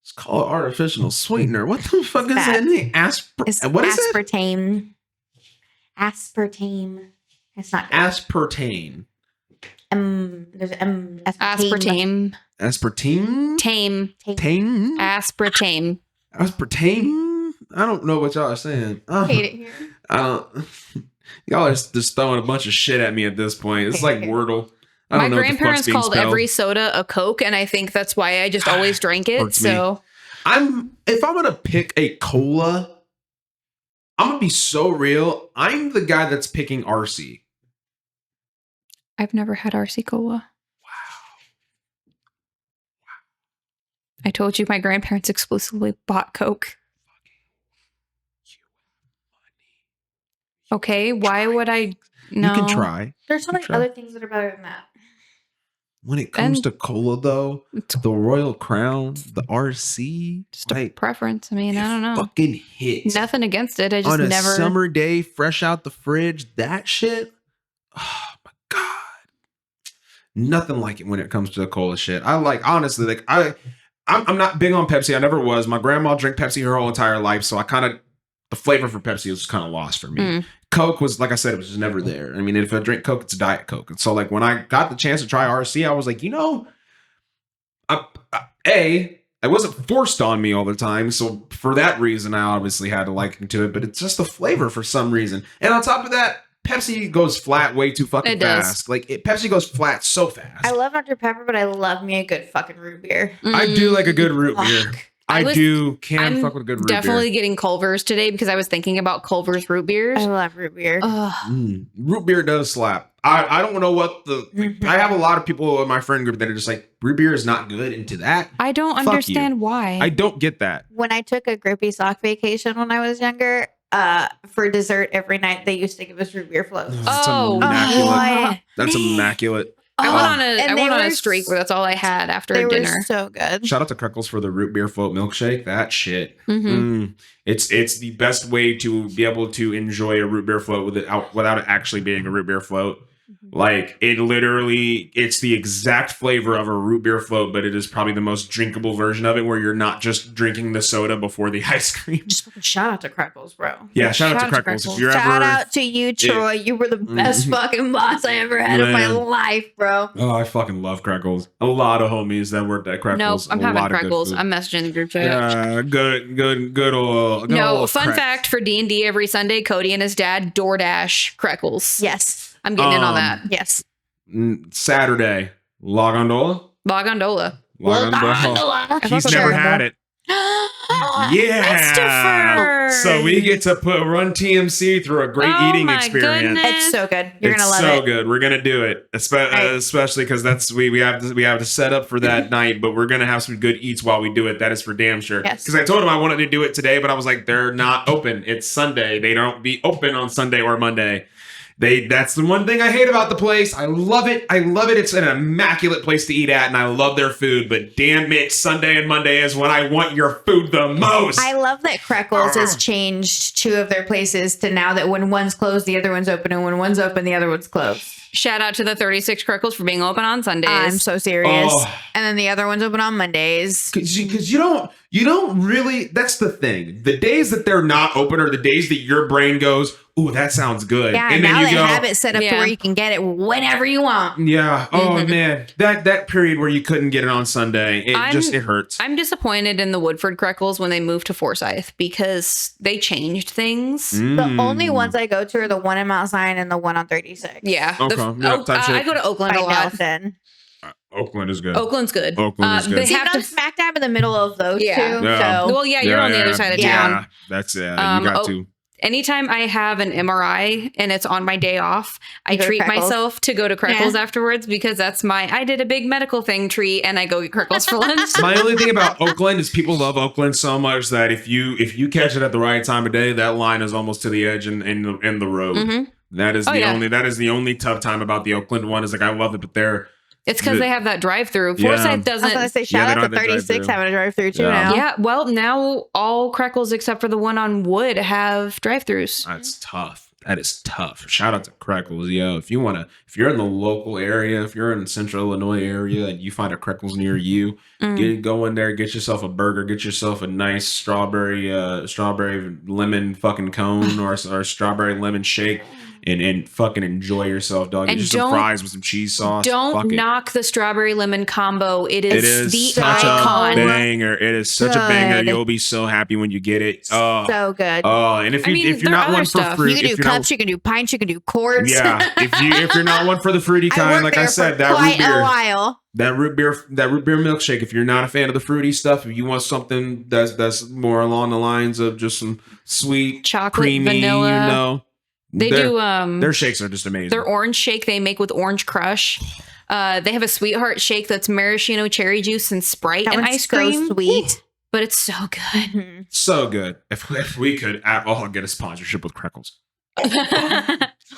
Speaker 1: It's called artificial sweetener. What the fuck is
Speaker 2: bad.
Speaker 1: that?
Speaker 2: It's
Speaker 1: What is it?
Speaker 2: aspartame. Aspartame. It's not good.
Speaker 1: Aspartame.
Speaker 2: There's
Speaker 3: Aspartame.
Speaker 1: Aspartame?
Speaker 3: Tame.
Speaker 1: Tame?
Speaker 3: Aspartame.
Speaker 1: Aspartame? I don't know what y'all are saying.
Speaker 2: Hate it here.
Speaker 1: I don't. Y'all are just throwing a bunch of shit at me at this point. It's like Wordle. I don't
Speaker 3: My
Speaker 1: know what the fuck's
Speaker 3: grandparents
Speaker 1: being
Speaker 3: called
Speaker 1: spelled.
Speaker 3: every soda a Coke, and I think that's why I just always drank it.
Speaker 1: Hurts me.
Speaker 3: So
Speaker 1: If I'm gonna pick a cola, I'm gonna be so real. I'm the guy that's picking RC.
Speaker 3: I've never had RC Cola. I told you my grandparents exclusively bought Coke. Okay, why would I? No.
Speaker 1: You can try.
Speaker 2: There's so many
Speaker 1: Sure.
Speaker 2: other things that are better than that.
Speaker 1: When it comes
Speaker 3: And-
Speaker 1: to cola, though,
Speaker 3: It's
Speaker 1: the Royal Crown, the RC,
Speaker 3: just a
Speaker 1: like,
Speaker 3: preference. I mean,
Speaker 1: it
Speaker 3: I don't know.
Speaker 1: fucking hits.
Speaker 3: Nothing against it. I just
Speaker 1: On a
Speaker 3: never.
Speaker 1: summer day, fresh out the fridge, that shit. Oh my god, nothing like it when it comes to the cola shit. I like honestly, like I'm not big on Pepsi. I never was. My grandma drank Pepsi her whole entire life, so I kind of the flavor for Pepsi was kind of lost for me.
Speaker 3: Mm.
Speaker 1: Coke was, like I said, it was just never there. I mean, if I drink Coke, it's Diet Coke. And so, like, when I got the chance to try RC, I was like, you know, I wasn't forced on me all the time. So for that reason, I obviously had to liken to it. But it's just the flavor for some reason. And on top of that, Pepsi goes flat way too fucking
Speaker 3: It does.
Speaker 1: fast. Like, Pepsi goes flat so fast.
Speaker 2: I love Dr. Pepper, but I love me a good fucking root beer.
Speaker 1: I do like a good root
Speaker 2: Fuck.
Speaker 1: beer.
Speaker 3: I
Speaker 1: Can
Speaker 3: I'm
Speaker 1: fuck with a good root
Speaker 3: definitely
Speaker 1: beer.
Speaker 3: getting Culver's today because I was thinking about Culver's root beers.
Speaker 2: I love root beer.
Speaker 3: Ugh.
Speaker 1: Root beer does slap. I don't know what
Speaker 2: Mhm.
Speaker 1: I have a lot of people in my friend group that are just like, root beer is not good into that.
Speaker 3: I don't
Speaker 1: Fuck you.
Speaker 3: understand why.
Speaker 1: I don't get that.
Speaker 2: When I took a grippy sock vacation when I was younger, for dessert every night they used to give us root beer floats.
Speaker 1: That's
Speaker 3: Oh,
Speaker 1: immaculate.
Speaker 2: boy.
Speaker 1: That's
Speaker 2: Man.
Speaker 1: immaculate.
Speaker 3: I went on a
Speaker 2: And
Speaker 3: I
Speaker 2: they
Speaker 3: went on
Speaker 2: were
Speaker 3: a streak where that's all I had after
Speaker 2: They were
Speaker 3: dinner.
Speaker 2: so good.
Speaker 1: Shout out to Crackles for the root beer float milkshake. That shit.
Speaker 3: Mhm.
Speaker 1: It's the best way to be able to enjoy a root beer float without it actually being a root beer float. Like it's the exact flavor of a root beer float, but it is probably the most drinkable version of it where you're not just drinking the soda before the ice cream.
Speaker 2: Just fucking shout out to Crackles, bro.
Speaker 1: Yeah, shout out
Speaker 3: Shout
Speaker 1: to
Speaker 3: out to
Speaker 1: Crackles. If
Speaker 3: Crackles.
Speaker 1: you're
Speaker 2: Shout
Speaker 1: ever
Speaker 2: out to you, Troy. You were the best fucking boss I ever had in my
Speaker 1: Man.
Speaker 2: life, bro.
Speaker 1: Oh, I fucking love Crackles. A lot of homies that worked at
Speaker 3: Nope,
Speaker 1: Crackles.
Speaker 3: I'm
Speaker 1: a
Speaker 3: having
Speaker 1: lot of good
Speaker 3: Crackles.
Speaker 1: food.
Speaker 3: I'm messaging the group chat.
Speaker 1: Yeah, good old.
Speaker 3: No, fun fact for D&D every Sunday, Cody and his dad DoorDash Crackles.
Speaker 2: Yes.
Speaker 3: I'm getting in on that.
Speaker 2: Yes.
Speaker 1: Saturday, Lagondola.
Speaker 3: Lagondola.
Speaker 1: Lagondola. He's
Speaker 3: thought
Speaker 1: never
Speaker 3: so.
Speaker 1: had it. Yeah.
Speaker 3: Christopher.
Speaker 1: So we get to run TMC through a great
Speaker 3: Oh
Speaker 1: eating
Speaker 3: my
Speaker 1: experience.
Speaker 3: goodness.
Speaker 2: It's so good. You're
Speaker 1: It's
Speaker 2: gonna love
Speaker 1: so
Speaker 2: it.
Speaker 1: good. We're gonna do it, especially because that's we have to set up for that night. But we're gonna have some good eats while we do it. That is for damn sure.
Speaker 2: Yes.
Speaker 1: Because I told him I wanted to do it today, but I was like, they're not open. It's Sunday. They don't be open on Sunday or Monday. That's the one thing I hate about the place. I love it. It's an immaculate place to eat at, and I love their food. But damn it, Sunday and Monday is when I want your food the most.
Speaker 2: I love that Crackles has changed two of their places to now that when one's closed, the other one's open, and when one's open, the other one's closed.
Speaker 3: Shout out to the 36 Crackles for being open on Sundays.
Speaker 2: I'm so serious.
Speaker 1: Oh.
Speaker 2: And then the other one's open on Mondays.
Speaker 1: Because you don't really. That's the thing. The days that they're not open are the days that your brain goes, "Ooh, that sounds good,"
Speaker 2: Yeah,
Speaker 1: and then
Speaker 2: now
Speaker 1: you
Speaker 2: they
Speaker 1: go,
Speaker 2: have it set up to
Speaker 3: Yeah.
Speaker 2: where you can get it whenever you want.
Speaker 1: "Yeah, oh
Speaker 3: Mhm.
Speaker 1: man, that period where you couldn't get it on Sunday, it hurts."
Speaker 3: I'm disappointed in the Woodford Crackles when they moved to Forsyth because they changed things.
Speaker 2: The
Speaker 1: Mm.
Speaker 2: only ones I go to are the one in Mount Zion and the one on 36.
Speaker 3: Yeah.
Speaker 1: Okay. Yeah, type shit.
Speaker 3: I go to Oakland
Speaker 2: By
Speaker 3: a lot.
Speaker 2: Nelson.
Speaker 1: Oakland is good.
Speaker 3: Oakland's good.
Speaker 1: Oakland is good.
Speaker 3: They
Speaker 2: See,
Speaker 3: have
Speaker 2: I'm
Speaker 3: to.
Speaker 2: smack dab in the middle of those
Speaker 3: Yeah.
Speaker 2: two.
Speaker 1: Yeah.
Speaker 2: So
Speaker 3: Well, yeah, you're on the other side of
Speaker 2: Yeah.
Speaker 3: town.
Speaker 1: Yeah, that's it. You
Speaker 3: Um,
Speaker 1: got to.
Speaker 3: Anytime I have an MRI and it's on my day off, I
Speaker 2: You go to
Speaker 3: treat
Speaker 2: Crackles?
Speaker 3: myself to go to Crackles
Speaker 2: Yeah.
Speaker 3: afterwards because that's I did a big medical thing treat and I go get Crackles for lunch.
Speaker 1: My only thing about Oakland is people love Oakland so much that if you catch it at the right time of day, that line is almost to the edge in the road.
Speaker 3: Mhm.
Speaker 1: That is
Speaker 3: Oh,
Speaker 1: the
Speaker 3: yeah.
Speaker 1: only tough time about the Oakland one is like I love it, but
Speaker 3: It's because they have that drive-through.
Speaker 1: Yeah.
Speaker 3: Forsyth
Speaker 2: I was
Speaker 3: doesn't.
Speaker 2: gonna say
Speaker 1: they
Speaker 2: shout
Speaker 1: don't
Speaker 2: out
Speaker 1: have
Speaker 2: to
Speaker 1: the
Speaker 2: 36
Speaker 1: drive-thru.
Speaker 2: having a drive-through too
Speaker 1: Yeah.
Speaker 2: now.
Speaker 3: Yeah, well, now all Crackles except for the one on Wood have drive-throughs.
Speaker 1: That's tough. That is tough. Shout out to Crackles, yo. If you're in the local area, if you're in the Central Illinois area and you find a Crackles near you, go in there, get yourself a burger, get yourself a nice strawberry lemon fucking cone or strawberry lemon shake. And fucking enjoy yourself, dog.
Speaker 3: And
Speaker 1: Get you some fries with some cheese sauce.
Speaker 3: Don't
Speaker 1: Fuck it.
Speaker 3: knock the strawberry lemon combo. It
Speaker 1: It
Speaker 3: is
Speaker 1: is
Speaker 3: the
Speaker 1: such
Speaker 3: icon.
Speaker 1: a banger. It is such a banger.
Speaker 2: Good.
Speaker 1: You'll be so happy when you get it. Oh,
Speaker 2: So good.
Speaker 1: and if
Speaker 3: I mean,
Speaker 1: you're
Speaker 3: there
Speaker 1: not
Speaker 3: are
Speaker 1: one
Speaker 3: other
Speaker 1: for
Speaker 3: stuff.
Speaker 1: fruit,
Speaker 2: You can do
Speaker 1: if you're not-
Speaker 2: cups, you can do pints, you can do quarts.
Speaker 1: yeah, if you're not one for the fruity
Speaker 2: I
Speaker 1: kind,
Speaker 2: worked
Speaker 1: like
Speaker 2: there
Speaker 1: I said,
Speaker 2: for
Speaker 1: that
Speaker 2: quite
Speaker 1: root beer,
Speaker 2: a while.
Speaker 1: that root beer milkshake. If you're not a fan of the fruity stuff, if you want something that's more along the lines of just some sweet,
Speaker 3: Chocolate,
Speaker 1: creamy,
Speaker 3: vanilla. They
Speaker 1: their,
Speaker 3: do
Speaker 1: their shakes are just amazing.
Speaker 3: their orange shake they make with orange crush. They have a sweetheart shake that's maraschino cherry juice and Sprite
Speaker 2: That
Speaker 3: and
Speaker 2: one's
Speaker 3: ice cream.
Speaker 2: so sweet.
Speaker 3: But it's so good.
Speaker 2: Mhm.
Speaker 1: So good. If we could at all get a sponsorship with Crackles.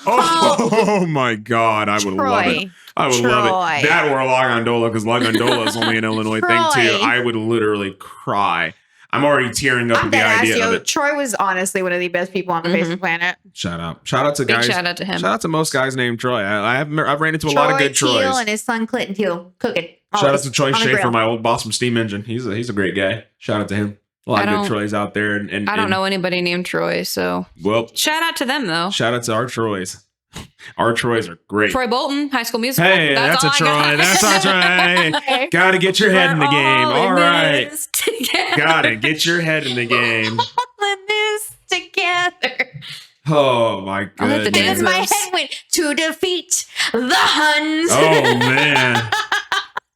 Speaker 1: Oh my God, I would love it.
Speaker 2: Troy.
Speaker 1: I would love
Speaker 2: Troy.
Speaker 1: it. That or a La Gondola, because La Gondola is only an Illinois thing too.
Speaker 2: Troy.
Speaker 1: I would literally cry. I'm already tearing up
Speaker 2: I'm
Speaker 1: at the
Speaker 2: dead ass,
Speaker 1: idea of
Speaker 2: yo.
Speaker 1: it.
Speaker 2: Troy was honestly one of the best people on the face of the planet.
Speaker 1: Shout out to
Speaker 3: Big
Speaker 1: guys.
Speaker 3: shout out to him.
Speaker 1: Shout out to most guys named Troy. I've ran into a lot of good
Speaker 2: Teal
Speaker 1: Troys.
Speaker 2: and his son Clinton Teal cooking.
Speaker 1: Shout out
Speaker 2: always
Speaker 1: to Troy
Speaker 2: on the
Speaker 1: Schaefer,
Speaker 2: grill.
Speaker 1: my old boss from Steam Engine. He's a great guy. Shout out to him. A lot
Speaker 3: I
Speaker 1: of good
Speaker 3: don't-
Speaker 1: Troys out there. And
Speaker 3: I don't know anybody named Troy, so
Speaker 1: Well,
Speaker 3: shout out to them though.
Speaker 1: shout out to our Troys. Our Troys are great.
Speaker 3: Troy Bolton, High School Musical.
Speaker 1: Hey, that's a
Speaker 3: all I
Speaker 1: Troy.
Speaker 3: got.
Speaker 1: That's a Troy. Gotta get your head in the
Speaker 3: We're
Speaker 1: game.
Speaker 3: all
Speaker 1: All
Speaker 3: in
Speaker 1: right.
Speaker 3: this together.
Speaker 1: Gotta get your head in the game.
Speaker 2: All in this together.
Speaker 1: Oh my
Speaker 3: I'll hit the
Speaker 1: goodness.
Speaker 3: dance
Speaker 2: And my
Speaker 3: moves.
Speaker 2: head went to defeat the Huns.
Speaker 1: Oh man.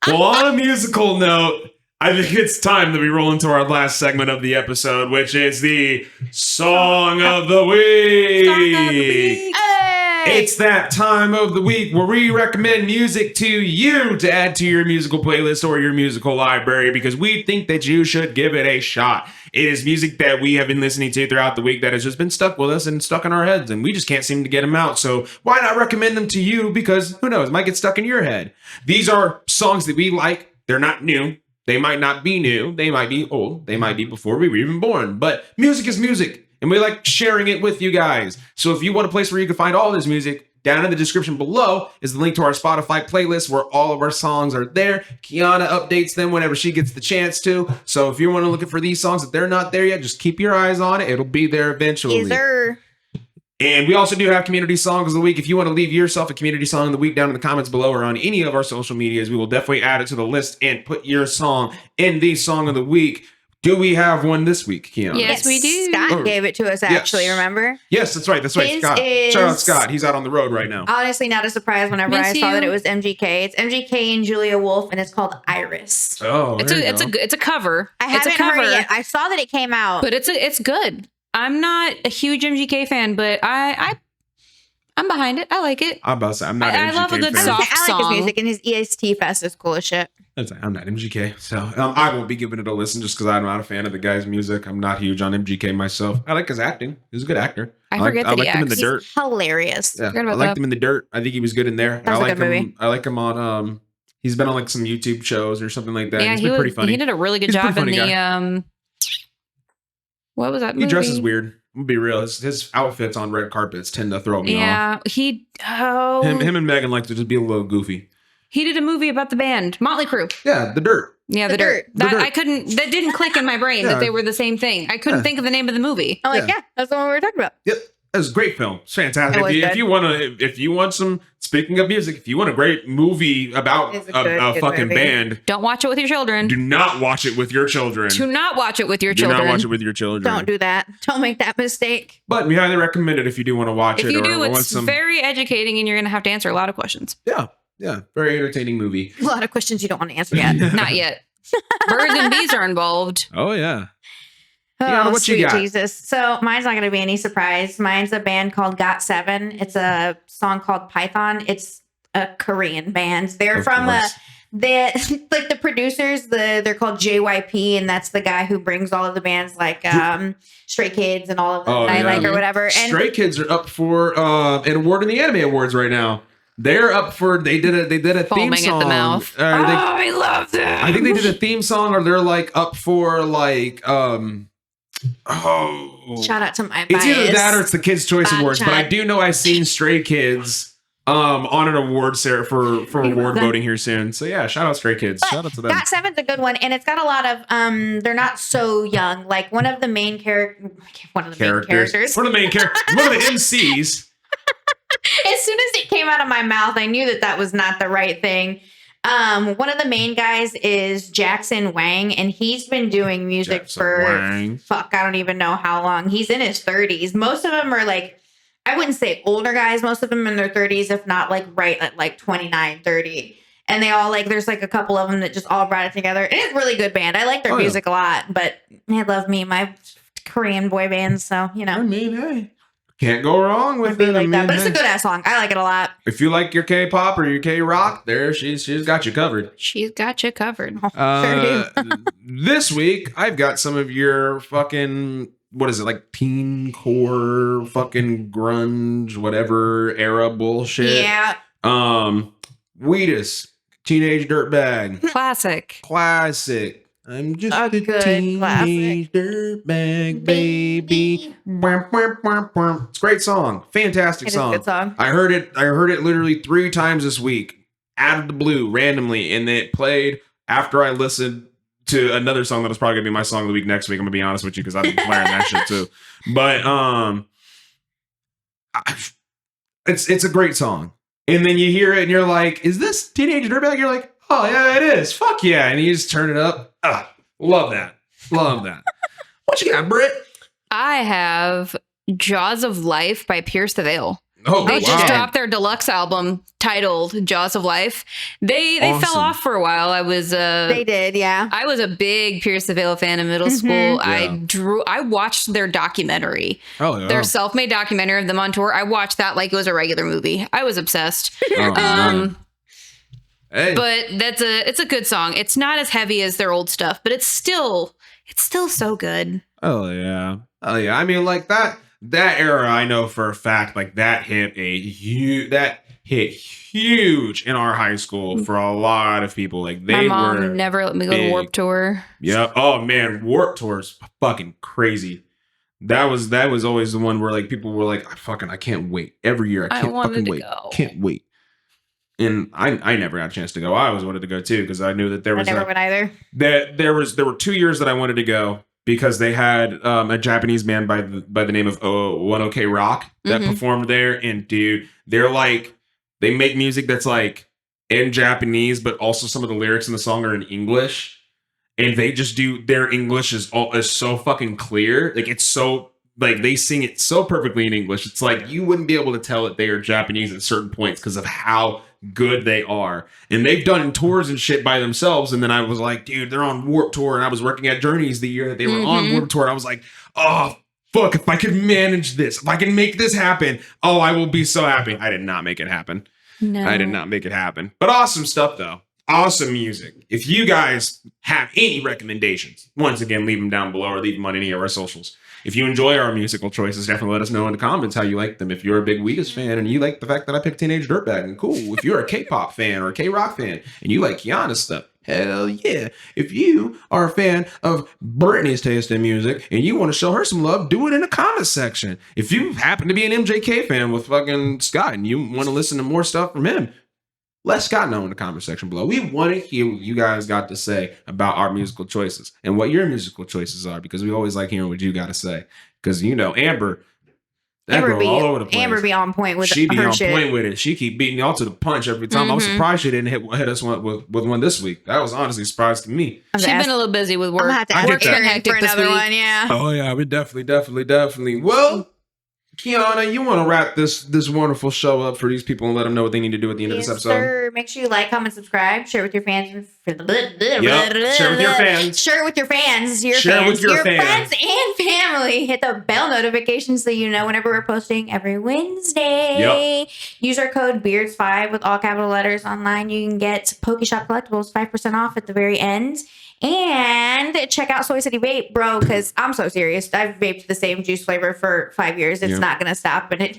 Speaker 1: Well, on a musical note, I think it's time that we roll into our last segment of the episode, which is the Song of the Week.
Speaker 2: Hey!
Speaker 1: It's that time of the week where we recommend music to you to add to your musical playlist or your musical library because we think that you should give it a shot. It is music that we have been listening to throughout the week that has just been stuck with us and stuck in our heads, and we just can't seem to get them out. So why not recommend them to you? Because who knows, it might get stuck in your head. These are songs that we like. They're not new. They might not be new. They might be old. They might be before we were even born. But music is music, and we like sharing it with you guys. So if you want a place where you can find all this music, down in the description below is the link to our Spotify playlist where all of our songs are there. Kiana updates them whenever she gets the chance to. So if you want to look for these songs, if they're not there yet, just keep your eyes on it. It'll be there eventually.
Speaker 2: Yes, sir.
Speaker 1: And we also do have community songs of the week. If you want to leave yourself a community song of the week down in the comments below or on any of our social medias, we will definitely add it to the list and put your song in the song of the week. Do we have one this week, Kiana?
Speaker 3: Yes, we do.
Speaker 2: Scott
Speaker 1: Oh.
Speaker 2: gave it to us, actually,
Speaker 1: Yes.
Speaker 2: remember?
Speaker 1: Yes, that's right. That's right.
Speaker 2: His
Speaker 1: Scott.
Speaker 2: is-
Speaker 1: Shout out Scott. He's out on the road right now.
Speaker 2: Honestly, not a surprise whenever
Speaker 3: Miss
Speaker 2: I saw
Speaker 3: you.
Speaker 2: that it was MGK. It's MGK and Julia Wolf, and it's called Iris.
Speaker 1: Oh,
Speaker 3: It's a cover.
Speaker 2: I
Speaker 3: It's a
Speaker 2: haven't heard
Speaker 3: cover,
Speaker 2: it yet. I saw that it came out.
Speaker 3: but it's good. I'm not a huge MGK fan, but I'm behind it. I like it.
Speaker 1: I'm about to say, I'm not
Speaker 3: I
Speaker 1: an MGK
Speaker 3: love a good
Speaker 1: fan.
Speaker 3: song.
Speaker 2: I like his
Speaker 3: song.
Speaker 2: music, and his EST Fest is cool as shit.
Speaker 1: I'm not MGK, so I won't be giving it a listen just because I'm not a fan of the guy's music. I'm not huge on MGK myself. I like his acting. He's a good actor.
Speaker 3: I forget that he
Speaker 1: liked him in the
Speaker 3: acts.
Speaker 1: dirt.
Speaker 2: He's hilarious.
Speaker 1: Yeah,
Speaker 3: Forgot
Speaker 1: I
Speaker 3: about
Speaker 1: liked
Speaker 3: that.
Speaker 1: him in the dirt. I think he was good in there.
Speaker 2: That was
Speaker 1: I
Speaker 2: a
Speaker 1: like
Speaker 2: good
Speaker 1: him.
Speaker 2: movie.
Speaker 1: I like him on. He's been on like some YouTube shows or something like that.
Speaker 3: Yeah,
Speaker 1: He's
Speaker 3: he
Speaker 1: been pretty
Speaker 3: was.
Speaker 1: funny.
Speaker 3: He did a really good
Speaker 1: He's a
Speaker 3: job in
Speaker 1: pretty
Speaker 3: the
Speaker 1: funny
Speaker 3: What was that
Speaker 1: He
Speaker 3: movie?
Speaker 1: dresses weird. I'm gonna be real. His outfits on red carpets tend to throw me off.
Speaker 3: Yeah,
Speaker 1: Him and Megan like to just be a little goofy.
Speaker 3: he did a movie about the band Motley Crue.
Speaker 1: Yeah, the dirt.
Speaker 3: Yeah,
Speaker 2: The
Speaker 3: the dirt.
Speaker 2: Dirt.
Speaker 1: The
Speaker 3: That
Speaker 1: Dirt.
Speaker 3: That didn't click in my brain
Speaker 1: Yeah.
Speaker 3: that they were the same thing. I couldn't
Speaker 1: Yeah.
Speaker 3: think of the name of the movie.
Speaker 2: I'm like,
Speaker 1: Yeah.
Speaker 2: yeah, that's the one we were talking about.
Speaker 1: Yep. It's a great film. It's fantastic.
Speaker 2: It was
Speaker 1: If
Speaker 2: good.
Speaker 1: you want some, speaking of music, if you want a great movie about
Speaker 2: It's a
Speaker 1: a
Speaker 2: good
Speaker 1: fucking
Speaker 2: movie.
Speaker 1: band,
Speaker 3: Don't watch it with your children.
Speaker 1: do not watch it with your children.
Speaker 3: Do not watch it with your
Speaker 1: Do
Speaker 3: children.
Speaker 1: not watch it with your children.
Speaker 2: Don't do that. Don't make that mistake.
Speaker 1: But we highly recommend it if you do want to watch
Speaker 3: If
Speaker 1: it.
Speaker 3: you
Speaker 1: or
Speaker 3: do,
Speaker 1: want
Speaker 3: it's
Speaker 1: some.
Speaker 3: very educating, and you're going to have to answer a lot of questions.
Speaker 1: Yeah, very entertaining movie.
Speaker 2: A lot of questions you don't want to answer yet.
Speaker 3: Not yet. Birds and bees are involved.
Speaker 1: Oh yeah.
Speaker 2: Oh,
Speaker 1: Deanna, what you
Speaker 2: sweet
Speaker 1: got?
Speaker 2: Jesus. So mine's not going to be any surprise. Mine's a band called Got7. It's a song called Python. It's a Korean band. They're
Speaker 1: Of
Speaker 2: from
Speaker 1: course.
Speaker 2: like the producers, they're called JYP, and that's the guy who brings all of the bands like Stray Kids and all of them
Speaker 1: Oh,
Speaker 2: that I
Speaker 1: yeah.
Speaker 2: like or whatever. And
Speaker 1: Stray Kids are up for an award in the Anime Awards right now. They're up for. They did a theme
Speaker 3: Foaming
Speaker 1: song.
Speaker 3: at the mouth. I love them.
Speaker 1: I think they did a theme song, or they're like up for like
Speaker 2: Shout out to my
Speaker 1: It's either
Speaker 2: bias.
Speaker 1: that or it's the Kids' Choice
Speaker 2: Bad
Speaker 1: Awards. But I
Speaker 2: chat.
Speaker 1: do know I've seen Stray Kids on an award for award voting here soon. So yeah, shout out Stray Kids.
Speaker 2: But
Speaker 1: Shout out to them.
Speaker 2: Got Seven's a good one, and it's got a lot of they're not so young. Like one of the main characters. One of the main characters.
Speaker 1: One of the main characters. One of the MCs.
Speaker 2: As soon as it came out of my mouth, I knew that that was not the right thing. One of the main guys is Jackson Wang, and he's been doing music
Speaker 1: Jackson
Speaker 2: for
Speaker 1: Wang.
Speaker 2: I don't even know how long. He's in his 30s. Most of them are like, I wouldn't say older guys, most of them in their 30s, if not like right at like 29, 30. And they all like, there's like a couple of them that just all brought it together. And it's a really good band. I like their music a lot, but I love me, my Korean boy bands. So, you know.
Speaker 1: I mean, hey, can't go wrong with it.
Speaker 2: Like that. But it's a
Speaker 1: hey.
Speaker 2: good ass song. I like it a lot.
Speaker 1: If you like your K-pop or your K-rock, she's got you covered.
Speaker 3: She's got you covered.
Speaker 2: Sure do.
Speaker 1: This week, I've got some of your fucking, what is it, like teen core, fucking grunge, whatever era bullshit.
Speaker 2: Yeah.
Speaker 1: Wheatus, Teenage Dirtbag,
Speaker 3: Classic.
Speaker 1: I'm just
Speaker 2: A
Speaker 1: a
Speaker 2: good
Speaker 1: teenage
Speaker 2: classic.
Speaker 1: dirtbag baby. It's a great song. Fantastic
Speaker 2: It is a
Speaker 1: song.
Speaker 2: good song.
Speaker 1: I heard it literally 3 times this week, out of the blue, randomly, and it played after I listened to another song that was probably gonna be my song of the week next week. I'm gonna be honest with you because I've been playing that shit too. But it's a great song. And then you hear it and you're like, "Is this Teenage Dirtbag?" You're like, "Oh yeah, it is. Fuck yeah!" And you just turn it up. Love that. Love that. What you got, Britt?
Speaker 3: I have Jaws of Life by Pierce the Veil.
Speaker 1: Oh,
Speaker 3: They
Speaker 1: wow.
Speaker 3: just dropped their deluxe album titled Jaws of Life. They fell
Speaker 1: Awesome.
Speaker 3: off for a while.
Speaker 2: They did, yeah.
Speaker 3: I was a big Pierce the Veil fan in middle school.
Speaker 1: Yeah.
Speaker 3: I watched their documentary.
Speaker 1: Oh, yeah.
Speaker 3: Their self-made documentary of them on tour. I watched that like it was a regular movie. I was obsessed.
Speaker 1: Oh, man. Hey.
Speaker 3: But it's a good song. It's not as heavy as their old stuff, but it's still so good.
Speaker 1: Oh yeah. Oh yeah. I mean, like that era, I know for a fact, like that hit huge in our high school for a lot of people. Like they
Speaker 3: My mom
Speaker 1: were
Speaker 3: never let me go to
Speaker 1: big.
Speaker 3: Warped Tour.
Speaker 1: Yep. Oh man, Warped Tour's fucking crazy. That was always the one where like people were like, I can't wait. Every year I
Speaker 3: I
Speaker 1: can't
Speaker 3: wanted
Speaker 1: fucking
Speaker 3: to
Speaker 1: wait.
Speaker 3: go.
Speaker 1: Can't wait. And I never got a chance to go. I always wanted to go too because I knew that there
Speaker 2: I
Speaker 1: was
Speaker 2: never went either.
Speaker 1: there were 2 years that I wanted to go because they had a Japanese band by the name of One OK Rock that
Speaker 3: Mhm.
Speaker 1: performed there. And dude, they're like, they make music that's like in Japanese, but also some of the lyrics in the song are in English. And they just do, their English is so fucking clear. Like it's so, like they sing it so perfectly in English. It's like you wouldn't be able to tell that they are Japanese at certain points because of how good they are. And they've done tours and shit by themselves. And then I was like, dude, they're on Warped Tour. And I was working at Journeys the year that they were on Warped Tour. And I was like, oh, fuck, if I could manage this, if I can make this happen, oh, I will be so happy. I did not make it happen.
Speaker 3: No.
Speaker 1: I did not make it happen. But awesome stuff, though. Awesome music. If you guys have any recommendations, once again, leave them down below or leave them on any of our socials. If you enjoy our musical choices, definitely let us know in the comments how you like them. If you're a big Wheatus fan and you like the fact that I picked Teenage Dirtbag, and cool. If you're a K-pop fan or a K-rock fan and you like Kiana's stuff, hell yeah. If you are a fan of Brittany's taste in music and you want to show her some love, do it in the comment section. If you happen to be an MJK fan with fucking Scott and you want to listen to more stuff from him, let Scott know in the comment section below. We want to hear what you guys got to say about our musical choices and what your musical choices are, because we always like hearing what you got to say. Because, you know, Amber, that girl all over the place.
Speaker 2: Amber be on point with
Speaker 1: She be
Speaker 2: her
Speaker 1: on
Speaker 2: shit.
Speaker 1: point with it. She keep beating y'all to the punch every time. I was surprised she didn't hit us with one this week. That was honestly a surprise to me.
Speaker 3: She's been a little busy with
Speaker 2: I'm
Speaker 3: work.
Speaker 2: gonna have to
Speaker 1: I
Speaker 2: ask
Speaker 1: get that.
Speaker 2: her
Speaker 3: Hectic
Speaker 2: for
Speaker 3: this
Speaker 2: another
Speaker 3: week.
Speaker 2: one, yeah.
Speaker 1: Oh yeah, we definitely. Well, Kiana, you want to wrap this wonderful show up for these people and let them know what they need to do at the end of this
Speaker 2: Yes,
Speaker 1: episode?
Speaker 2: sir. Make sure you like, comment, subscribe, share with your fans.
Speaker 1: Share with your fans.
Speaker 2: Share it with your fans. Your
Speaker 1: Share
Speaker 2: fans.
Speaker 1: with your fans.
Speaker 2: friends and family. Hit the bell notification so you know whenever we're posting every Wednesday. Use our code BEARDS5 with all capital letters online. You can get Pokeshop Collectibles 5% off at the very end. And check out Soy City Vape, bro, because I'm so serious. I've vaped the same juice flavor for 5 years. It's not going to stop, and it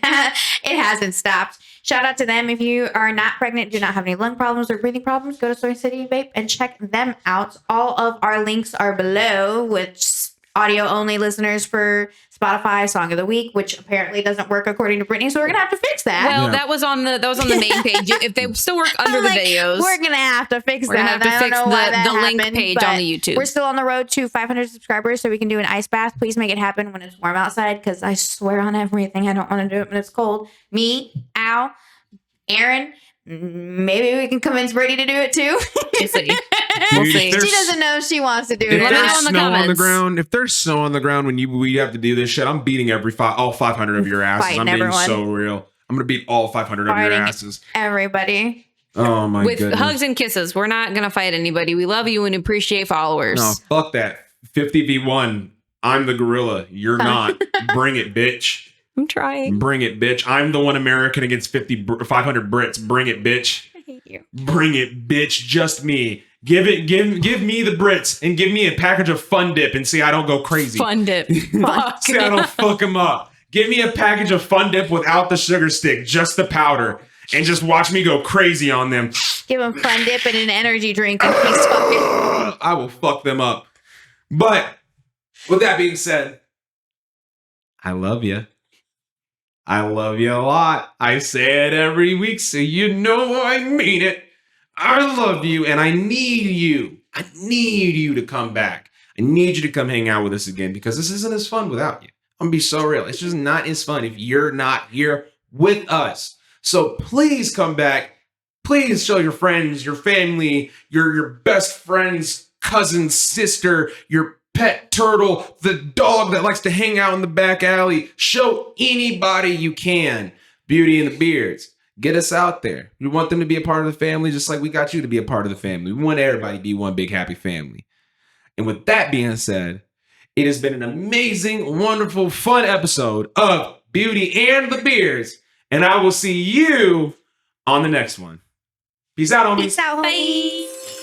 Speaker 2: hasn't stopped. Shout out to them. If you are not pregnant, do not have any lung problems or breathing problems, go to Soy City Vape and check them out. All of our links are below, which audio only listeners for Spotify Song of the Week, which apparently doesn't work according to Brittany, so we're gonna have to fix that.
Speaker 3: Well, that was on the main page. If they still work under the videos,
Speaker 2: we're gonna have to fix
Speaker 3: we're
Speaker 2: that.
Speaker 3: gonna have to fix the link
Speaker 2: happened,
Speaker 3: page on the YouTube.
Speaker 2: We're still on the road to 500 subscribers, so we can do an ice bath. Please make it happen when it's warm outside, because I swear on everything, I don't want to do it when it's cold. Me, Al, Aaron, maybe we can convince Brittany to do it too.
Speaker 3: We'll see.
Speaker 1: Dude,
Speaker 3: see.
Speaker 1: if
Speaker 2: She doesn't know if she wants to do
Speaker 1: If
Speaker 2: it.
Speaker 3: Let me
Speaker 1: there's
Speaker 3: know in the
Speaker 1: snow on the
Speaker 3: comments.
Speaker 1: ground, if there's snow on the ground when we have to do this shit, I'm beating all 500 of your asses.
Speaker 2: Fighting
Speaker 1: I'm being
Speaker 2: everyone.
Speaker 1: so real. I'm gonna beat all 500 of your
Speaker 2: Fighting
Speaker 1: asses.
Speaker 2: Everybody.
Speaker 1: Oh my
Speaker 3: With
Speaker 1: goodness.
Speaker 3: hugs and kisses. We're not gonna fight anybody. We love you and appreciate followers.
Speaker 1: No, fuck that. 50v1. I'm the gorilla. You're not. Bring it, bitch.
Speaker 3: I'm trying.
Speaker 1: Bring it, bitch. I'm the one American against 500 Brits. Bring it, bitch.
Speaker 2: I hate you.
Speaker 1: Bring it, bitch. Just me. Give me the Brits and give me a package of Fun Dip and see I don't go crazy.
Speaker 3: Fund it. Fuck.
Speaker 1: See I don't fuck them up. Give me a package of Fun Dip without the sugar stick, just the powder, and just watch me go crazy on them.
Speaker 2: Give him Fun Dip and an energy drink, and he's fucking.
Speaker 1: I will fuck them up. But with that being said, I love you. I love you a lot. I say it every week, so you know I mean it. I love you, and I need you. I need you to come back. I need you to come hang out with us again, because this isn't as fun without you. I'm gonna be so real. It's just not as fun if you're not here with us. So please come back. Please show your friends, your family, your best friend's cousin, sister, your pet turtle, the dog that likes to hang out in the back alley. Show anybody you can Beauty and the Beards. Get us out there. We want them to be a part of the family, just like we got you to be a part of the family. We want everybody to be one big happy family. And with that being said, it has been an amazing, wonderful, fun episode of Beauty and the Beards. And I will see you on the next one. Peace out, homies.
Speaker 2: Peace out, homies.
Speaker 3: Bye.